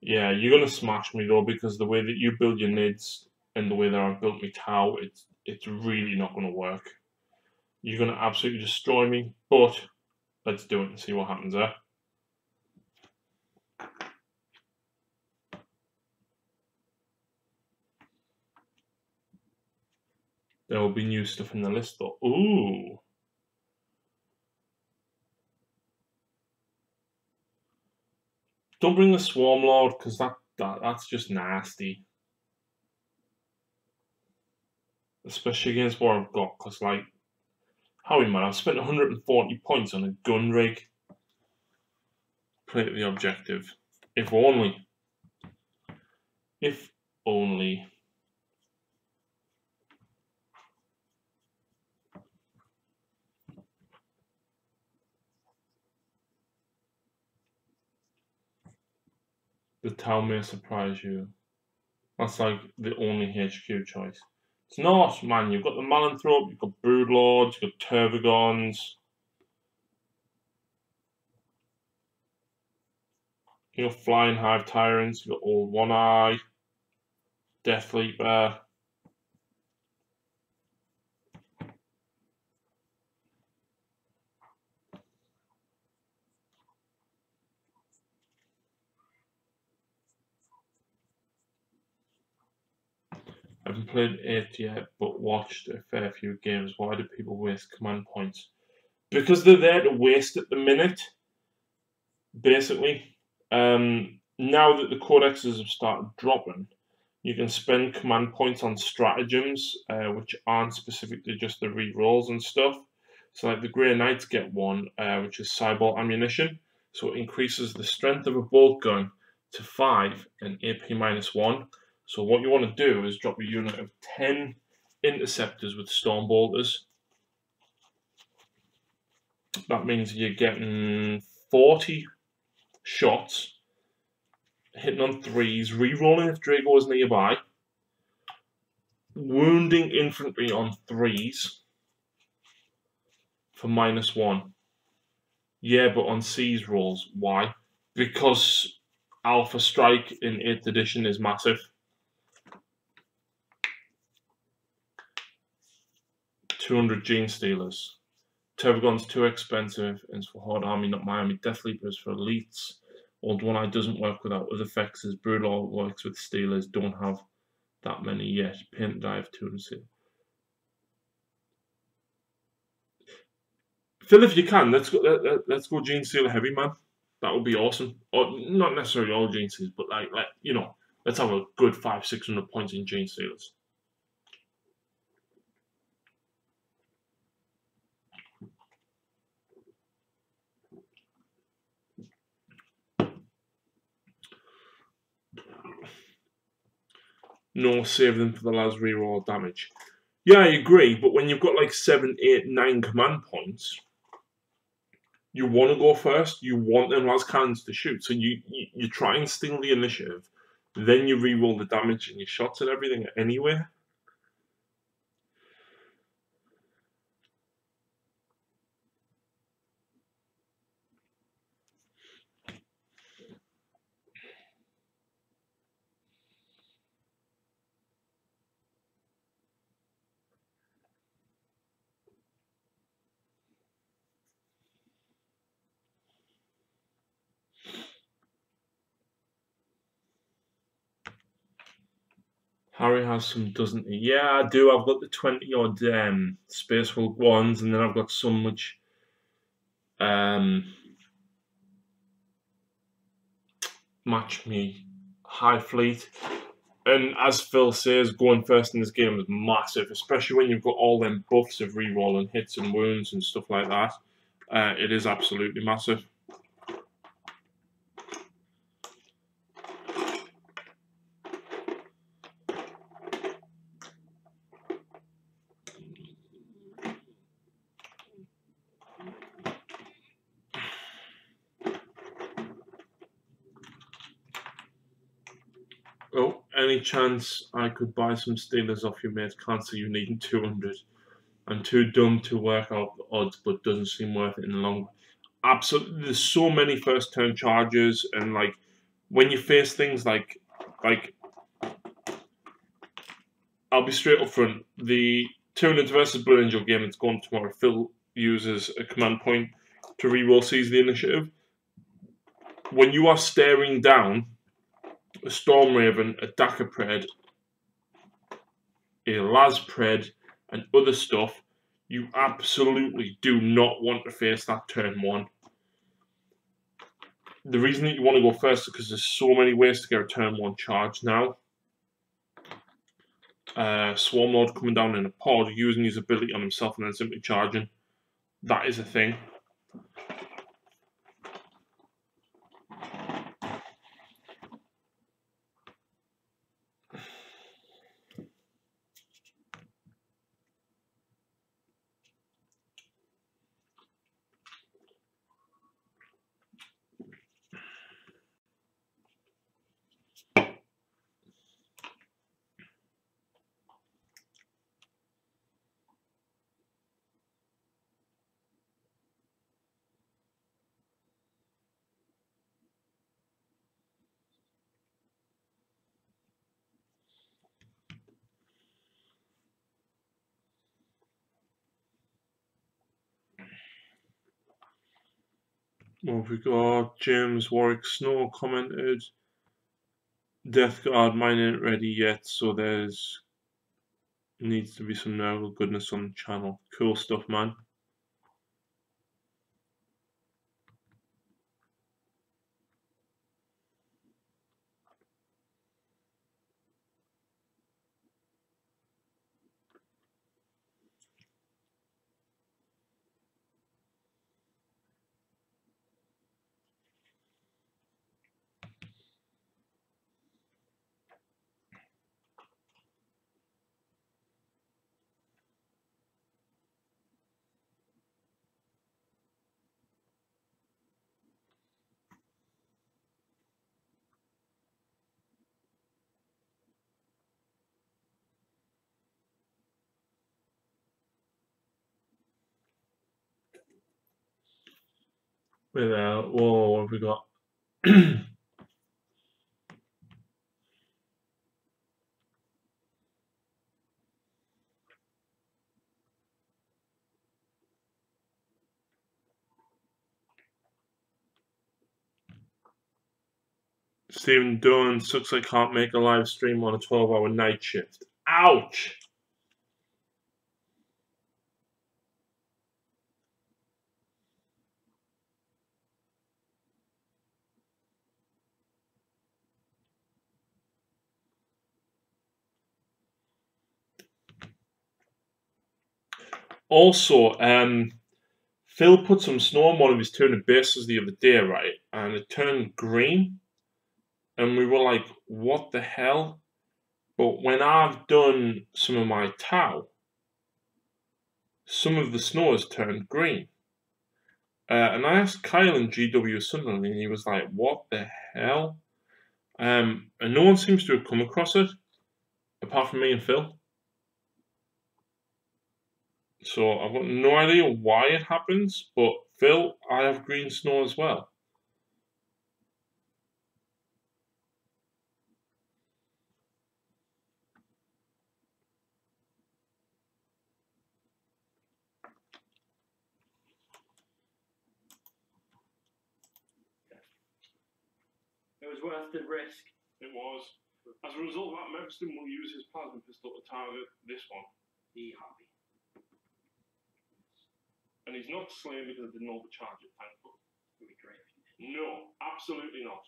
A: Yeah, you're gonna smash me though, because the way that you build your nids and the way that I've built my Tau, it's really not gonna work. You're gonna absolutely destroy me, but let's do it and see what happens there. There will be new stuff in the list though. Ooh. Don't bring the Swarm Lord, because that's just nasty. Especially against what I've got, because like, Howie man, I've spent 140 points on a gun rig. Play the objective. If only. If only. The town may surprise you. That's like the only HQ choice. It's not, man. You've got the Malanthrope, you've got Broodlords, you've got Tervagons. You've got Flying Hive Tyrants, you've got Old One Eye, Death Leaper. I haven't played 8 yet, but watched a fair few games. Why do people waste command points? Because they're there to waste at the minute, basically. Now that the codexes have started dropping, you can spend command points on stratagems, which aren't specific to just the rerolls and stuff. So like the Grey Knights get one, which is Cyborg Ammunition. So it increases the strength of a bolt gun to 5 and AP -1. So what you want to do is drop a unit of 10 interceptors with storm bolters. That means you're getting 40 shots, hitting on 3s, re-rolling if Drago is nearby, wounding infantry on 3s for -1. Yeah, but on C's rolls. Why? Because Alpha Strike in 8th edition is massive. 200 Gene Stealers. Tervagon's too expensive, and it's for Horde Army, not my army. Death Leaper is for elites. Old One Eye doesn't work without other effects, as Broodlord works with Stealers. Don't have that many yet. Paint Die of 200. Phil, if you can, let's go Gene Stealer Heavy, man. That would be awesome. Or not necessarily all Gene Stealers, but like you know, let's have a good 500-600 points in Gene Stealers. No, save them for the last reroll damage. Yeah, I agree, but when you've got like 7, 8, 9 command points, you want to go first. You want them as cannons to shoot. So you try and steal the initiative, then you reroll the damage and your shots and everything anyway. Harry has some, doesn't he? Yeah, I do. I've got the 20-odd Space Hulk ones, and then I've got so much match me high fleet. And as Phil says, going first in this game is massive, especially when you've got all them buffs of rerolling hits and wounds and stuff like that. It is absolutely massive. Oh, any chance I could buy some Steelers off you, mate? Can't see you needing 200. I'm too dumb to work out the odds, but doesn't seem worth it in the long run. Absolutely, there's so many first turn charges, and like when you face things like I'll be straight up front. The Tyranids versus Blue Angel game that's going tomorrow, Phil uses a command point to reroll Seize the Initiative. When you are staring down a Storm Raven, a Daka Pred, a Las Pred, and other stuff, you absolutely do not want to face that turn 1. The reason that you want to go first is because there's so many ways to get a turn 1 charge now. Swarmlord coming down in a pod, using his ability on himself and then simply charging. That is a thing. What have we got? James Warwick Snow commented, Death Guard, mine ain't ready yet, so there's needs to be some novel goodness on the channel. Cool stuff, man. Whoa, what have we got? Stephen Dunn, sucks I can't make a live stream on a 12-hour night shift. Ouch! Also, Phil put some snow on one of his Tyranid bases the other day, right? And it turned green. And we were like, what the hell? But when I've done some of my Tau, some of the snow has turned green. And I asked Kyle in GW Sunderland, and he was like, what the hell? And no one seems to have come across it, apart from me and Phil. So I've got no idea why it happens, but Phil, I have green snow as well.
B: It was worth the risk.
C: It was. As a result of that, Mephiston will use his plasma pistol to target this one.
B: Be happy.
C: And he's not slain because I didn't overcharge it, thankfully.
B: It would be great if you did.
C: No, absolutely not.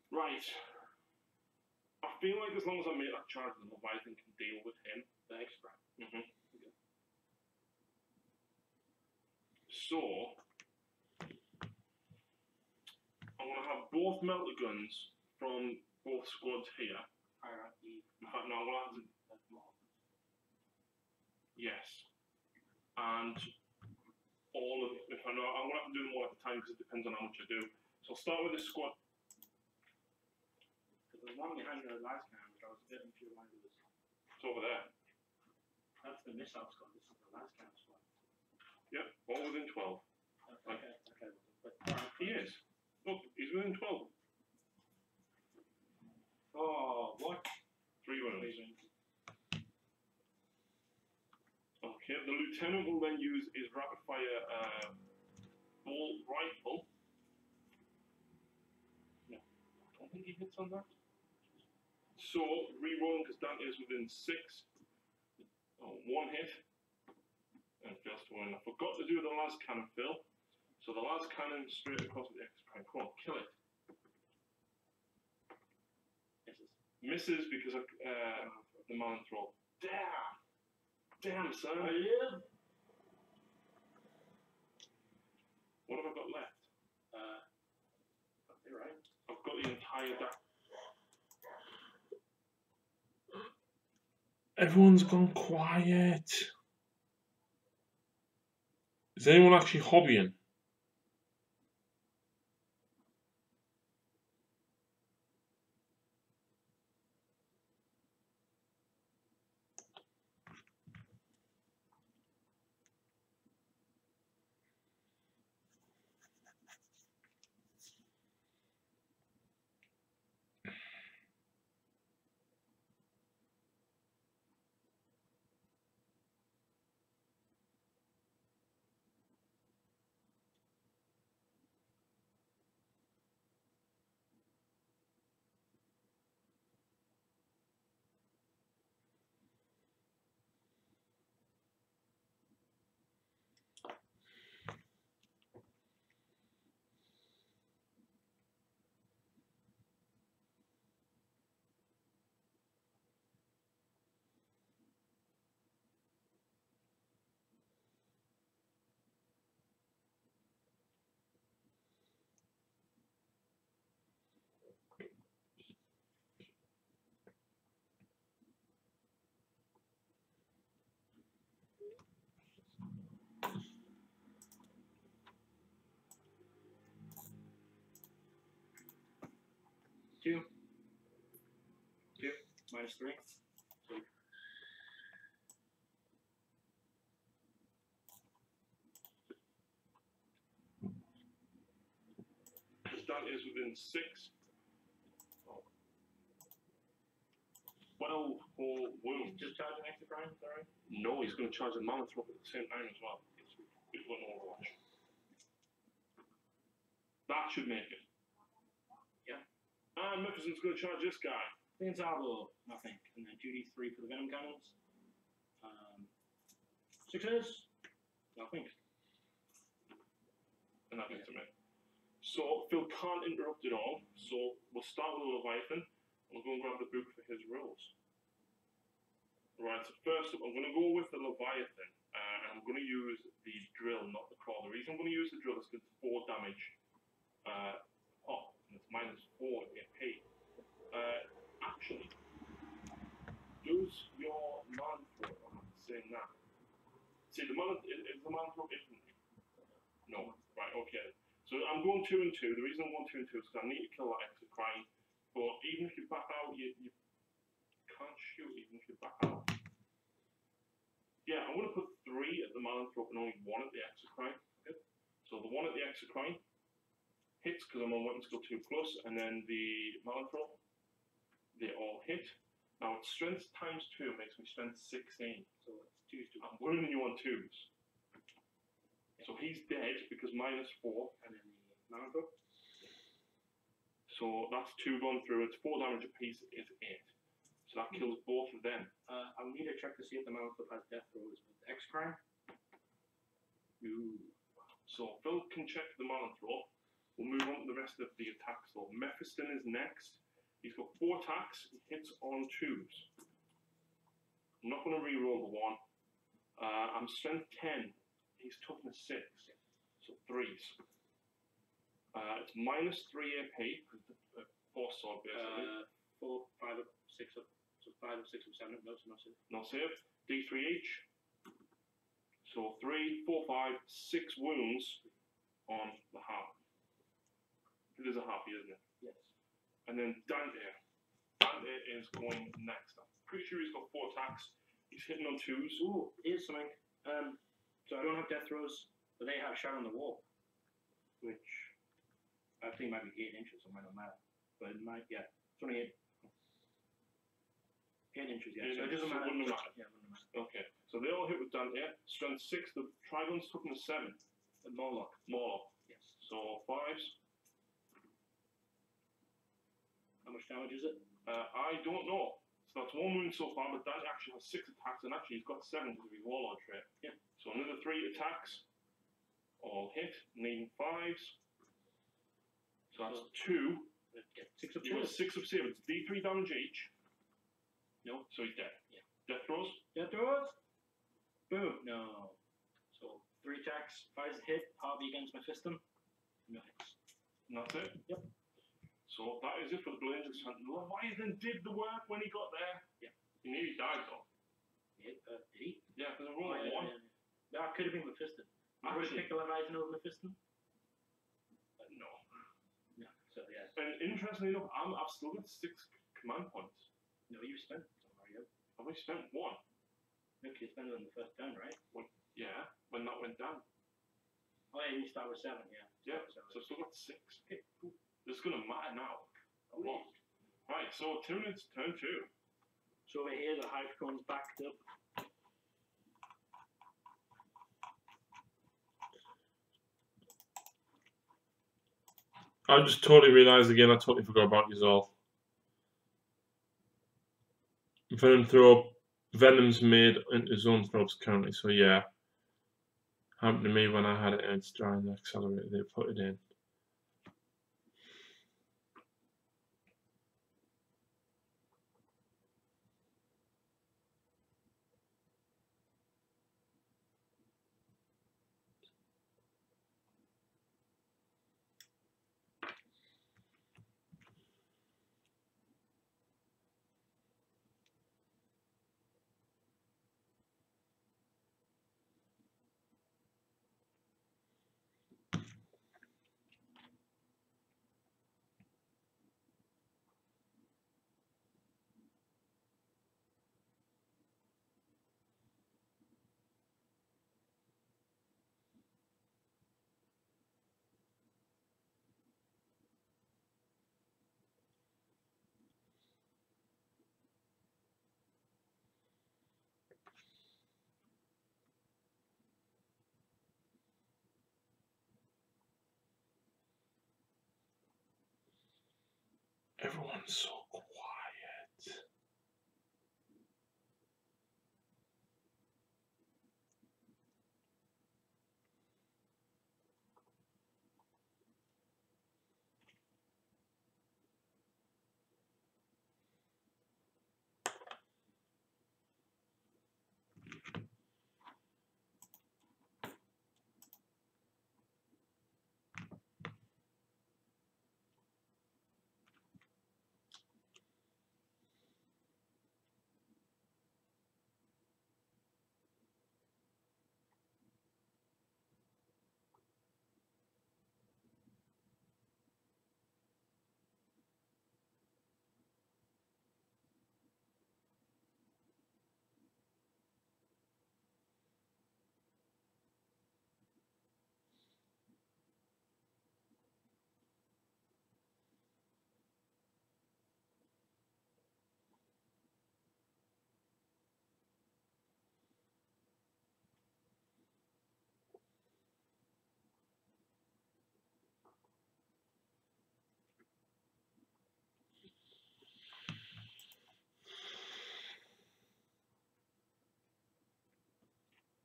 C: Right. I feel like as long as I make that charge, the Leviathan can deal with him.
B: The extra.
C: So, I'm going to have both melter guns from both squads here.
B: Hierarchy.
C: In fact, no, I'm going to have yes. And all of, if I know, I'm going to have to do them all at a time because it depends on how much I do. So I'll start with this squad.
B: Because there's one behind the last cam, which I was a bit unsure why it was.
C: It's over there.
B: That's the missile squad. This is the last cam squad.
C: Yep, all within 12.
B: Okay.
C: He is. Look, he's within 12.
B: Oh, what?
C: 3 wounds. Okay, the lieutenant will then use his rapid fire bolt rifle. No, I don't think he hits on that. So, re-rolling because Dante is within 6. Oh, 1 hit. And fails to win. I forgot to do the last cannon fill. So the last cannon straight across with the X-Prime. Come on, kill it. Misses because of the man throw. Damn! Damn, son.
B: I live.
C: What have I got left?
B: You're right.
C: I've got the entire deck.
A: Everyone's gone quiet. Is anyone actually hobbying?
B: Two. Minus 3.
C: Dante is within 6. 12 for wounds.
B: Just charge an extra crime, sorry.
C: No, he's going to charge the mammoth rope at the same time as well. It's one Overwatch. That should make it.
B: Yeah.
C: And Mephison's going to charge this guy.
B: Pinsavo, I think. And then 2d3 for the venom cannons. 6s. Nothing.
C: And that gets him in. So Phil can't interrupt it all. So we'll start with the Leviathan. We'll go and grab the book for his rules. Right, so first up, I'm going to go with the Leviathan. And I'm going to use the drill, not the claw. The reason I'm going to use the drill is because it's 4 damage. And it's minus 4 AP. Actually, does your manthrope, I'm saying that. See, the manthrope isn't. No, right, okay. So I'm going 2 and 2. The reason I'm going 2 and 2 is because I need to kill that extra crime. But even if you back out, you can't shoot even if you back out. Yeah, I'm going to put 3 at the Malanthrope and only 1 at the Exocrine. Okay. So the 1 at the Exocrine hits because I'm on weapon skill 2+, and then the Malanthrope, they all hit. Now it's strength times 2 makes me strength 16. So it's 2s. I'm wounding you on 2s. So he's dead because minus 4.
B: And then the Malanthrope.
C: So that's 2 gone through. It's 4 damage apiece. Is 8. So that kills both of them.
B: I'll need to check to see if the Malanthrope has death throws with X crime.
C: Ooh. So Phil can check the Malanthrope. We'll move on to the rest of the attacks. So Mephiston is next. He's got 4 attacks. He hits on 2s. I'm not going to re-roll the 1. I'm strength 10. He's toughness 6. So 3s. It's minus 3 AP, because the force sword basically.
B: 4, 5, 6, so 5, 6, 7. No, so no save.
C: No save. D3 each. So 3, 4, 5, 6 wounds on the harp. It is a harpy, isn't it?
B: Yes.
C: And then Dante. Dante is going next. I'm pretty sure he's got 4 attacks. He's hitting on 2s.
B: Ooh, here's something. So I don't have death throws, but they have shot on the wall, which I think might be 8 inches, so it might not matter. But it might, yeah. 28. 8 inches, yeah.
C: Yeah,
B: So it doesn't
C: so
B: matter.
C: it wouldn't matter.
B: Yeah, wouldn't matter.
C: Okay, so they all hit with Dante. Strength 6, the Trigon's took them to 7.
B: The Morlock.
C: More.
B: Yes.
C: So 5s.
B: How much damage is it?
C: I don't know. So that's 1 wound so far, but Dante actually has 6 attacks, and actually he's got 7 because of his Warlord trait.
B: Yeah.
C: So another 3 attacks. All hit, needing 5s. So that's 2.
B: Get 6 of
C: You got 6 of save. It's D3 damage each.
B: No.
C: So he's dead.
B: Yeah.
C: Death throws.
B: Death throws. Boom. No. So 3 attacks, 5's hit, Harvey against Mephiston. No hits.
C: And that's it.
B: Yep.
C: So that is it for the Blades of Sentinel. Leviathan did the work when he got there.
B: Yeah.
C: He nearly died though.
B: Yeah, did he?
C: Yeah, because I rolled a 1.
B: That could have been Mephiston. Would you pick a Leviathan over Mephiston?
C: No.
B: No. So yeah.
C: And interestingly enough, I've still got 6 command points.
B: No, you spent some, Mario.
C: I've only spent 1.
B: Okay, you spent it on the first turn, right?
C: Well, yeah, when that went down.
B: Oh yeah, you start with 7, yeah.
C: Yeah,
B: So
C: so I've still got 6. Okay, cool. This is going to matter now. A lot. Right, so Tyrannid's turn 2.
B: So over here, the Hive Cone's backed up.
A: I just totally realised again, I totally forgot about you all. Venom throw, Venom's made into zone throws currently, so yeah. Happened to me when I had it and it's drying the accelerator, they put it in. Everyone's so quiet.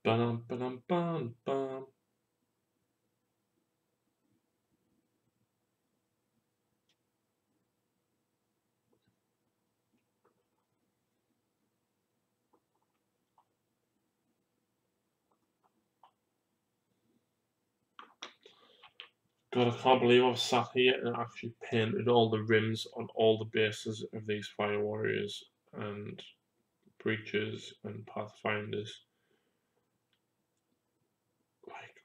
A: Bum, bum, bum, bum. God, I can't believe I've sat here and actually painted all the rims on all the bases of these Fire Warriors and Breaches and Pathfinders. Like,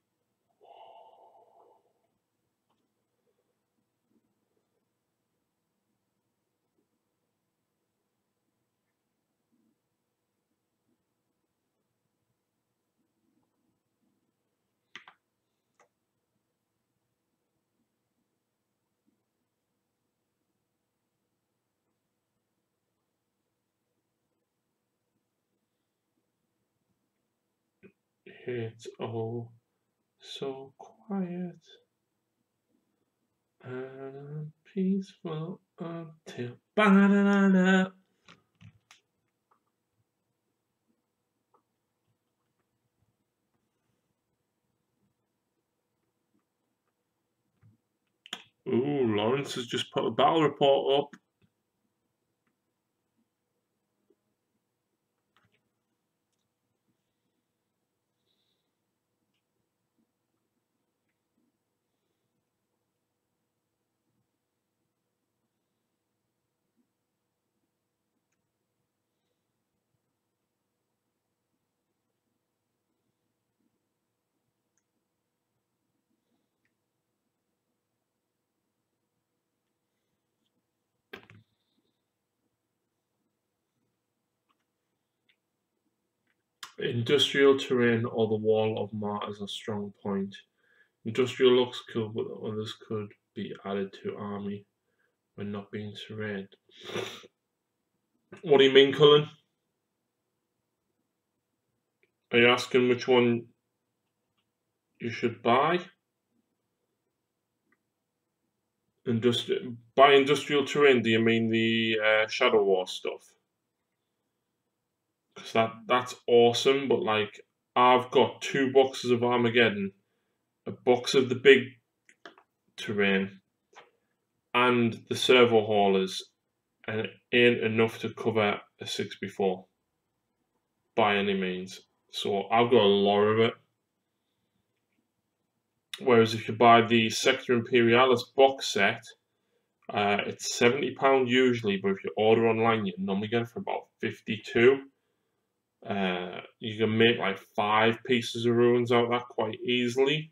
A: It's oh so quiet and peaceful until ba-da-da-da. Ooh, Lawrence has just put a battle report up. Industrial terrain or the wall of Mars a strong point. Industrial looks cool, but others could be added to army when not being terrain. What do you mean, Cullen? Are you asking which one you should buy? By industrial terrain, do you mean the Shadow War stuff? Because that's awesome, but like I've got 2 boxes of Armageddon, a box of the big terrain, and the servo haulers, and it ain't enough to cover a 6x4 by any means. So I've got a lot of it. Whereas if you buy the Sector Imperialis box set, it's £70 usually, but if you order online, you normally get it for about 52. You can make like 5 pieces of ruins out of that quite easily.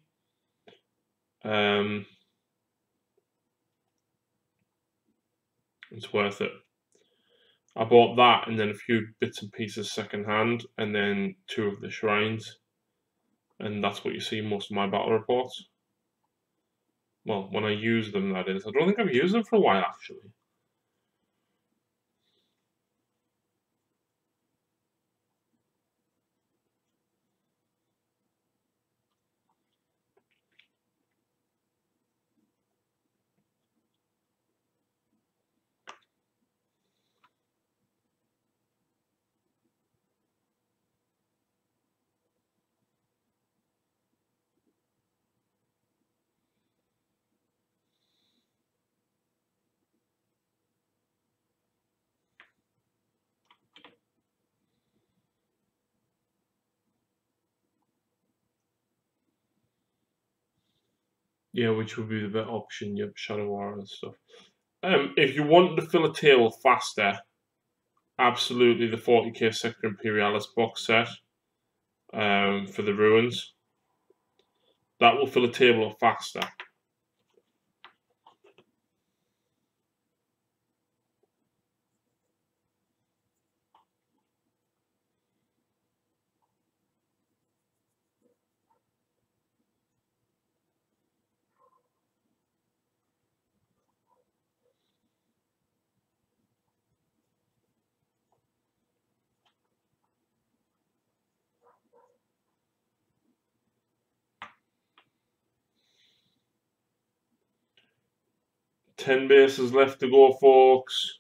A: It's worth it. I bought that and then a few bits and pieces second hand, and then 2 of the shrines, and that's what you see in most of my battle reports. Well, when I use them, that is. I don't think I've used them for a while, actually. Yeah, which would be the better option, yep, Shadow War and stuff. If you want to fill a table faster, absolutely the 40k Sector Imperialis box set for the ruins. That will fill a table up faster. Ten bases left to go, folks.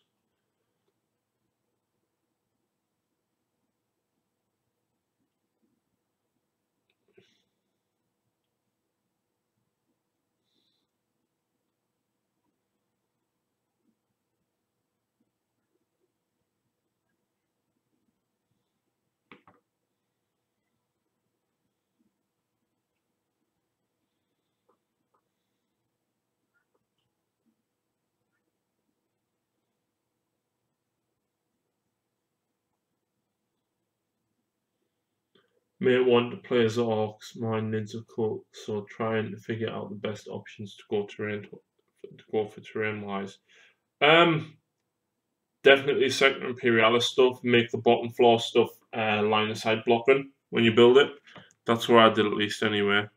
A: May want to play as orcs, mine needs a cult, so trying to figure out the best options to go for terrain wise. Definitely Sector Imperialis stuff. Make the bottom floor stuff line of sight blocking when you build it. That's where I did at least anyway.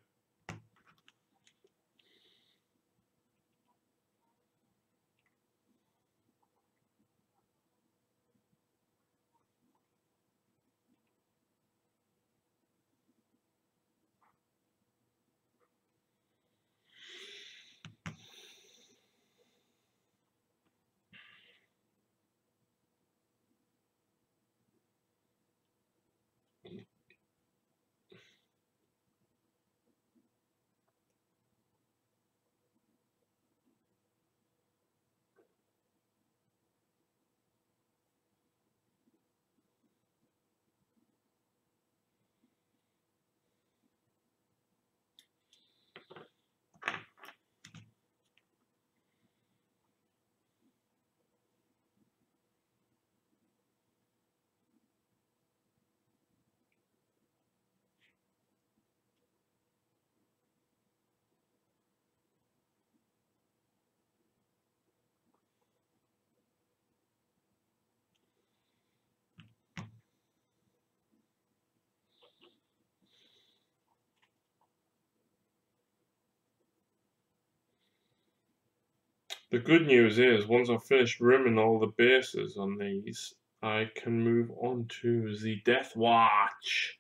A: The good news is, once I've finished rimming all the bases on these, I can move on to the Death Watch.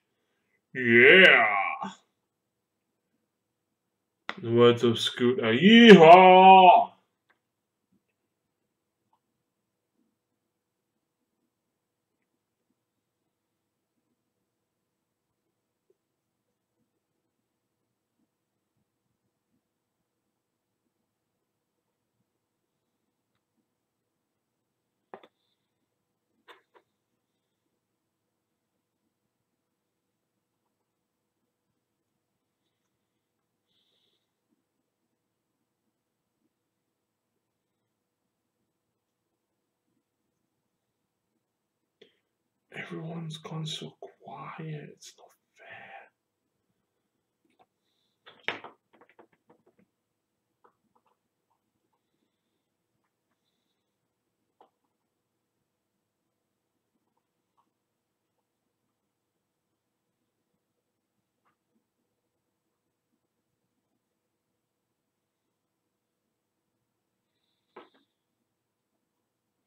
A: Yeah! The words of Scooter. Yeehaw! Everyone's gone so quiet. It's not fair.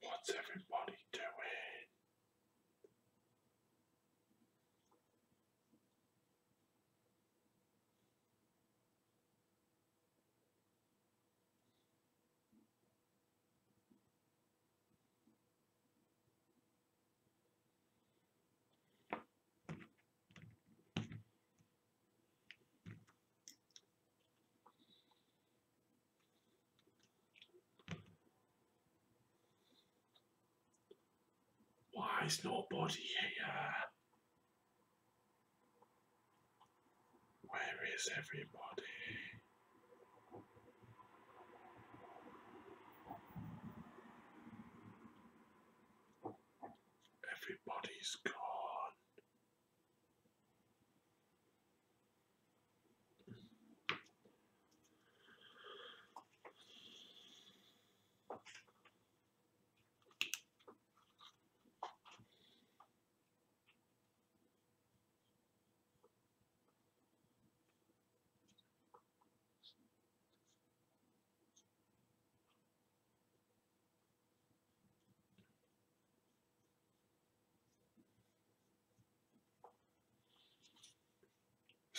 A: What's everybody doing? Why is nobody here? Where is everybody? Everybody's gone.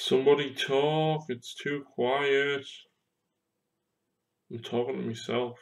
A: Somebody talk, it's too quiet. I'm talking to myself.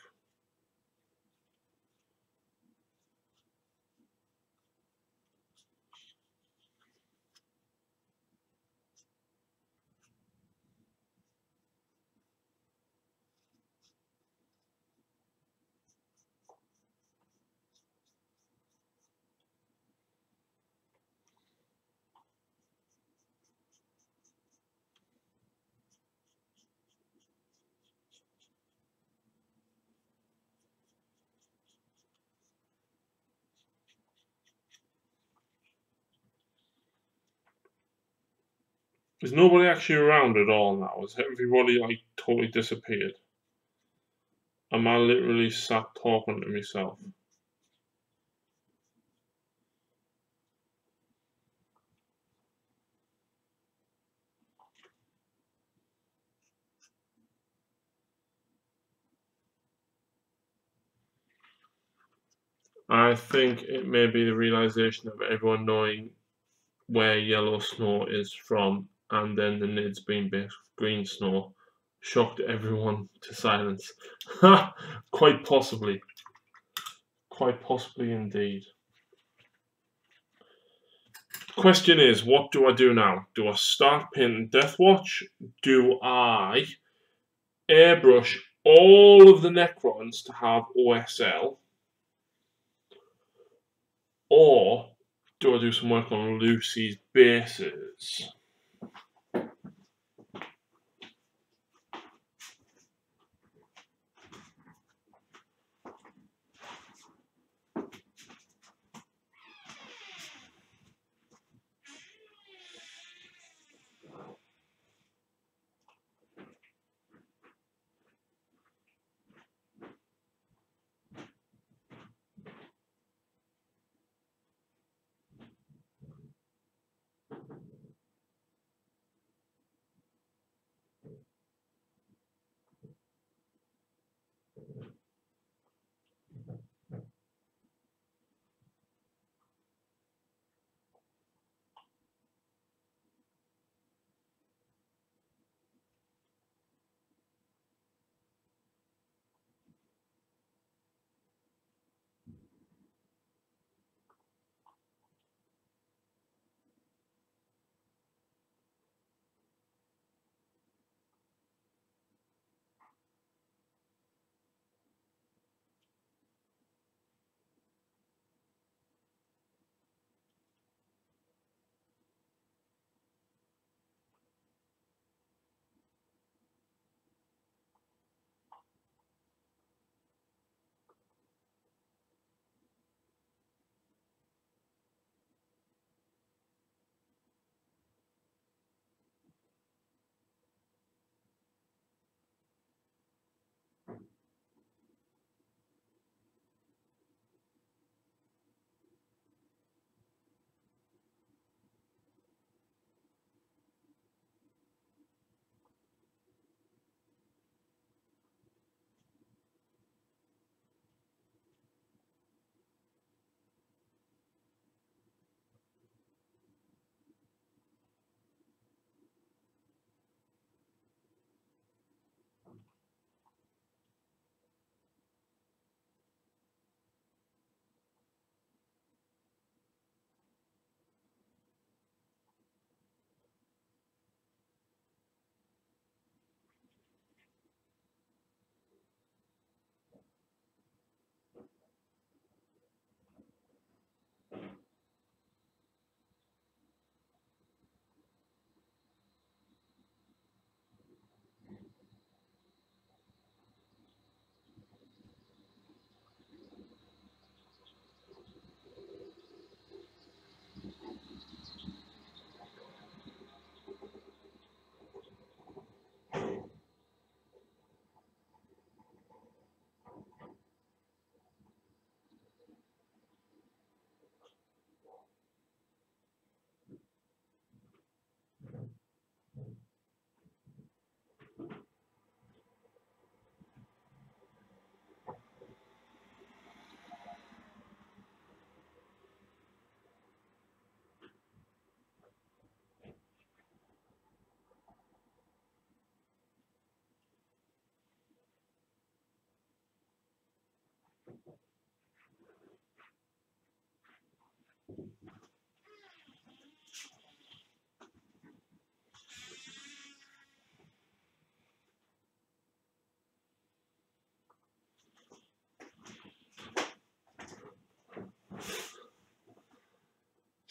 A: Is nobody actually around at all now? Has everybody like totally disappeared? Am I literally sat talking to myself? I think it may be the realization of everyone knowing where yellow snow is from, and then the nids being based green snow, shocked everyone to silence. Quite possibly. Quite possibly indeed. Question is, what do I do now? Do I start painting Deathwatch? Do I airbrush all of the Necrons to have OSL? Or do I do some work on Lucy's bases?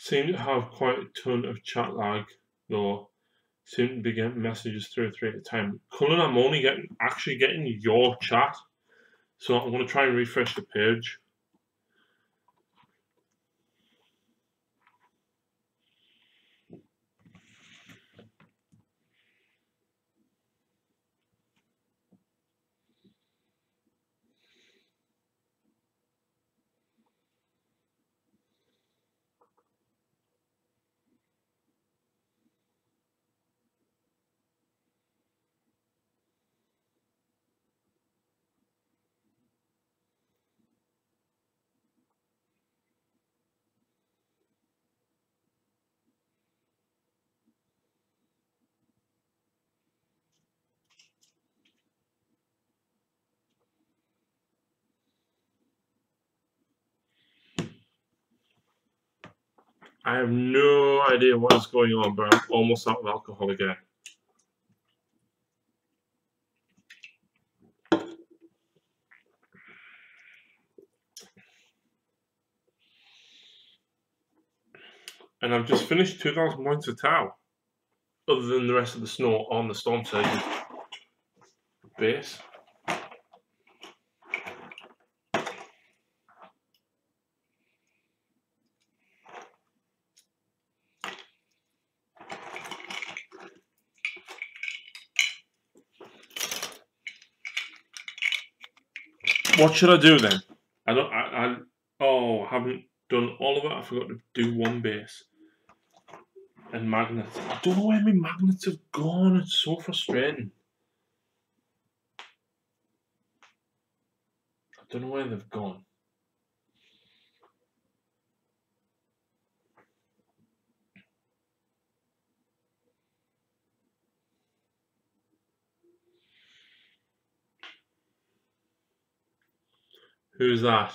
A: Seem to have quite a ton of chat lag, though. Seem to be getting messages through 3 at a time. Cullen, I'm only actually getting your chat, so I'm going to try and refresh the page. I have no idea what is going on, but I'm almost out of alcohol again. And I've just finished 2,000 points of tau, other than the rest of the snow on the Storm Surge's base. What should I do then? I haven't done all of it. I forgot to do one base. And magnets. I don't know where my magnets have gone. It's so frustrating. I don't know where they've gone. Who's that?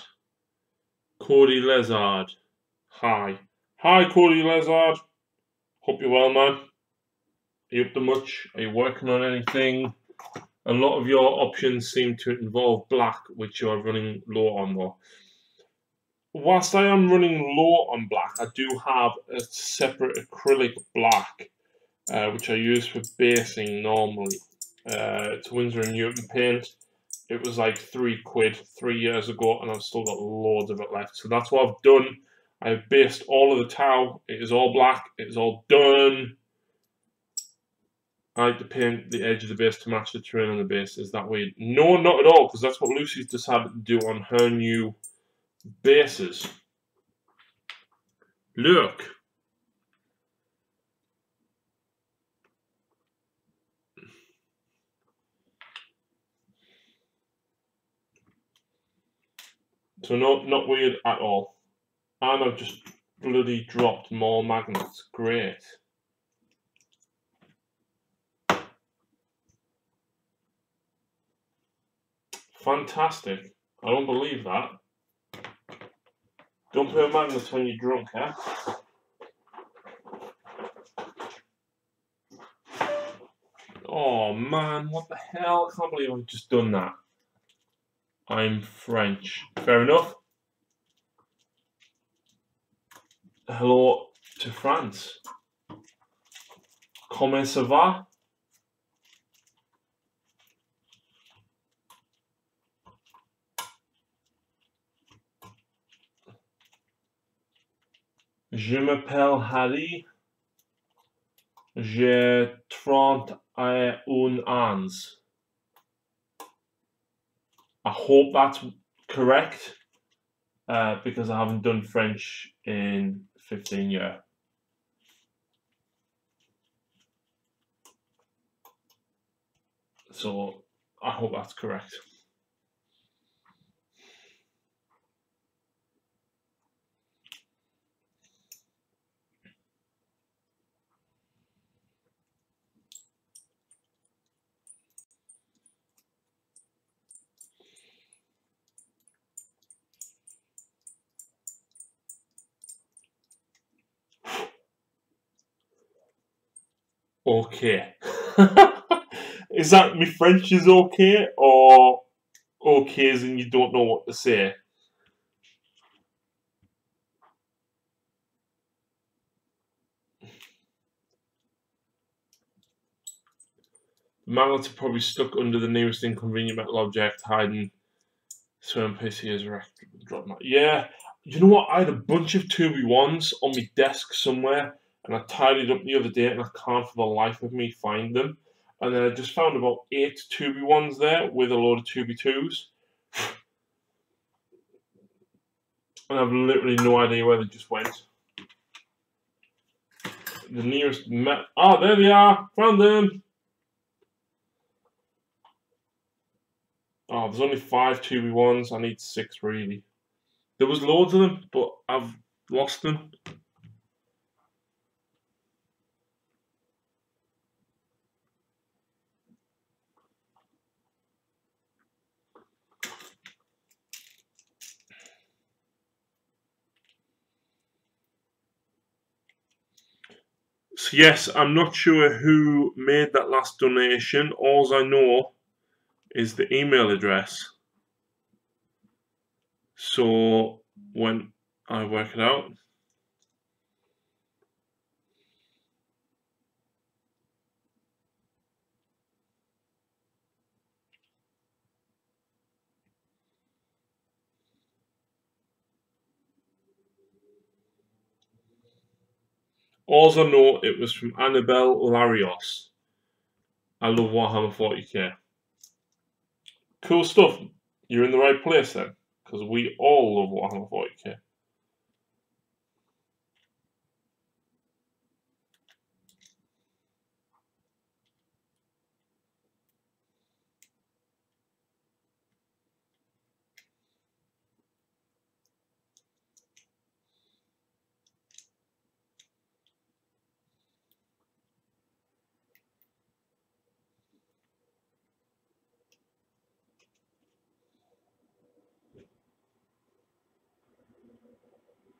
A: Cody Lezard. Hi. Hi, Cody Lezard. Hope you're well, man. Are you up to much? Are you working on anything? A lot of your options seem to involve black, which you're running low on, though. Whilst I am running low on black, I do have a separate acrylic black, which I use for basing normally. It's Winsor & Newton paint. It was like £3 3 years ago, and I've still got loads of it left. So that's what I've done. I've based all of the tau. It is all black. It is all done. I like to paint the edge of the base to match the terrain on the base. Is that weird? No, not at all, because that's what Lucy's decided to do on her new bases. Look. So no, not weird at all. And I've just bloody dropped more magnets. Great. Fantastic. I don't believe that. Don't play with magnets when you're drunk, eh? Oh man, what the hell? I can't believe I've just done that. I'm French. Fair enough. Hello to France. Comment ça va? Je m'appelle Harry. J'ai 31 ans. I hope that's correct, because I haven't done French in 15 years. So I hope that's correct. Okay. Is that my French is okay, or okay as in you don't know what to say? magnets are probably stuck under the nearest inconvenient metal object, hiding. So PC is wrecked. Drop my. Yeah, you know what? I had a bunch of 2v1s on my desk somewhere, and I tidied up the other day, and I can't for the life of me find them. And then I just found about 8 2v1s there with a load of 2v2s. And I've literally no idea where they just went. The nearest there they are! Found them! Oh, there's only 5 2v1s. I need 6 really. There was loads of them, but I've lost them. So yes, I'm not sure who made that last donation. All I know is the email address. So when I work it out, all I know it was from Annabelle Larios. I love Warhammer 40k. Cool stuff. You're in the right place then, because we all love Warhammer 40k.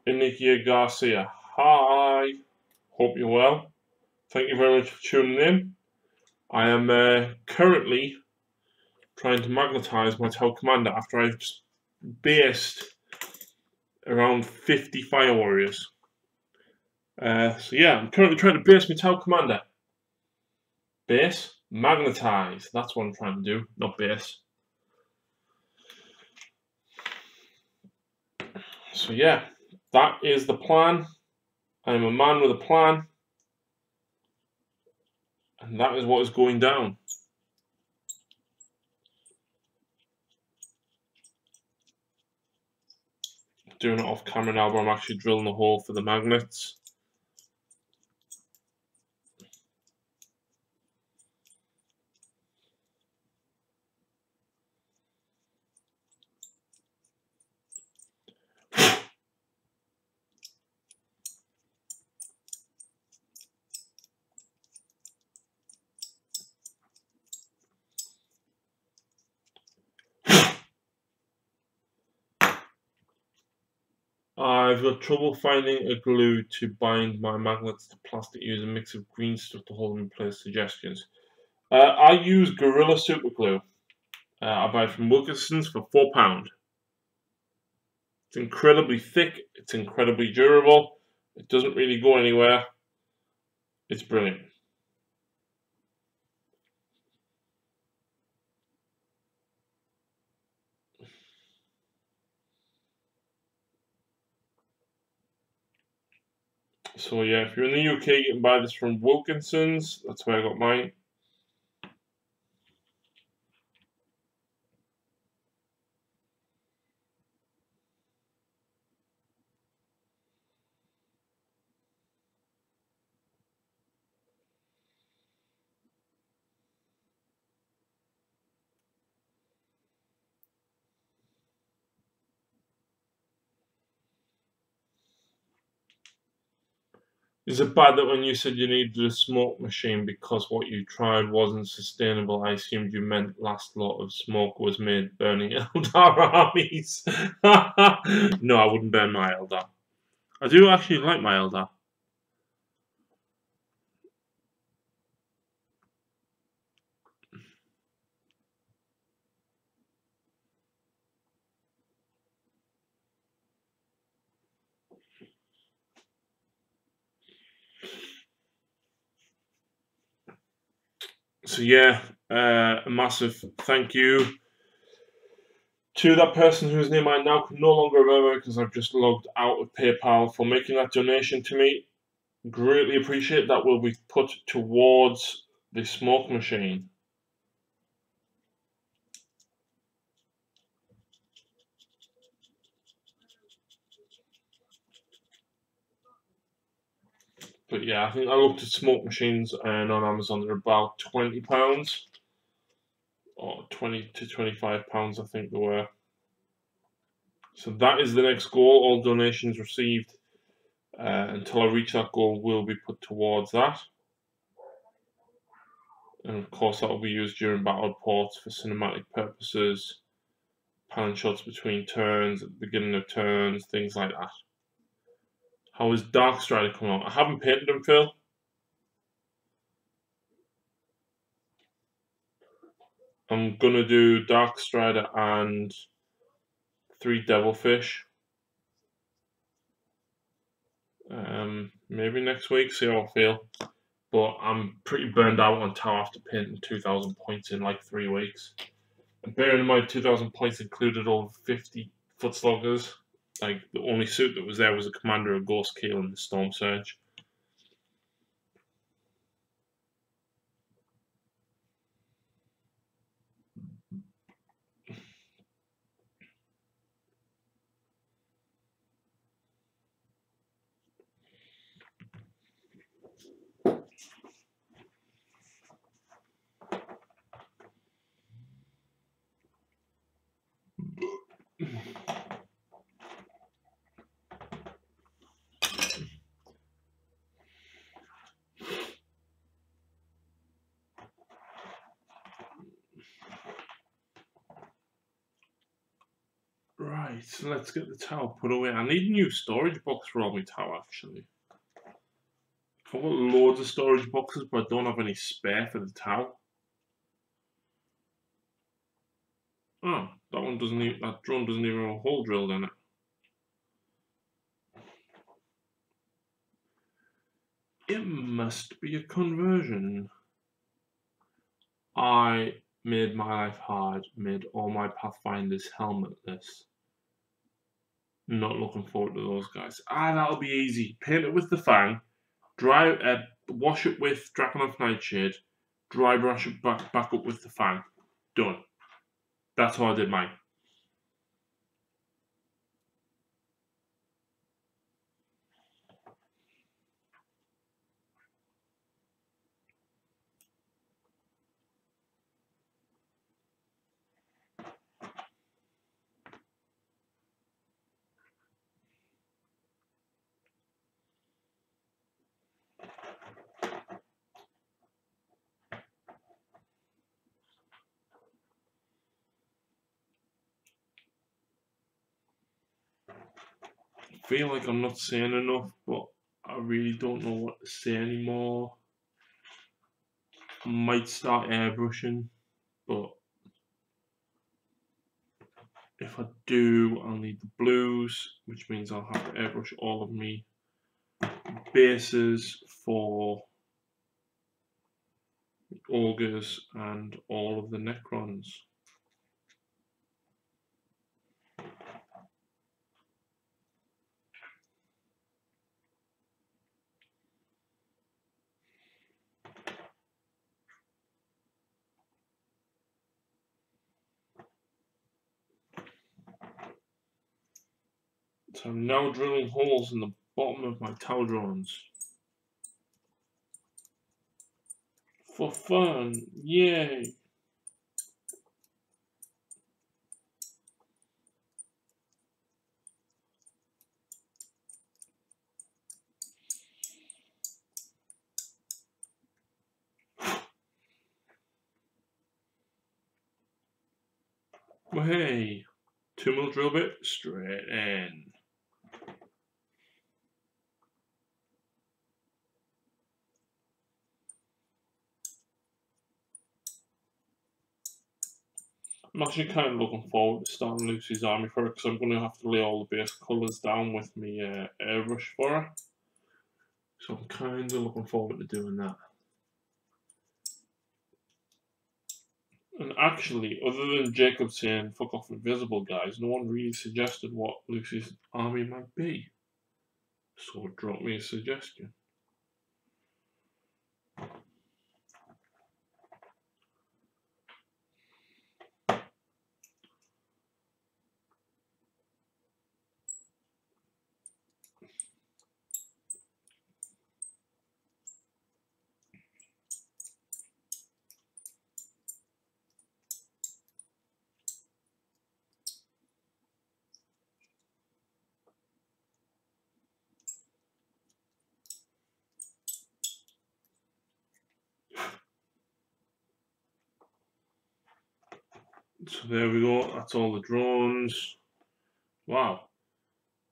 A: Inikia Garcia. Hi. Hope you're well. Thank you very much for tuning in. I am currently trying to magnetize my Tau Commander after I've just based around 50 Fire Warriors. So yeah, I'm currently trying to base my Tau Commander. Base? Magnetize. That's what I'm trying to do, not base. So yeah, that is the plan. I'm a man with a plan. And that is what is going down. Doing it off camera now, but I'm actually drilling a hole for the magnets. I've got trouble finding a glue to bind my magnets to plastic using a mix of green stuff to hold them in place. Suggestions. I use Gorilla Super Glue. I buy it from Wilkinson's for £4. It's incredibly thick. It's incredibly durable. It doesn't really go anywhere. It's brilliant. So yeah, if you're in the UK, you can buy this from Wilkinson's. That's where I got mine. Is it bad that when you said you needed a smoke machine because what you tried wasn't sustainable, I assumed you meant last lot of smoke was made burning Eldar armies? No, I wouldn't burn my Eldar. I do actually like my Eldar. So yeah, a massive thank you to that person whose name I now can no longer remember because I've just logged out of PayPal, for making that donation to me. Greatly appreciate that. Will be put towards the smoke machine. But yeah, I think I looked at smoke machines and on Amazon they're about £20 or £20 to £25, I think they were. So that is the next goal. All donations received until I reach that goal will be put towards that. And of course that will be used during battle reports for cinematic purposes, panning shots between turns, at the beginning of turns, things like that. How is Dark Strider coming out? I haven't painted him, Phil. I'm gonna do Dark Strider and 3 Devilfish. Maybe next week, see how I feel. But I'm pretty burned out on Tower after painting 2,000 points in like 3 weeks. And bearing in mind 2,000 points included all 50 foot sloggers. Like, the only suit that was there was a Commander, a Ghost Keel, and the Storm Surge. Right, so let's get the tower put away. I need a new storage box for all my tower, actually. I've got loads of storage boxes, but I don't have any spare for the tower. Oh, that drone doesn't even have a hole drilled in it. It must be a conversion. I made my life hard, made all my Pathfinders helmetless. Not looking forward to those guys. That'll be easy. Paint it with the Fang, wash it with Draconov Nightshade, dry brush it back up with the Fang. Done. That's how I did mine. I feel like I'm not saying enough, but I really don't know what to say anymore. I might start airbrushing, but if I do, I'll need the blues, which means I'll have to airbrush all of me bases for ogres and all of the Necrons. So I'm now drilling holes in the bottom of my tower drones. For fun, yay! Well, hey, 2mm drill bit straight in. I'm actually kind of looking forward to starting Lucy's army for her, because I'm going to have to lay all the base colours down with me airbrush for her. So I'm kind of looking forward to doing that. actually, other than Jacob saying fuck off invisible guys, no one really suggested what Lucy's army might be. So drop me a suggestion. So there we go, that's all the drones. Wow.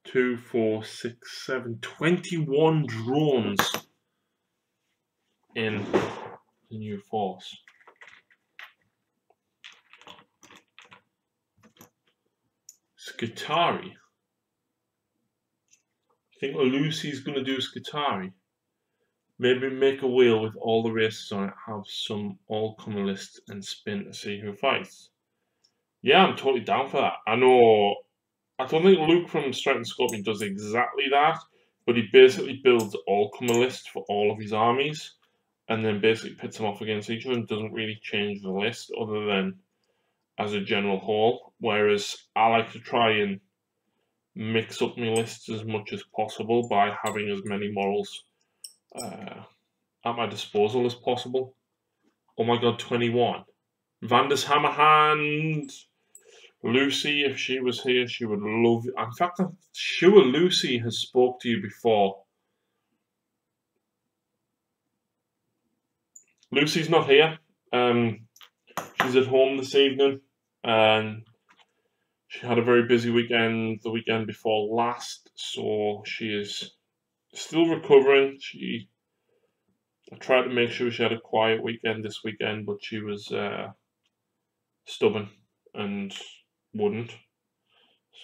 A: 2, 4, 6, 7, 21 drones in the new force. Skitarii. I think Lucy's going to do Skitarii. Maybe make a wheel with all the races on it, have some all-comer list and spin to see who fights. Yeah, I'm totally down for that. I don't think Luke from Strength and Scorpion does exactly that, but he basically builds all-comer lists for all of his armies, and then basically pits them off against each other and doesn't really change the list other than as a general whole. Whereas I like to try and mix up my lists as much as possible by having as many models at my disposal as possible. Oh my god, 21. Vander's Hammerhand. Lucy, if she was here, she would love it. In fact, I'm sure Lucy has spoke to you before. Lucy's not here. She's at home this evening, and she had a very busy weekend the weekend before last, so she is still recovering. I tried to make sure she had a quiet weekend this weekend, but she was stubborn and wouldn't.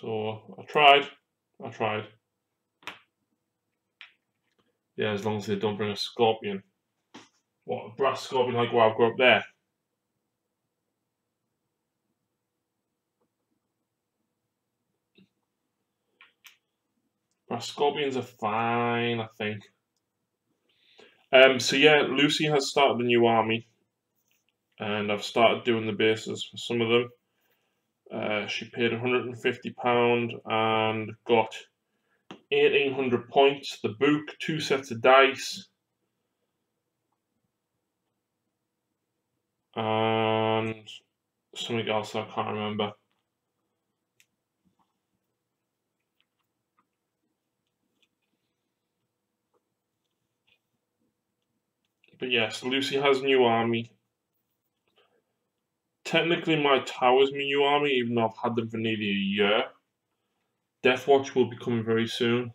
A: So I tried. Yeah, as long as they don't bring a scorpion. What, a brass scorpion like what I've got up there? Brass scorpions are fine, I think. So yeah, Lucy has started a new army, and I've started doing the bases for some of them. She paid £150 and got 1,800 points. The book, 2 sets of dice, and something else I can't remember. But yes, Lucy has a new army. Technically, my tower's my new army, even though I've had them for nearly a year. Deathwatch will be coming very soon.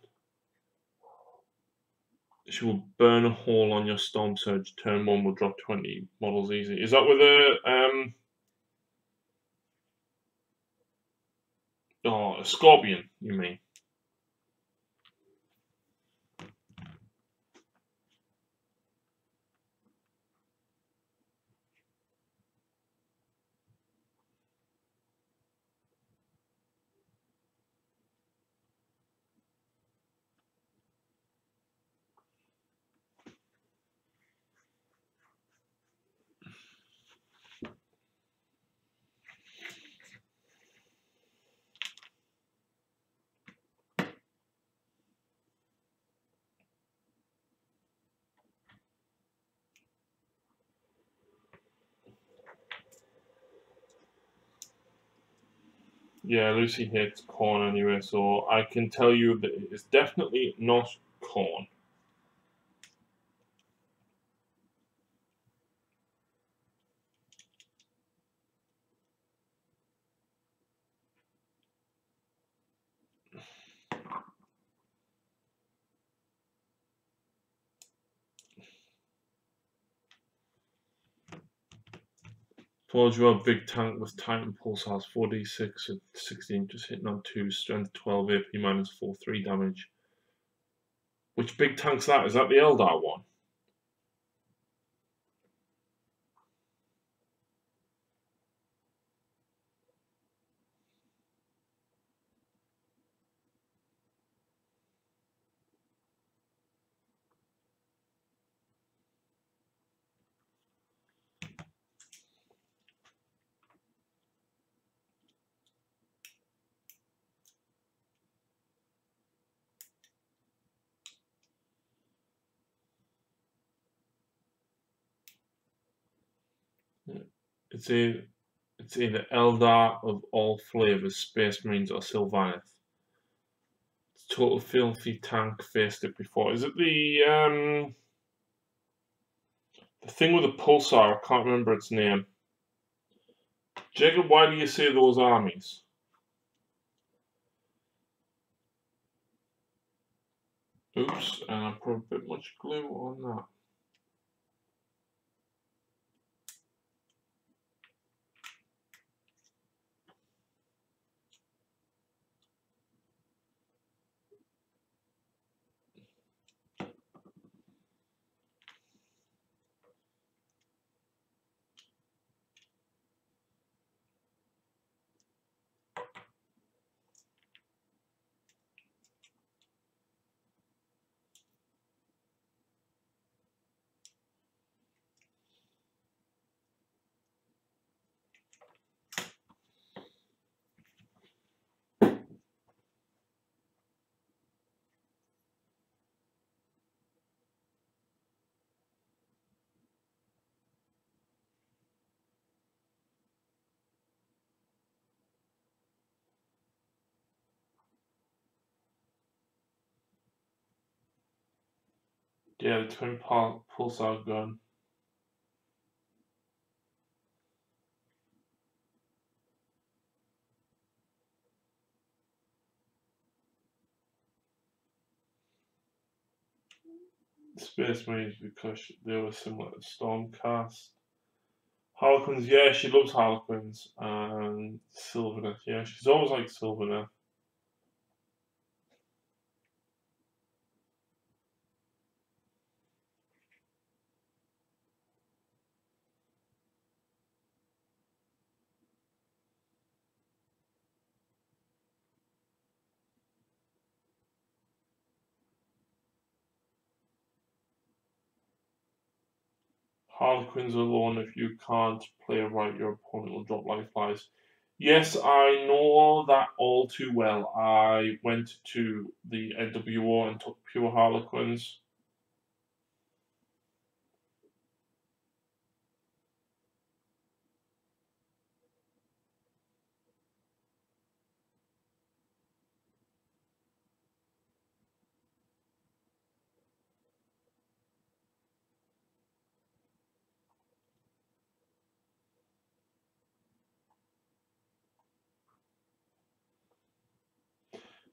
A: She will burn a hole on your Storm Surge. Turn 1 will drop 20 models easy. Is that with a Scorpion, you mean? Yeah, Lucy hates corn anyway, so I can tell you that it is definitely not corn. Told you a big tank with Titan Pulsars, 4d6 at 16, just hitting on 2, strength 12, AP minus 4, 3 damage. Which big tank's that? Is that the Eldar one? it's either Eldar of all flavors, Space Marines, or Sylvaneth. Total filthy tank faced it before. Is it the thing with the pulsar? I can't remember its name. Jacob, why do you say those armies? Oops, and I put a bit much glue on that. Yeah, the twin pulsar gun. Space Marines because they were similar to Stormcast. Harlequins, yeah, she loves Harlequins. And Sylvaneth, yeah, she's always liked Sylvaneth. Harlequins alone, if you can't play right, your opponent will drop life flies. Yes, I know that all too well. I went to the NWO and took pure Harlequins.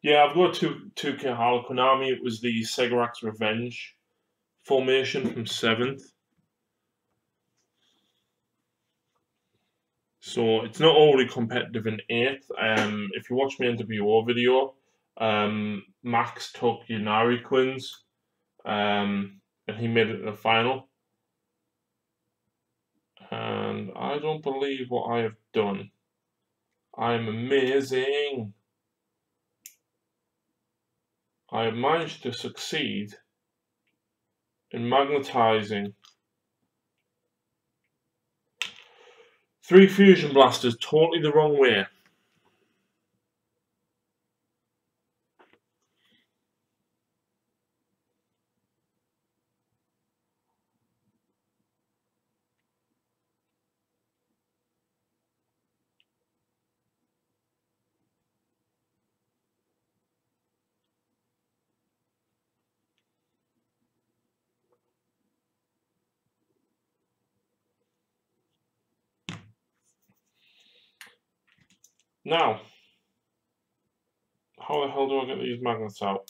A: Yeah, I've got two Harlequin army. It was the Segarak's Revenge formation from 7th. So it's not already competitive in 8th. If you watch my NWO video, Max took Unari Quins, and he made it to the final. And I don't believe what I have done. I'm amazing. I have managed to succeed in magnetizing 3 fusion blasters totally the wrong way. Now, how the hell do I get these magnets out?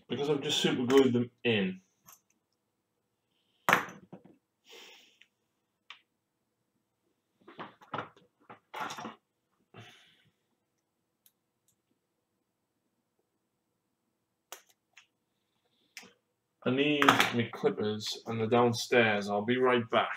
A: Because I've just super glued them in. I need my clippers and they're downstairs. I'll be right back.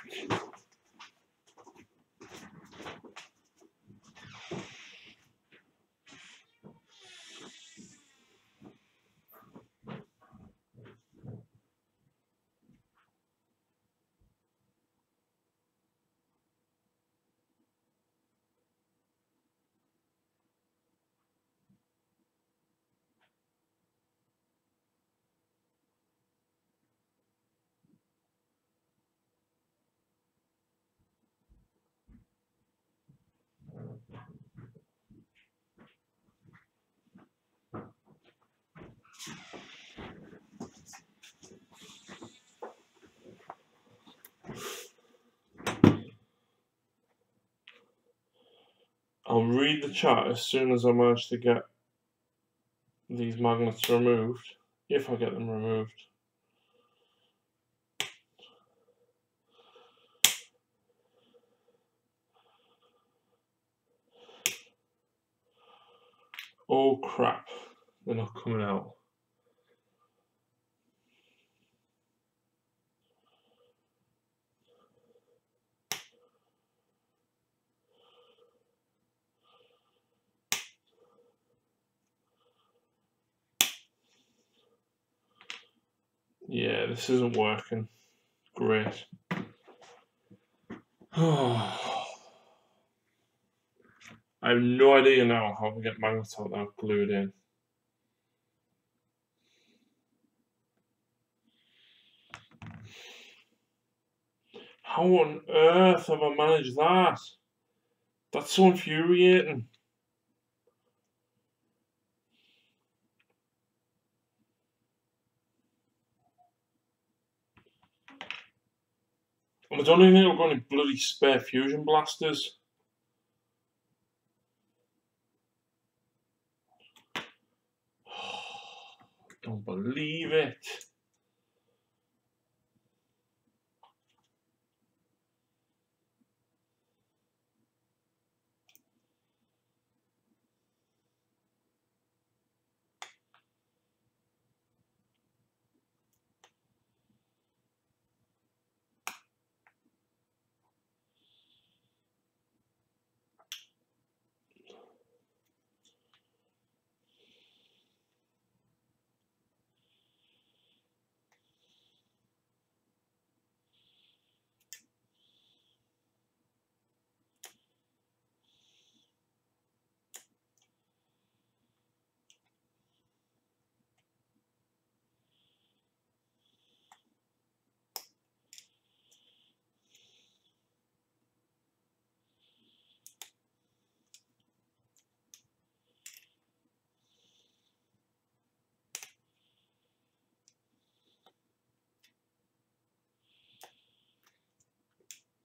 A: I'll read the chat as soon as I manage to get these magnets removed, if I get them removed. Oh crap, they're not coming out. Yeah, this isn't working. Great. I have no idea now how to get magnets out that are glued in. How on earth have I managed that? That's so infuriating. And I don't even think I've got any bloody spare fusion blasters. I don't believe it.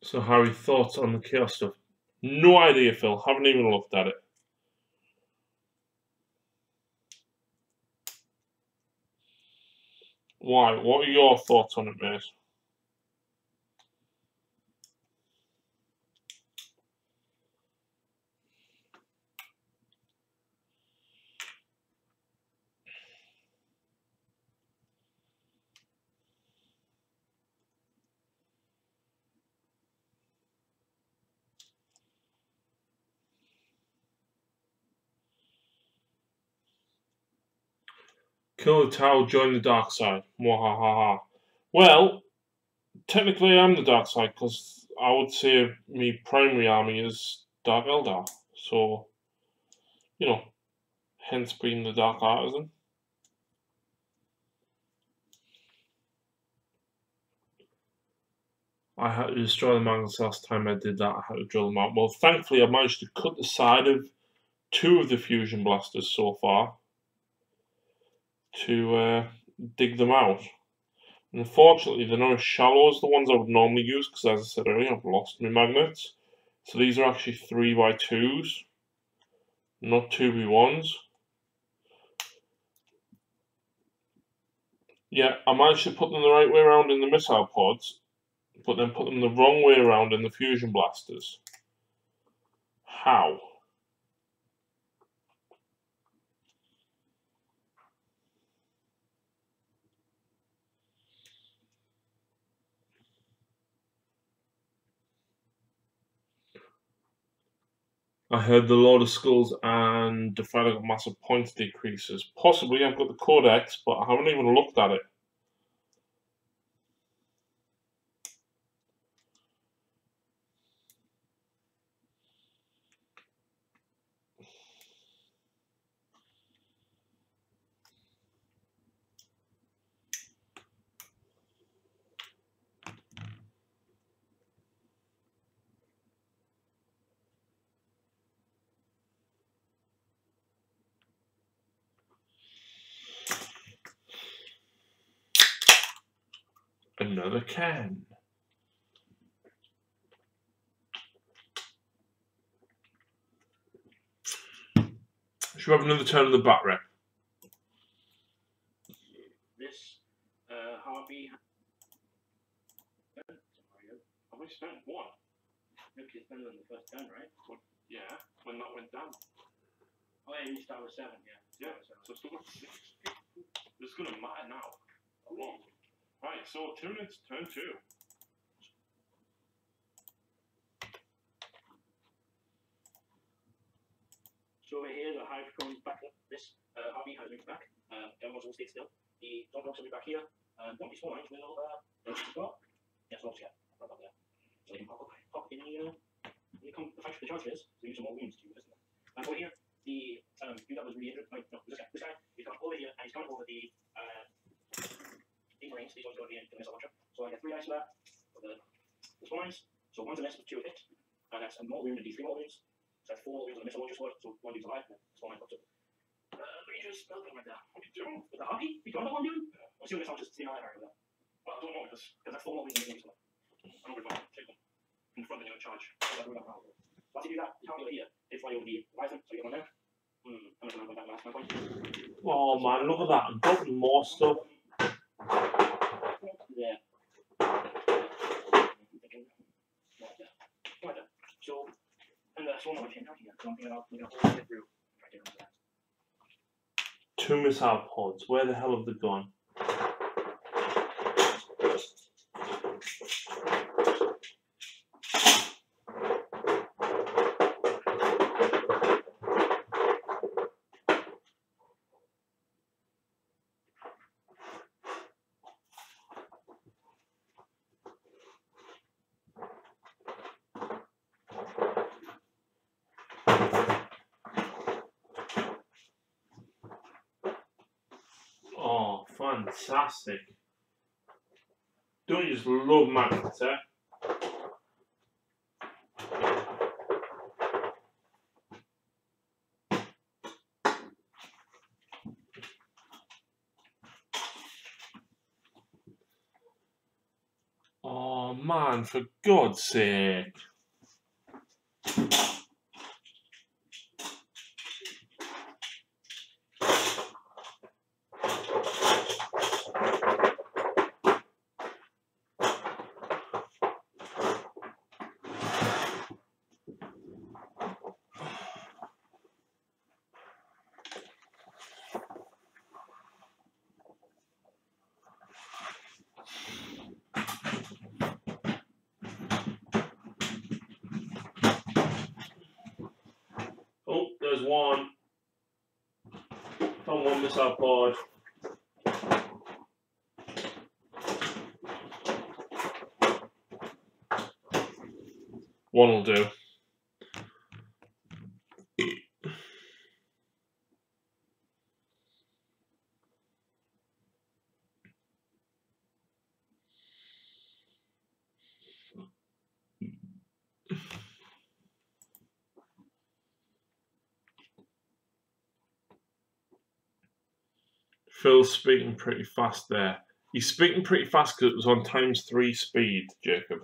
A: So Harry, thoughts on the chaos stuff? No idea, Phil. Haven't even looked at it. Why? What are your thoughts on it, mate? Kill the Tau, join the dark side. Mwahaha. Well, technically I'm the dark side because I would say my primary army is Dark Eldar. So, you know, hence being the Dark Artisan. I had to destroy the magnets last time I did that. I had to drill them out. Well, thankfully I managed to cut the side of 2 of the fusion blasters so far to dig them out. And unfortunately, they're not as shallow as the ones I would normally use because, as I said earlier, I've lost my magnets. So these are actually 3x2s, not 2v1s. Yeah, I managed to put them the right way around in the missile pods, but then put them the wrong way around in the fusion blasters. How? I heard the Lord of Skulls and Defiler got massive points decreases. Possibly, I've got the Codex, but I haven't even looked at it. Another can. Should we have another turn of the bat rep?
B: This Harvey.
C: Have I spent one?
B: No, because it's better than the first turn, right?
C: Yeah, when that went down.
B: Oh, yeah, you start with 7, yeah.
C: Yeah, so I still got 6. This is gonna matter now. A lot. Right, so 2 minutes, turn 2.
B: So over here, the hive comes back up. This Harvey has moved back. Everyone's all stayed still. The dog dogs will be back here. One of these small lines will start. Yes, obviously, yeah. Right up there. So you can pop in the charges, so use some more wounds to this one. And over here, the dude that was really injured, like, no, this guy, he's gone over here and he's gone over the Marines. These ones are going to be in the missile launcher. So I get 3 dice for that, for the small lines. So 1's a miss with 2 hit, and that's a more wound and D3 more wounds. So that's 4 more wounds on the missile launcher squad, so 1 dude's alive, and small line pops up. Rangers, nothing like that. What are you doing? With the hockey? You don't know what I'm doing? I'm assuming this launcher's the area over there.
C: Well, I don't know, because
B: that's 4 more wounds in the missile.
C: I don't know if I take them in front of you in charge.
B: Once you do that, you can't go here. They fly over the horizon, so you get one there. I'm not going to go back last my point.
A: Oh man, look at that. I'm dropping more stuff.
B: There. Right there. So, and the swarm of down here. So I'm thinking about all the way through. Try to get onto that.
A: 2 missile pods. Where the hell have they gone? Oh, fantastic. Don't you just love magnets, eh? Oh man, for God's sake. Oh, there's one. Found one missile pod. One will do. Phil's speaking pretty fast there. He's speaking pretty fast because it was on ×3 speed, Jacob.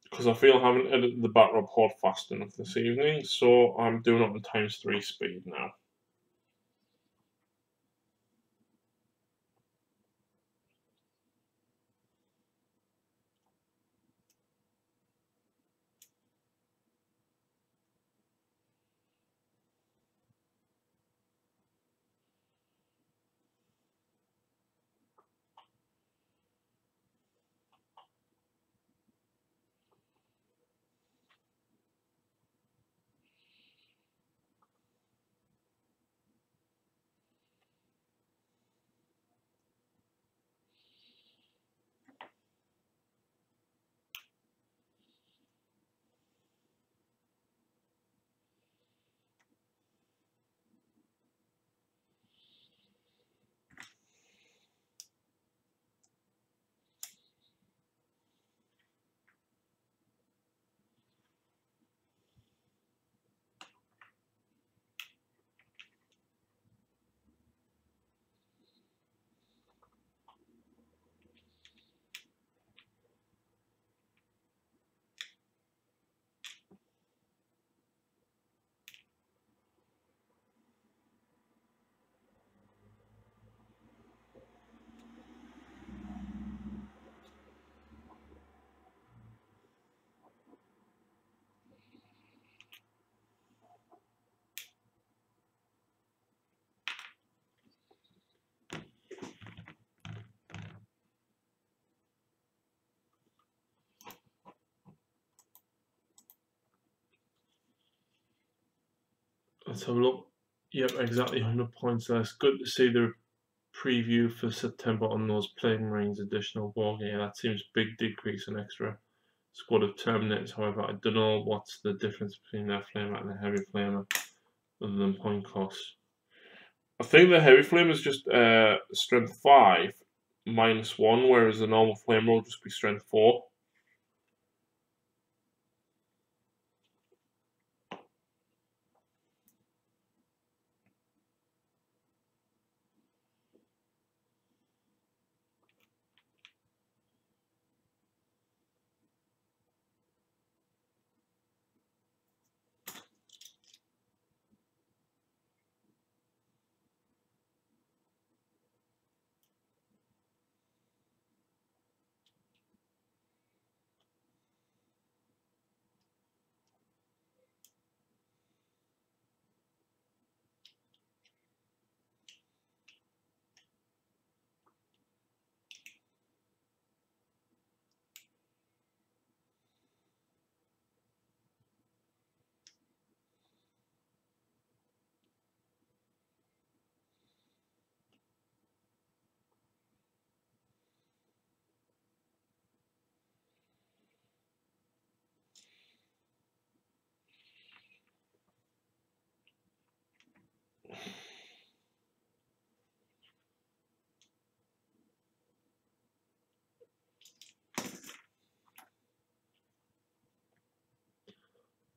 A: Because I feel I haven't edited the Batrob Horde fast enough this evening, so I'm doing it on ×3 speed now. Let's have a look. Yep, exactly 100 points less. Good to see the preview for September on those Plague Marines additional wargame. That seems big decrease in extra squad of Terminators. However, I don't know what's the difference between their flamer and the heavy flamer other than point cost. I think the heavy flamer is just strength 5 -1, whereas the normal flamer will just be strength 4.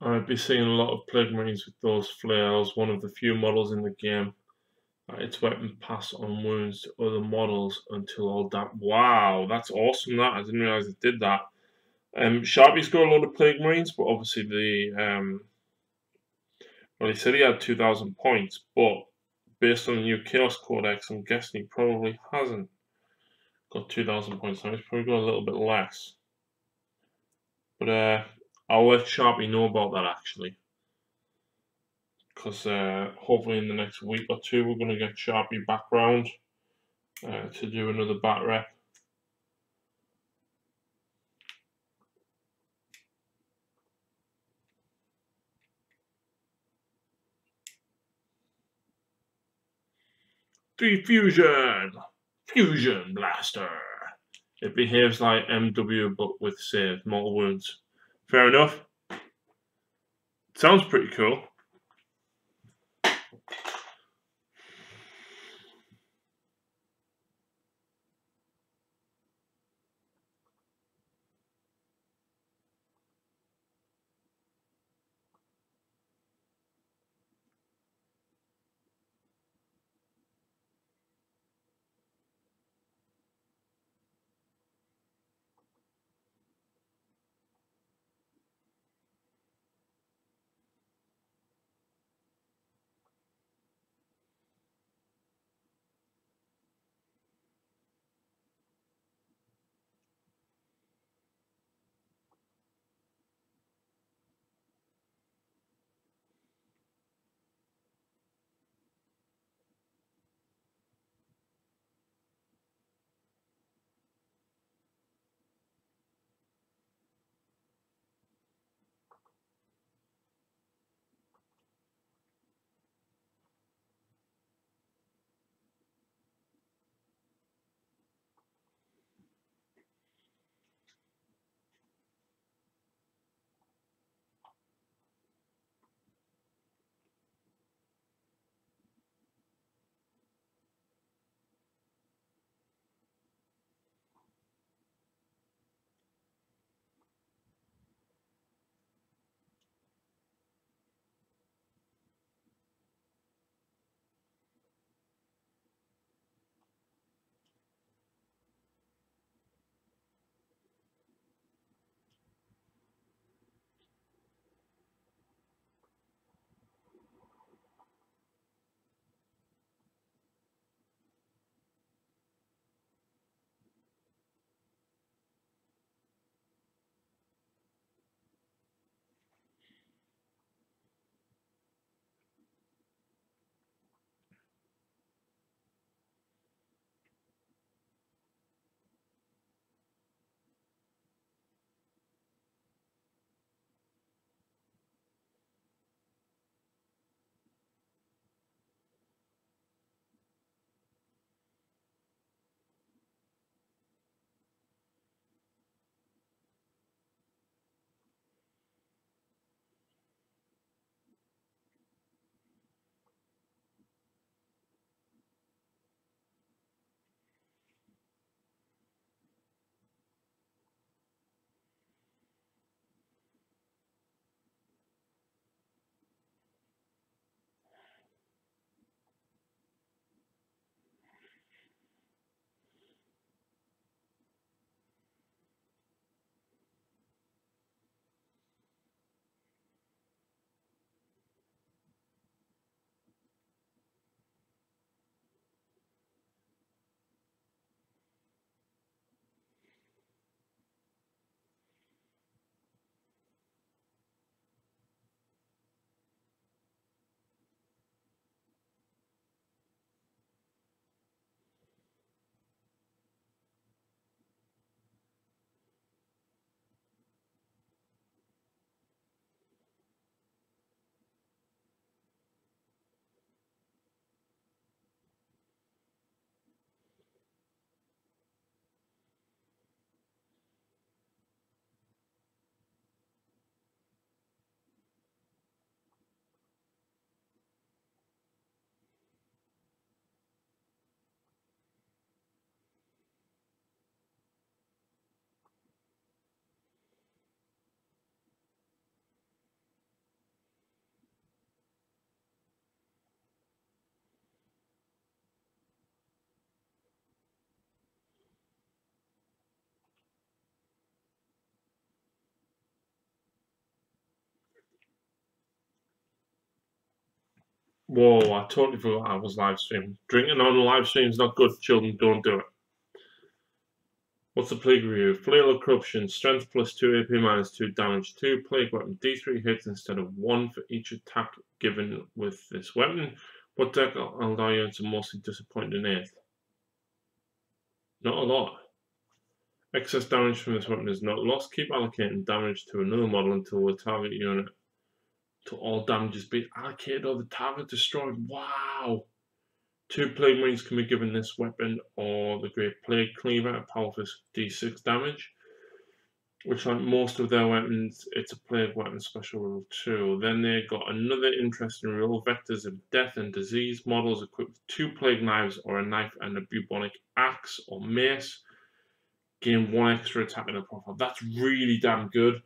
A: I'd be seeing a lot of Plague Marines with those flares, one of the few models in the game. Its weapon pass on wounds to other models until all that. Wow, that's awesome! That I didn't realize it did that. Sharpie's got a lot of Plague Marines, but obviously well, he said he had 2,000 points, but based on the new Chaos Codex, I'm guessing he probably hasn't got 2,000 points. Now he's probably got a little bit less. But I'll let Sharpie know about that actually, because hopefully in the next week or two we're going to get Sharpie back round to do another bat rep. Fusion Blaster. It behaves like MW but with save, mortal wounds. Fair enough. Sounds pretty cool. Whoa, I totally forgot I was live streaming. Drinking on a live stream is not good, children, don't do it. What's the plague review? Flail of Corruption, strength plus 2, AP minus 2, damage 2, plague weapon, D3 hits instead of 1 for each attack given with this weapon. What deck will allow you to mostly disappoint in 8th? Not a lot. Excess damage from this weapon is not lost. Keep allocating damage to another model until the target unit to all damage is being allocated or the target destroyed. Wow! 2 Plague Marines can be given this weapon or the Great Plague Cleaver, a powerful D6 damage. Which, like most of their weapons, it's a Plague Weapon special rule too. Then they got another interesting rule, Vectors of Death and Disease. Models equipped with 2 Plague Knives or a Knife and a Bubonic Axe or Mace gain 1 extra attack in the profile. That's really damn good.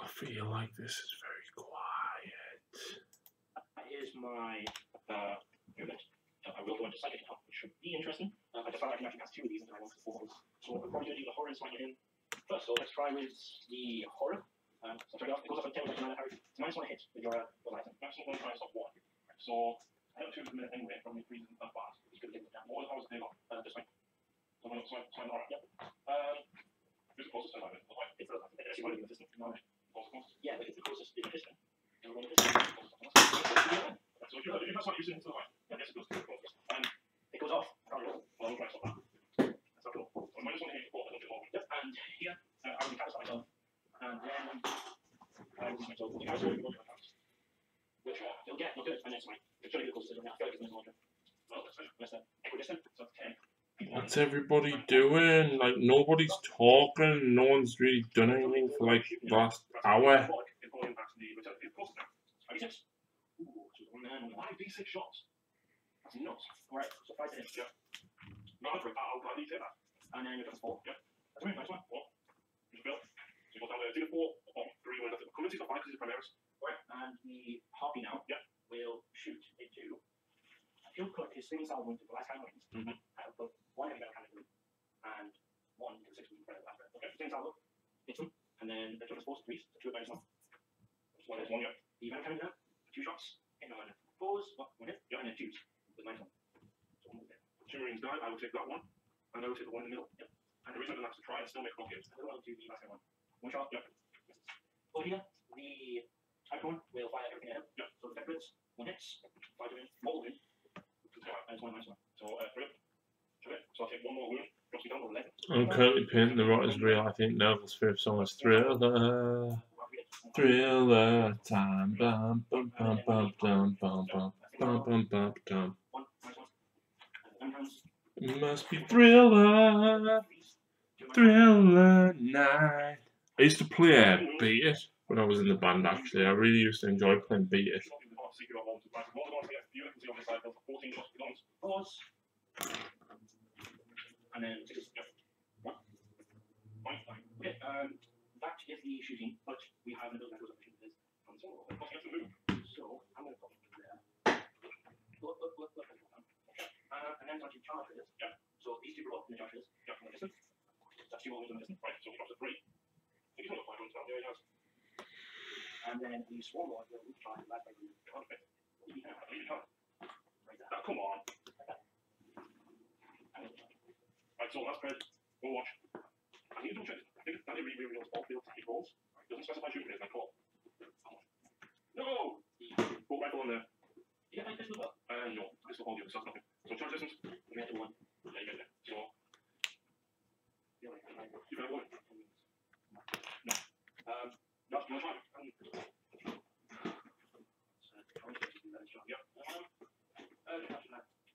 A: I feel like this is very quiet.
B: Here's my movement. I will go into psychic now, which should be interesting. I just found I can actually cast 2 of these until I want to 4 holes. So I'm probably going to do the horror and swing it in first. So let's try with the horror. So try it off. It goes up on 10 with like it's minus 1 hit with your item.
C: Maximum 1 try stop 1. So I have 2 per minute anyway from the freezing that fast.
B: He's going to get it down.
C: What powers have they got?
B: This way.
C: So alright.
B: Yep.
C: Who's the closest to that?
B: It's the unless you want to do the system.
C: No.
B: Yeah, but it's the closest in the system. And we're going to system.
C: So if you pass what you're using to the right, I guess it goes to the closest.
B: It goes off.
C: Well, I'll try stop that. That's not cool. So I just want to hit 4 a little bit more.
B: Yep. And here, I will cast myself. And then I will use myself. You guys will go to my house. Which you'll get, look good, and it's mine. It's trying to get close to it right now. I feel like it's in the order.
C: Well, that's fine.
B: Unless the equidistant, so 10.
A: What's everybody doing? Like, nobody's talking. No one's really done anything for like the last hour.
B: And
C: 5d6 shots.
B: that's nuts. Alright, so 5 hits.
C: Yeah. No, I'll gladly take that.
B: And then you're going to 4.
C: Yeah.
B: That's a really nice one.
C: 4. Just build. So you go down there, do 4 or 3 when the community got 5 because it's primaries.
B: Right, and the harpy now will shoot into. He'll put his spinning salvo into the last hand wings. I'll put 1 in the hand group and 1 into the 6 wing. Okay, spinning salvo, hits him, and then the total is 4 to 3, so 2 at minus 1.
C: One is 1, yeah.
B: The event cannon now, 2 shots, hit him on 4s, 1 hit, and then 2s with minus 1. So 1 move there.
C: Shimmering die, I will take that one. And I will take the one in the middle. Yep. And the reason that's to try and still make rockets.
B: I don't want to do the last one. One shot. Yep. Over here, the Necron will fire everything at him.
C: Yep.
B: So the crits, one hits, 5 to win, 4 to win. And it's one nice one. So, 3. So I'll take one more wound. Drops me down to 11.
A: I'm currently painting the Rot is Real. I think Neville's favourite song is Thriller. Thriller time. Bum, bum, bum, bum, bum, bum, bum, bum, bum, bum, bum. It must be Thriller. Thriller night. I used to play Beat It when I was in the band, actually. I really used to enjoy playing Beat It.
B: And then 6. Yep. Okay, that is the shooting, but we have another metals option for this. So I'm going to put it there. And then touching charges.
C: Yeah.
B: So these two block in the charges.
C: Yeah.
B: From the distance. That's 2 more in the distance.
C: Right, so we dropped to 3. He's got 5 rounds down. Yeah, he has.
B: And then the swarm lord will recharge last by the
C: Perfect.
B: right there.
C: Now, come on. Right, so that's great. We'll watch. I need to double check. I think Danny reveals all field tactic rolls. Doesn't specify shooting phase, I call. No! Put rifle on there.
B: Yeah, I pistol up.
C: No. Pistol hold you, so that's nothing. So charge distance.
B: We have to 1.
C: Yeah, you get there. So,
B: Yeah, like,
C: you can have 1.
B: no.
C: That's my time.
B: Yeah.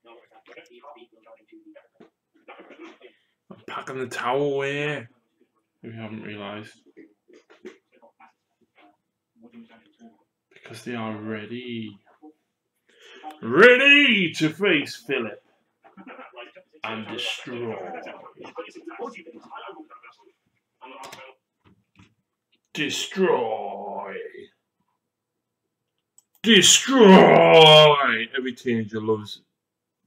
B: No, okay. The hobby will jump into the
A: I'm packing the towel away. If you haven't realised. Because they are ready. Ready to face Philip and destroy. Destroy. Destroy. Every teenager loves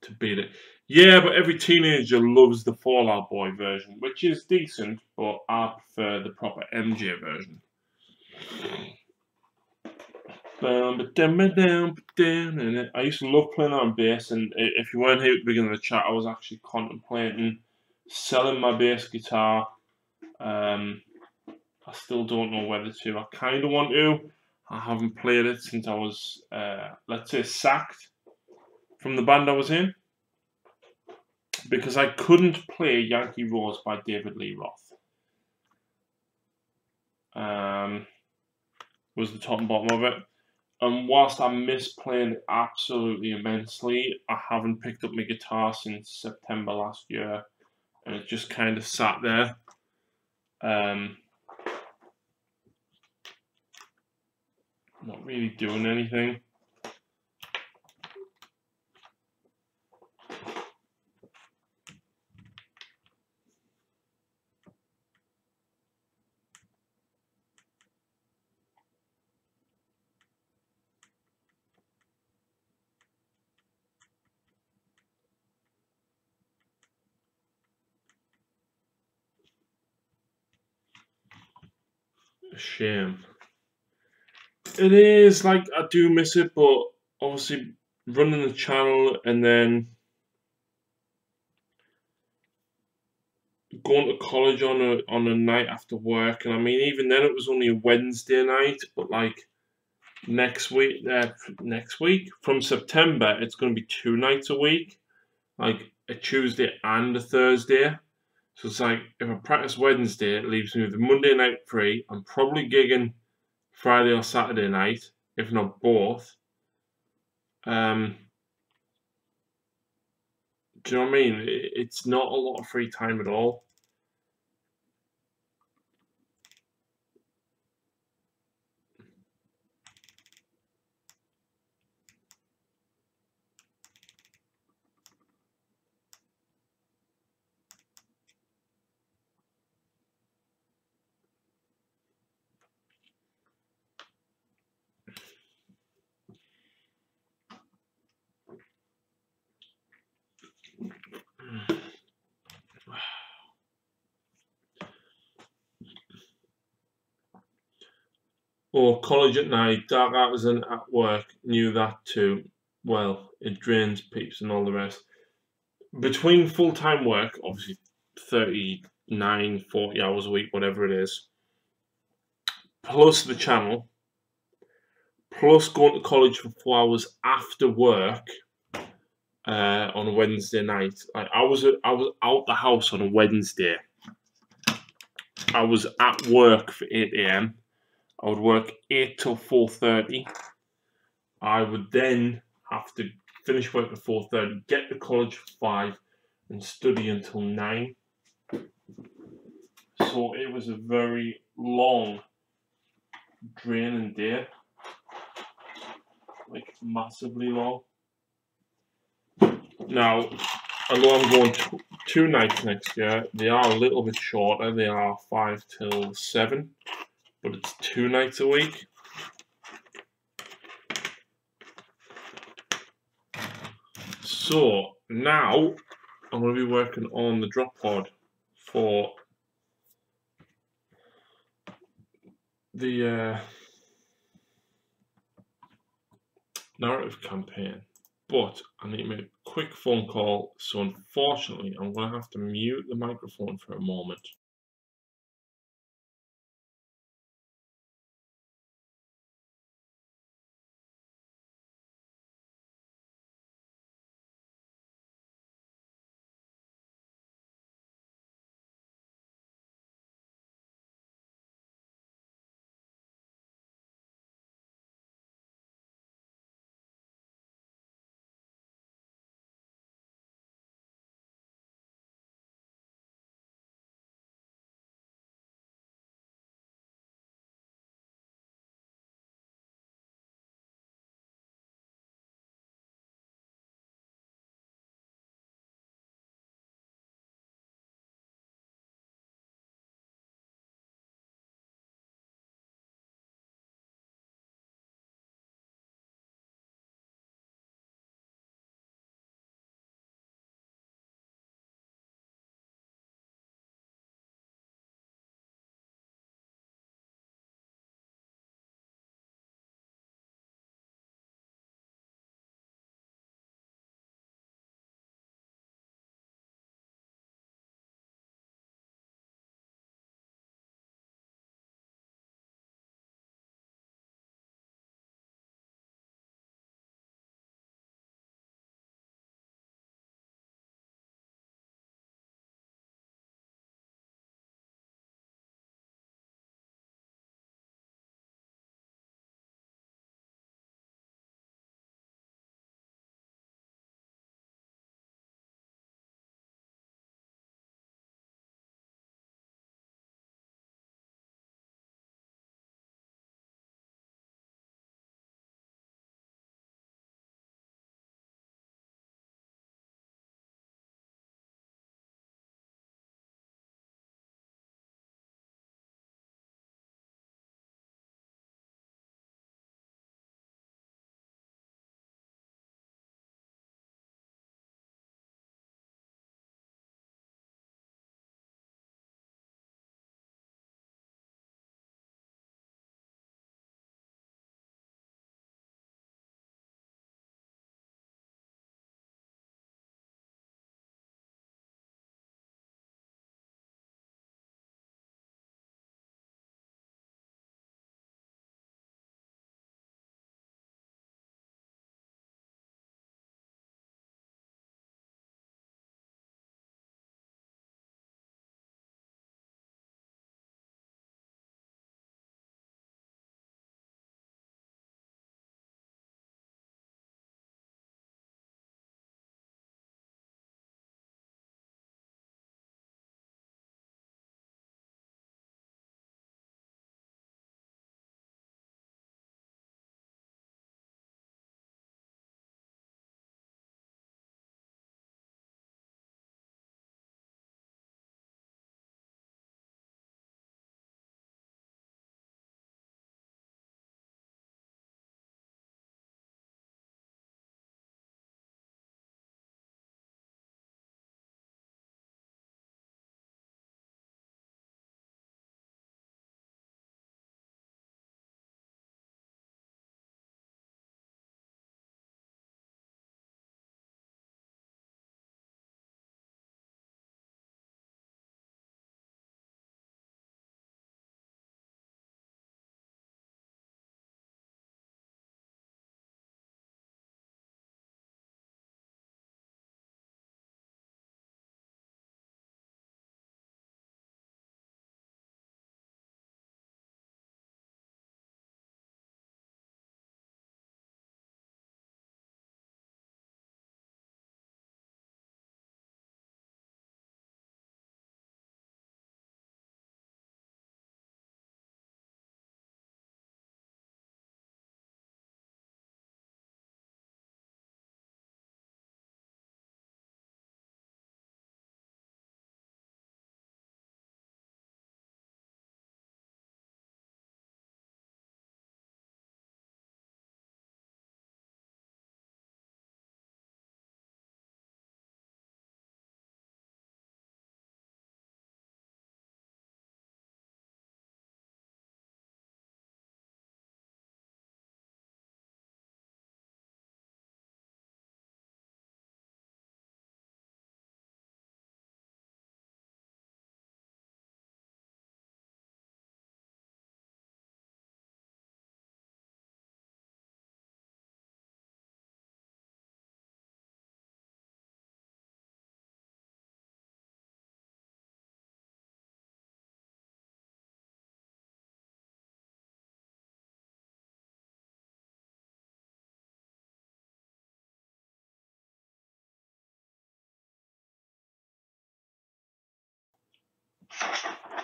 A: to beat it. Yeah, but every teenager loves the Fallout Boy version, which is decent, but I prefer the proper MJ version. I used to love playing on bass, and if you weren't here at the beginning of the chat, I was actually contemplating selling my bass guitar. I still don't know whether to. I kind of want to. I haven't played it since I was, let's say, sacked from the band I was in. Because I couldn't play Yankee Rose by David Lee Roth. Was the top and bottom of it. And whilst I miss playing it absolutely immensely, I haven't picked up my guitar since September last year. And it just kind of sat there. Not really doing anything. A shame. It is, like, I do miss it, but obviously running the channel and then going to college on a night after work, and I mean, even then it was only a Wednesday night, but like next week from September, it's going to be 2 nights a week, like a Tuesday and a Thursday. So it's like, if I practice Wednesday, it leaves me with the Monday night free. I'm probably gigging Friday or Saturday night, if not both. Do you know what I mean? It's not a lot of free time at all. Or college at night, Dark Artisan at work, knew that too. Well, it drains peeps and all the rest. between full-time work, obviously 39, 40 hours a week, whatever it is, plus the channel, plus going to college for 4 hours after work on a Wednesday night. Like I was out the house on a Wednesday. I was at work for 8 a.m. I would work 8 till 4:30. I would then have to finish work at 4:30, get to college for 5, and study until 9. So it was a very long, draining day. Like, massively long. Now, although I'm going 2 nights next year, they are a little bit shorter. They are 5 till 7, but it's 2 nights a week. So now I'm going to be working on the drop pod for the narrative campaign, but I need to make a quick phone call, so unfortunately I'm going to have to mute the microphone for a moment.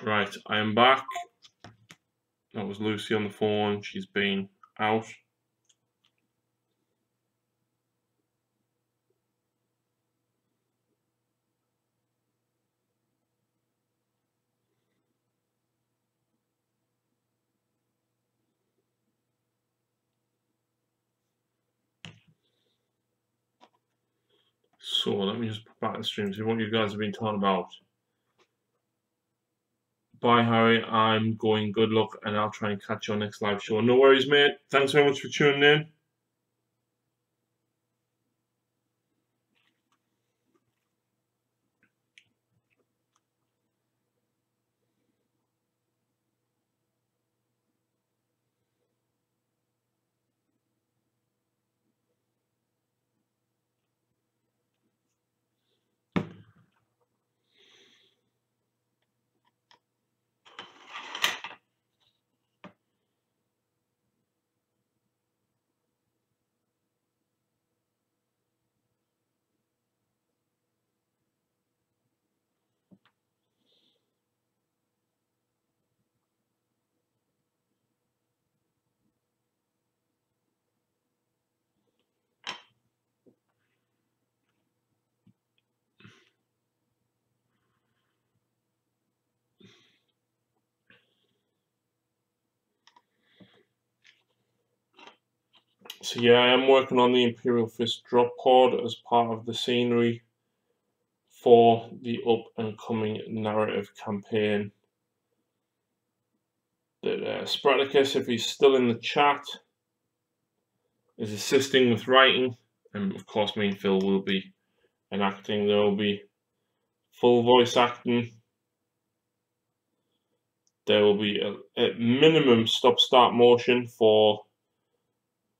A: Right, I am back. That was Lucy on the phone. She's been out. So let me just put back the stream, see what you guys have been talking about. Bye, Harry. I'm going. Good luck, and I'll try and catch your next live show. No worries, mate. Thanks very much for tuning in. So yeah, I am working on the Imperial Fist drop pod as part of the scenery for the up and coming narrative campaign. That Spraticus, if he's still in the chat, is assisting with writing, and of course me and Phil will be enacting. There will be full voice acting. There will be a minimum stop-start motion for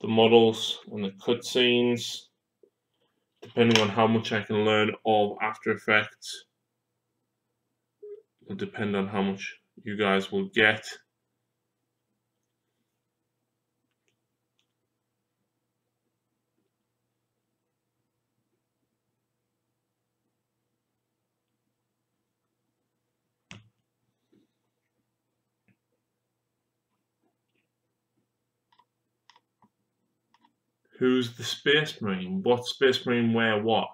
A: the models and the cutscenes, depending on how much I can learn of After Effects. It'll depend on how much you guys will get. Who's the Space Marine? What Space Marine wear what?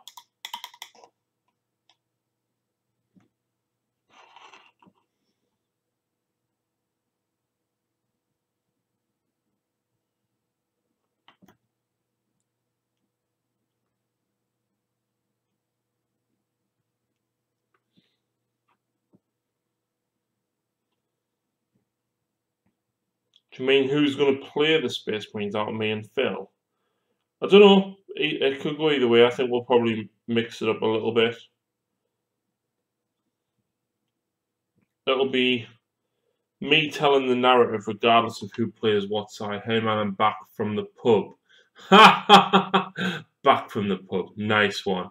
A: Do you mean who's going to play the Space Marines out of me and Phil? I don't know. It could go either way. I think we'll probably mix it up a little bit. It'll be me telling the narrative regardless of who plays what side. Hey man, I'm back from the pub. Back from the pub. Nice one.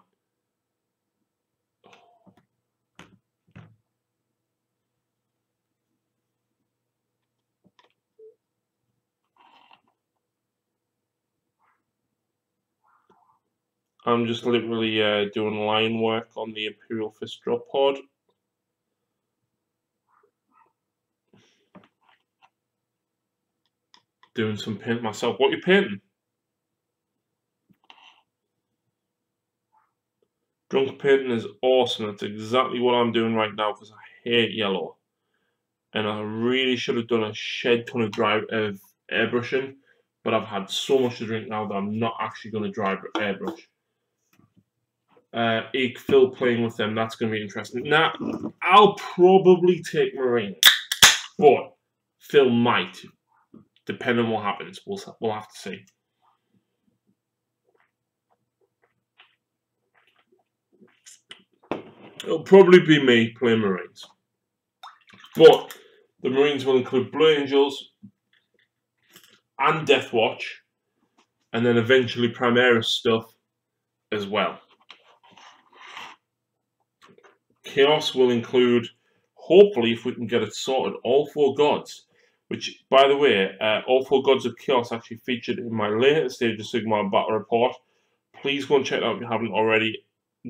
A: I'm just literally doing line work on the Imperial Fist drop pod. Doing some paint myself. What are you painting? Drunk painting is awesome. That's exactly what I'm doing right now because I hate yellow. And I really should have done a shed ton of airbrushing, but I've had so much to drink now that I'm not actually going to airbrush. Phil playing with them, that's going to be interesting. Now, I'll probably take Marine, but Phil might, depending on what happens. We'll have to see. It'll probably be me playing Marines. But the Marines will include Blue Angels and Death Watch, and then eventually Primaris stuff as well. Chaos will include, hopefully, if we can get it sorted, all 4 gods. Which, by the way, all 4 gods of Chaos actually featured in my latest Age of Sigmar battle report. Please go and check it out if you haven't already.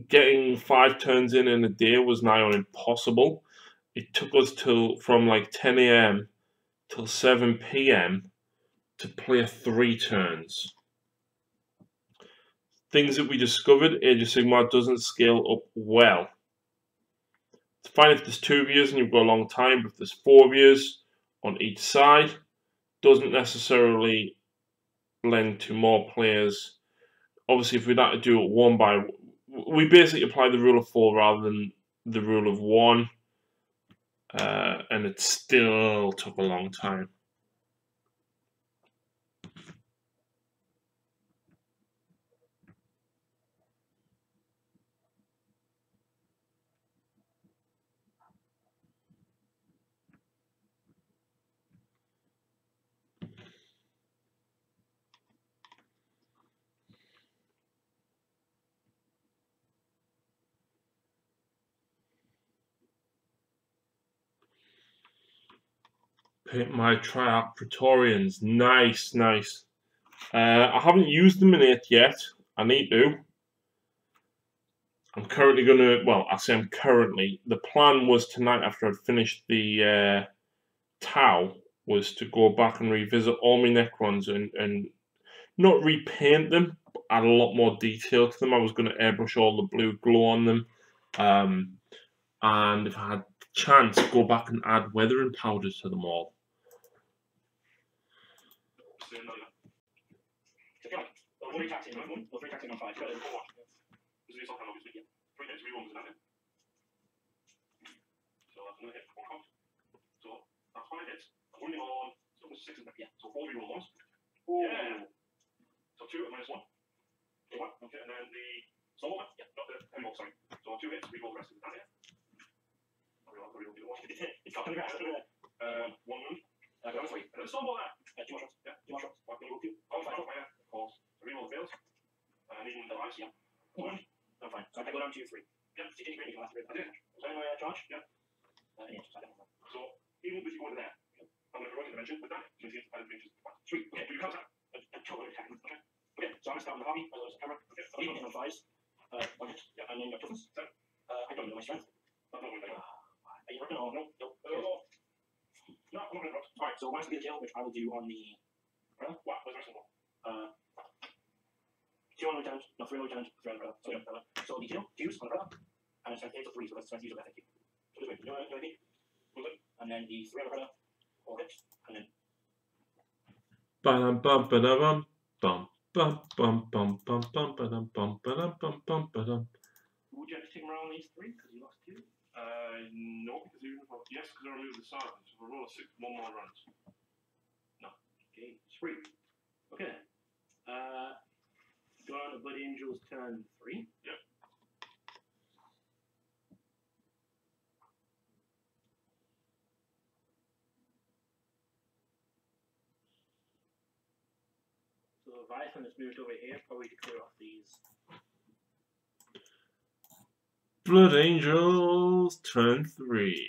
A: Getting 5 turns in a day was nigh on impossible. it took us from like 10 a.m. till 7 p.m. to play 3 turns. Things that we discovered, Age of Sigmar doesn't scale up well. It's fine if there's 2 of you and you've got a long time, but if there's 4 of you on each side, doesn't necessarily lend to more players. Obviously, if we'd like to do it one by, we basically apply the rule of 4 rather than the rule of 1, and it still took a long time. Paint my Triarch Praetorians. Nice, nice. I haven't used them in it yet. I need to. I'm currently going to, well, I say I'm currently. The plan was tonight after I'd finished the Tau was to go back and revisit all my Necrons and not repaint them, but add a lot more detail to them. I was going to airbrush all the blue glow on them. And if I had the chance, go back and add weathering powder to them all.
B: Only on so 6 and yeah, so 4 reroll ones. Yeah. So 2 at -1. Okay, 1. Okay, and then the small one. Yeah, not the heavy roll, sorry. So on 2 hits, reroll the rest of the damage. Reroll the one. It's got the rest. 1 wound. Go on 3. And then small that. 2 more shots. Yeah, 2 more shots. What can you go to? Oh, fire, fire. Of course. So reroll the fails. And even the lives, yeah. 1. I'm fine. So I can go down to 3. Yeah, so you can have to I did. So anyway, charge? Yeah. Yeah, so even if you go into there. I'm going to heroic dimension with that. So you added dimensions. 3. Okay, do you count that? Okay. Okay, so I'm going to start with the hobby. As a camera. Okay. So even on 5s. Okay. Yeah, and then your toughness. I don't know my strength. Are you working on? No. No, I'm not going to rock. Alright, so one speed tail, which I will do on the. What? What's the rest of the one? 2 on lieutenant. No, 3 on lieutenant. 3 on umbrella. So, so the tail, 2s on umbrella. And it's 3, so that's strength user effective. So this way. You know what I mean? And then the 3 on umbrella. All hits, and then.
A: Bum bum bum bum bum bum bum bum bum bum bum bum bum bum.
B: Would you have to take them around these 3 because you lost 2?
C: No, because even if yes, because I removed the sergeant, so if I roll a 6, 1 more runs.
B: No. Okay, 3. Okay. Go on to Blood Angel's turn 3.
C: Yep.
B: So Leviathan has moved over here, probably to clear off these.
A: Blood Angels, turn 3.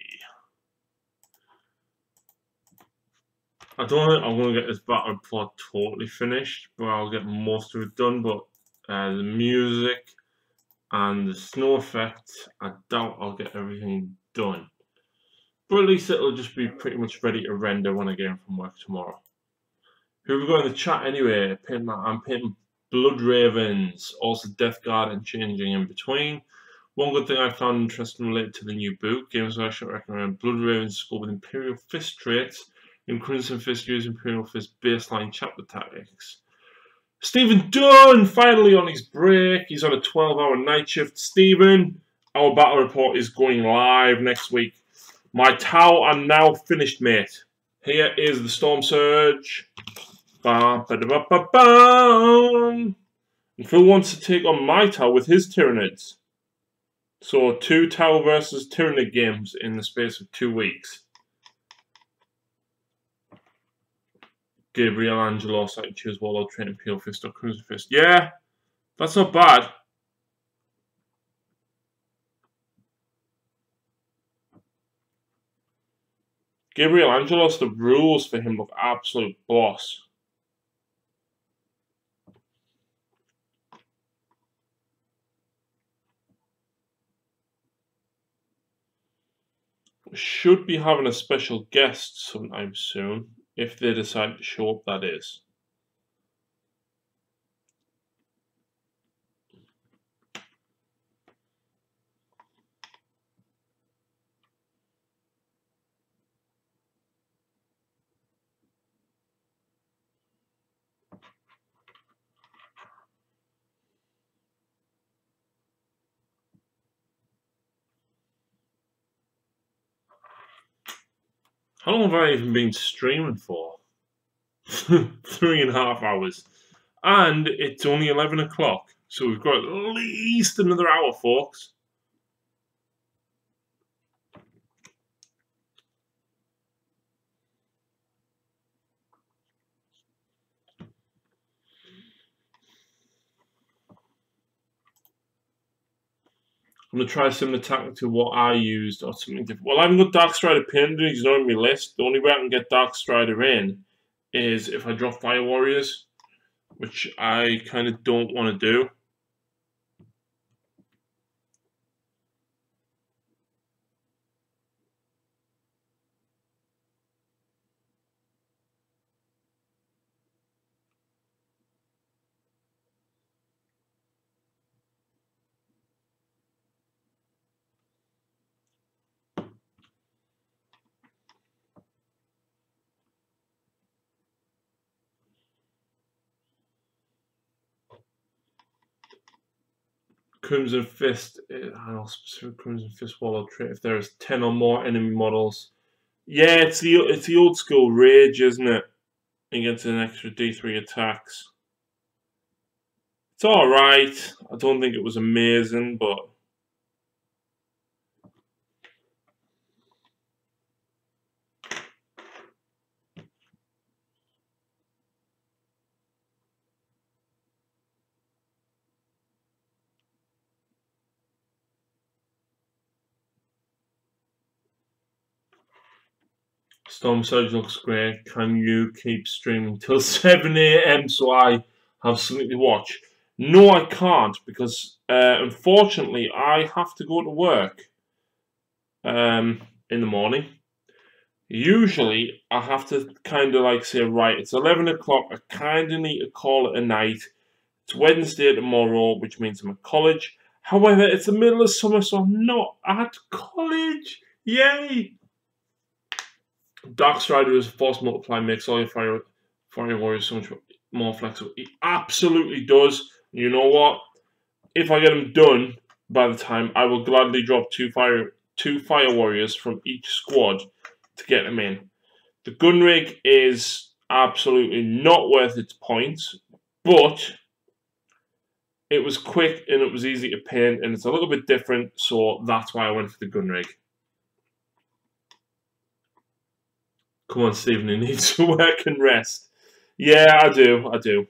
A: I don't think I'm going to get this battle plot totally finished, but I'll get most of it done. But the music and the snow effect, I doubt I'll get everything done. But at least it'll just be pretty much ready to render when I get in from work tomorrow. Who have we got in the chat anyway? I'm painting Blood Ravens, also Death Guard and changing in between. One good thing I found interesting related to the new book, games I should recommend: Blood Ravens score with Imperial Fist traits, and Crimson Fist use Imperial Fist baseline chapter tactics. Stephen Dunn, finally on his break. He's on a 12-hour night shift. Stephen, our battle report is going live next week. My Tau are now finished, mate. Here is the Storm Surge. Bam, ba, ba, ba, bam. And Phil wants to take on my Tau with his Tyranids. So 2 Tau versus Tyranid games in the space of 2 weeks. Gabriel Angelo, so I can choose Warlord, Trait, Imperial Fist or Crimson Fist. Yeah, that's not bad. Gabriel Angelos, the rules for him look absolute boss. should be having a special guest sometime soon, if they decide to show up, that is. How long have I even been streaming for? 3.5 hours. And it's only 11 o'clock. So we've got at least another hour, folks. I'm going to try a similar tactic to what I used or something different. Well, I haven't got Dark Strider painted, he's not on my list. The only way I can get Dark Strider in is if I drop Fire Warriors, which I kind of don't want to do. Crimson Fist, specific Crimson Fist Warlord trait if there is 10 or more enemy models. Yeah, it's the old school rage, isn't it? Against an extra D3 attacks. It's alright. I don't think it was amazing, but Storm Surge looks great. Can you keep streaming till 7 AM so I have something to watch? No, I can't, because unfortunately I have to go to work in the morning. Usually I have to kind of like say, right, it's 11 o'clock, I kind of need to call it a night. It's Wednesday tomorrow, which means I'm at college. However, it's the middle of summer, so I'm not at college. Yay! Dark Strider is a force multiply, makes all your fire warriors so much more flexible. It absolutely does. You know what? If I get them done by the time, I will gladly drop two fire warriors from each squad to get them in. The gun rig is absolutely not worth its points, but it was quick and it was easy to paint, and it's a little bit different, so that's why I went for the gun rig. Come on, Stephen, you need to work and rest. Yeah, I do.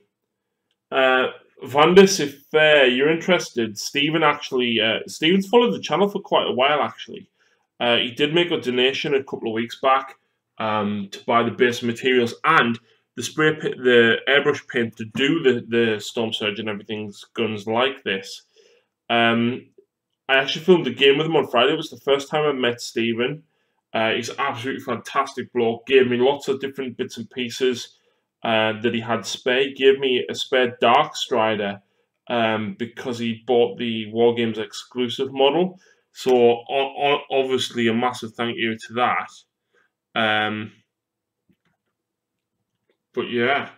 A: Vandus, if you're interested, Stephen actually, Stephen's followed the channel for quite a while, actually. He did make a donation a couple of weeks back to buy the base materials and the spray paint, the airbrush paint to do the Storm Surge and everything's guns like this. I actually filmed a game with him on Friday. It was the first time I met Stephen. He's an absolutely fantastic bloke. Gave me lots of different bits and pieces that he had spare. He gave me a spare Dark Strider because he bought the Wargames exclusive model. So obviously a massive thank you to that. But yeah.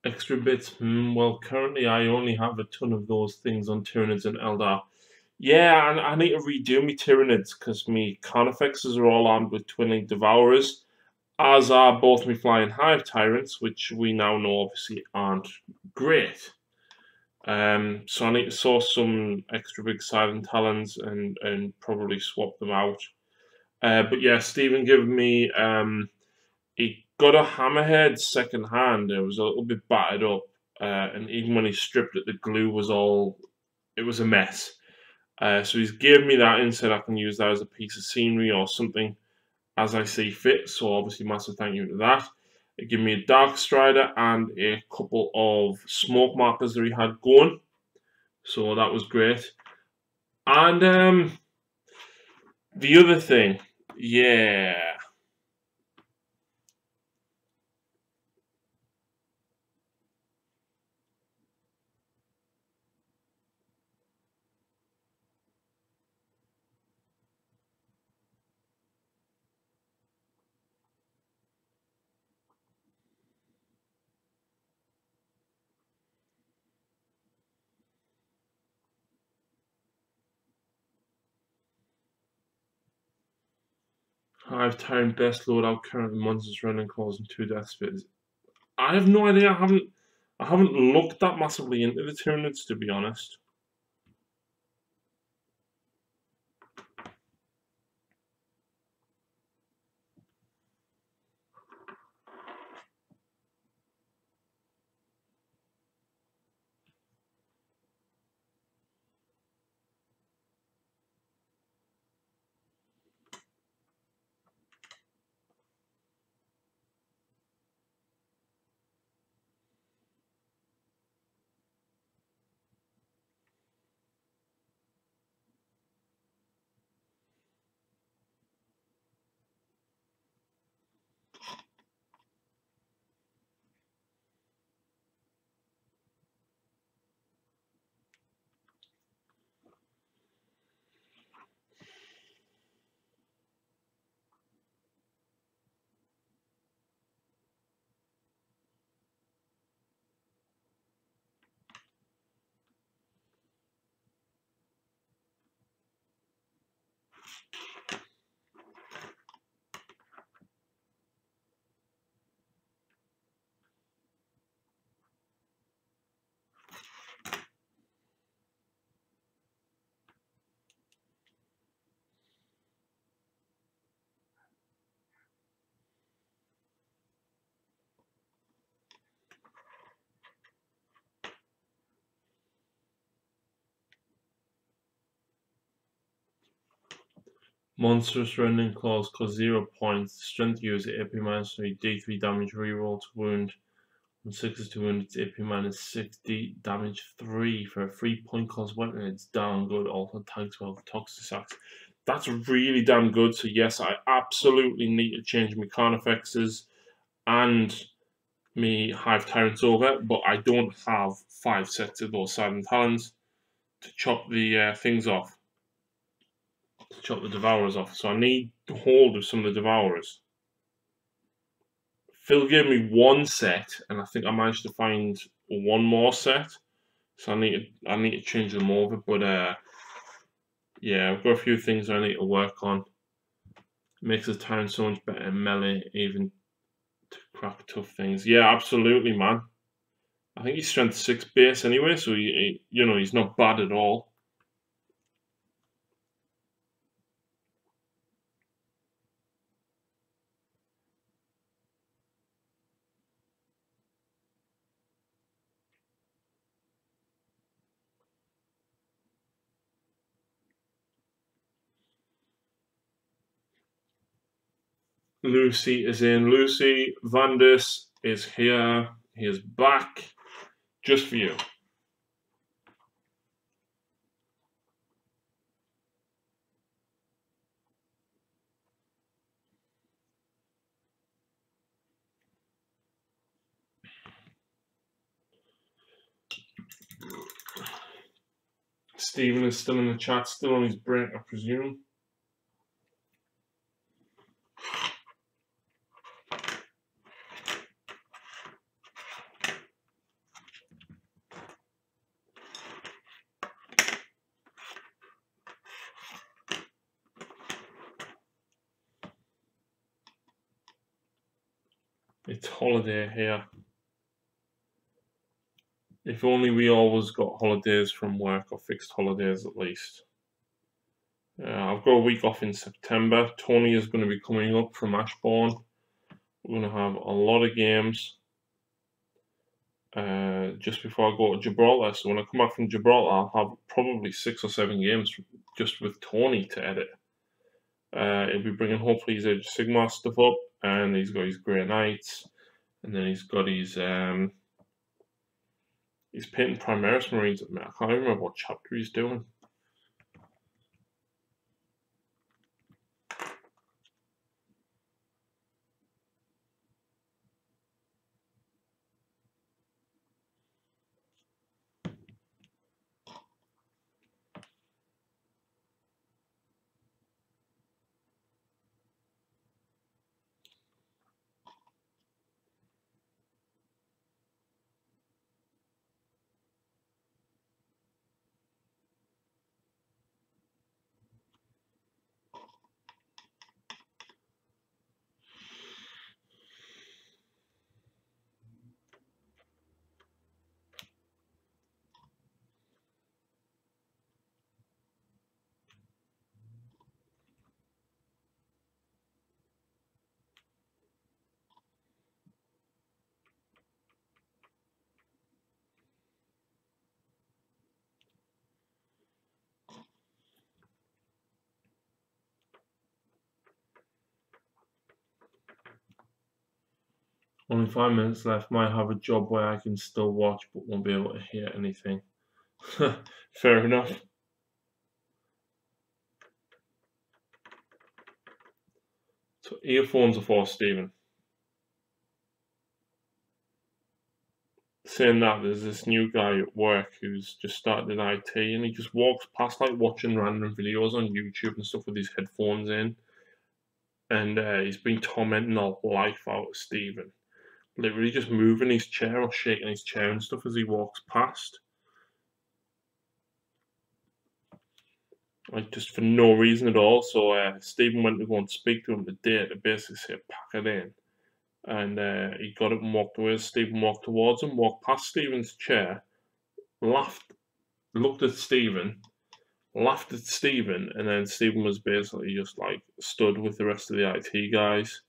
A: Extra bits. Well, currently I only have a ton of those things on Tyranids and Eldar. Yeah, and I need to redo my Tyranids because my Carnifexes are all armed with Twin-Link Devourers, as are both my Flying Hive Tyrants, which we now know obviously aren't great. So I need to source some extra big Silent Talons and probably swap them out. But yeah, Stephen gave me he got a Hammerhead second hand. It was a little bit battered up, and even when he stripped it, the glue was it was a mess. So he's given me that and said I can use that as a piece of scenery or something as I see fit. So obviously massive thank you to that. It gave me a Dark Strider and a couple of smoke markers that he had going. So that was great. And the other thing, yeah. 5 Tyrant best loadout current monsters running causing 2 death spits. I have no idea. I haven't looked that massively into the Tyranids, to be honest. Monstrous Rending Claws cause 0 points. Strength user AP minus 3, D3 damage reroll to wound. On 6 to wound, its AP minus 60, damage 3 for a 3-point cost weapon. It's damn good. Also tags well for Toxic Sacks. That's really damn good. So yes, I absolutely need to change my Carnifexes and me Hive Tyrants over, but I don't have 5 sets of those Silent Talons to chop the things off. To chop the Devourers off. So I need hold of some of the Devourers. Phil gave me 1 set, and I think I managed to find 1 more set. So I need to change them over. But yeah, I've got a few things I need to work on. Makes the Tyrant so much better in melee, even to crack tough things. Yeah, absolutely, man. I think he's strength 6 base anyway, so he's not bad at all. Lucy is in. Lucy Vandus is here. He is back just for you. Stephen is still in the chat, still on his break, I presume. It's holiday here. If only we always got holidays from work, or fixed holidays at least. I've got a week off in September. Tony is going to be coming up from Ashbourne. We're going to have a lot of games just before I go to Gibraltar. So when I come back from Gibraltar, I'll have probably 6 or 7 games just with Tony to edit. He'll be bringing hopefully his Age of Sigmar stuff up, and he's got his Grey Knights, and then he's got his he's painting Primaris Marines at the minute. I can't even remember what chapter he's doing. Only 5 minutes left. Might have a job where I can still watch but won't be able to hear anything. Fair enough. So earphones are for Stephen. Saying that, there's this new guy at work who's just started in IT, and he just walks past like watching random videos on YouTube and stuff with his headphones in. And he's been tormenting the life out of Stephen. Literally just moving his chair or shaking his chair and stuff as he walks past. Like, just for no reason at all. So Stephen went to go and speak to him today to basically say, pack it in. And he got up and walked away. Stephen walked towards him, walked past Stephen's chair, laughed, looked at Stephen, laughed at Stephen, and then Stephen was basically just like stood with the rest of the IT guys.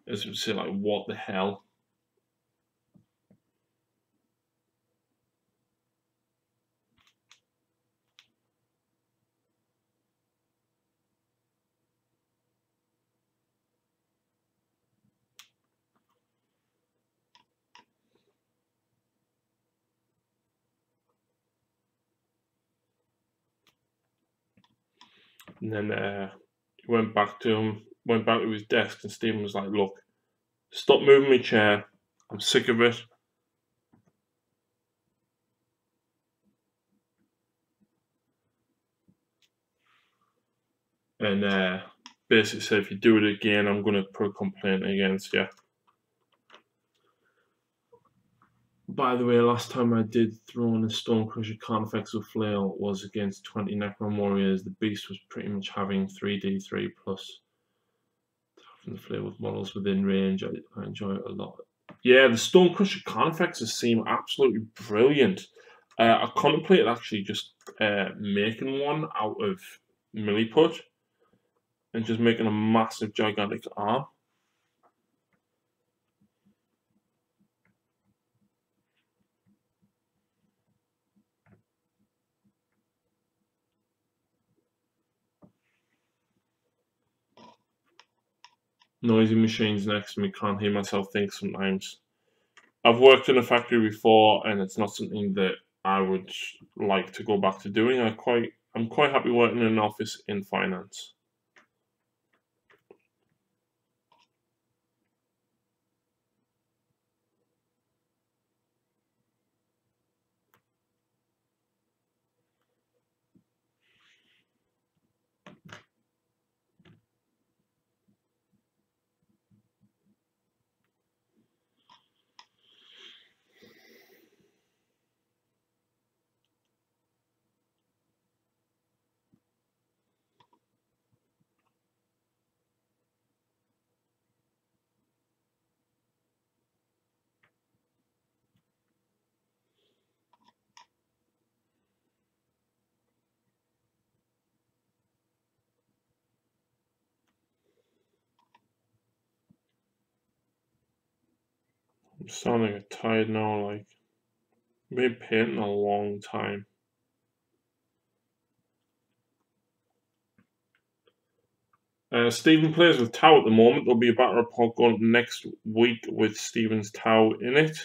A: As we say, like, what the hell? And then he went back to his desk, and Stephen was like, look, stop moving my chair. I'm sick of it. And basically said, if you do it again, I'm going to put a complaint against you. By the way, last time I did throw in a Stonecrusher Carnifex with Flail was against 20 Necron Warriors. The beast was pretty much having 3d3 plus from the Flail with models within range. I enjoy it a lot. Yeah, the Stonecrusher Carnifexes seem absolutely brilliant. I contemplated actually just making one out of Milliput and just making a massive, gigantic arm. Noisy machines next to me, can't hear myself think sometimes. I've worked in a factory before, and it's not something that I would like to go back to doing. I'm quite happy working in an office in finance. starting to get tired now, like, I've been painting a long time. Stephen plays with Tau at the moment. There'll be a battle report going next week with Stephen's Tau in it.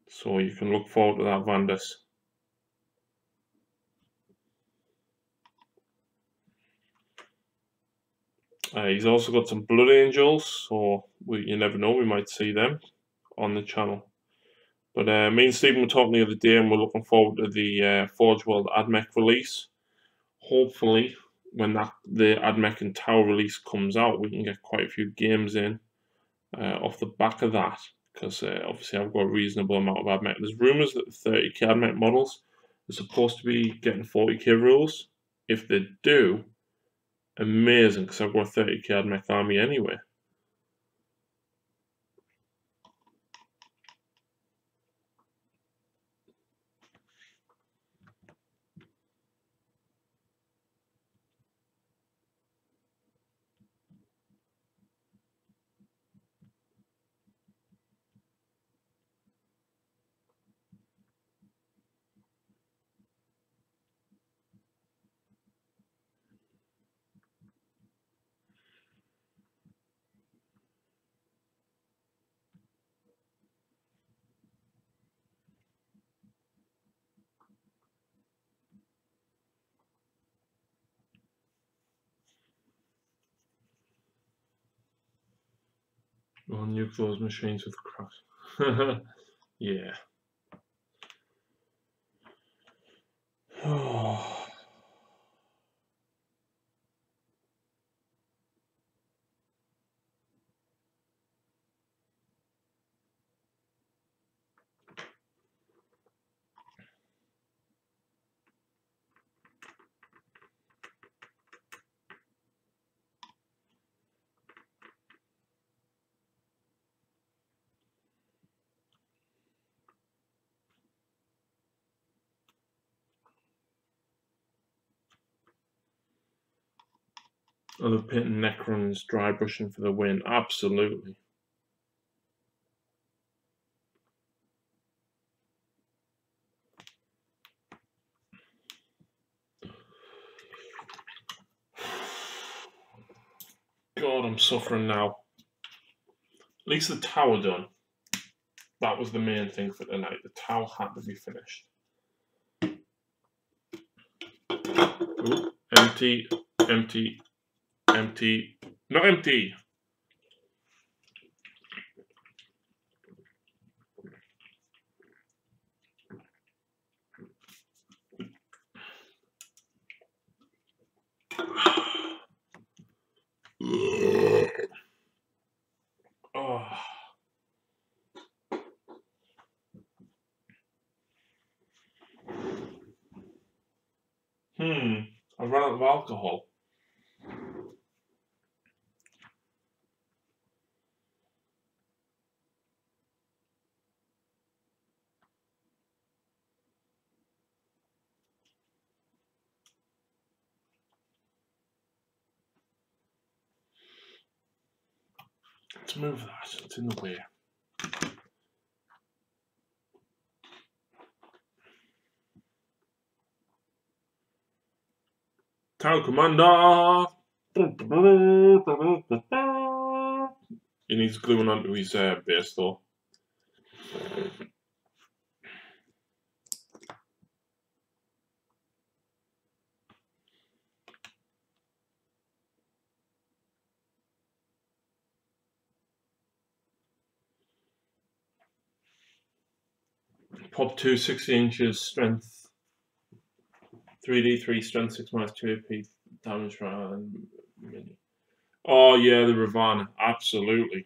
A: So you can look forward to that, Vandus. He's also got some Blood Angels, so you never know, we might see them on the channel. But me and Stephen were talking the other day, and we're looking forward to the Forge World AdMech release. Hopefully, when the AdMech and Tau release comes out, we can get quite a few games in off the back of that, because obviously I've got a reasonable amount of AdMech. There's rumours that the 30k AdMech models are supposed to be getting 40k rules. If they do, amazing, because I've got a 30k AdMech army anyway. We'll nuke those machines with cracks. Yeah. Other painting Necrons, dry brushing for the win. Absolutely. God, I'm suffering now. At least the tower done. That was the main thing for tonight. The tower had to be finished. Ooh, empty, empty, empty. Not empty. Oh. I ran out of alcohol. Let's move that. It's in the way. Town Commander! He needs gluing onto his base though. Pop 2, 60 inches, strength 3d3, strength 6 minus 2 AP, damage round. Oh yeah, the Ravana, absolutely.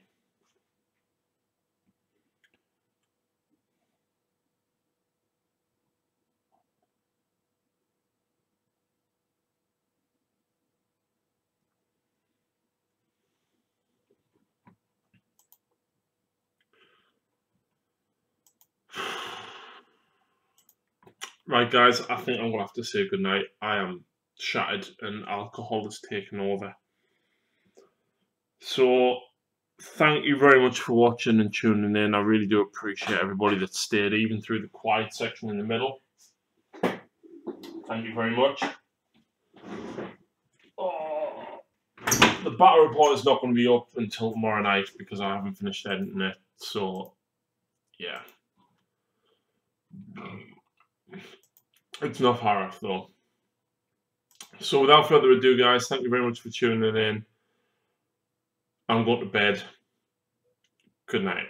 A: Right, guys, I think I'm going to have to say goodnight. I am shattered and alcohol has taken over. So, thank you very much for watching and tuning in. I really do appreciate everybody that stayed, even through the quiet section in the middle. Thank you very much. Oh, the battle report is not going to be up until tomorrow night because I haven't finished editing it. So, yeah. It's not far off, though. So, without further ado, guys, thank you very much for tuning in. I'm going to bed. Good night.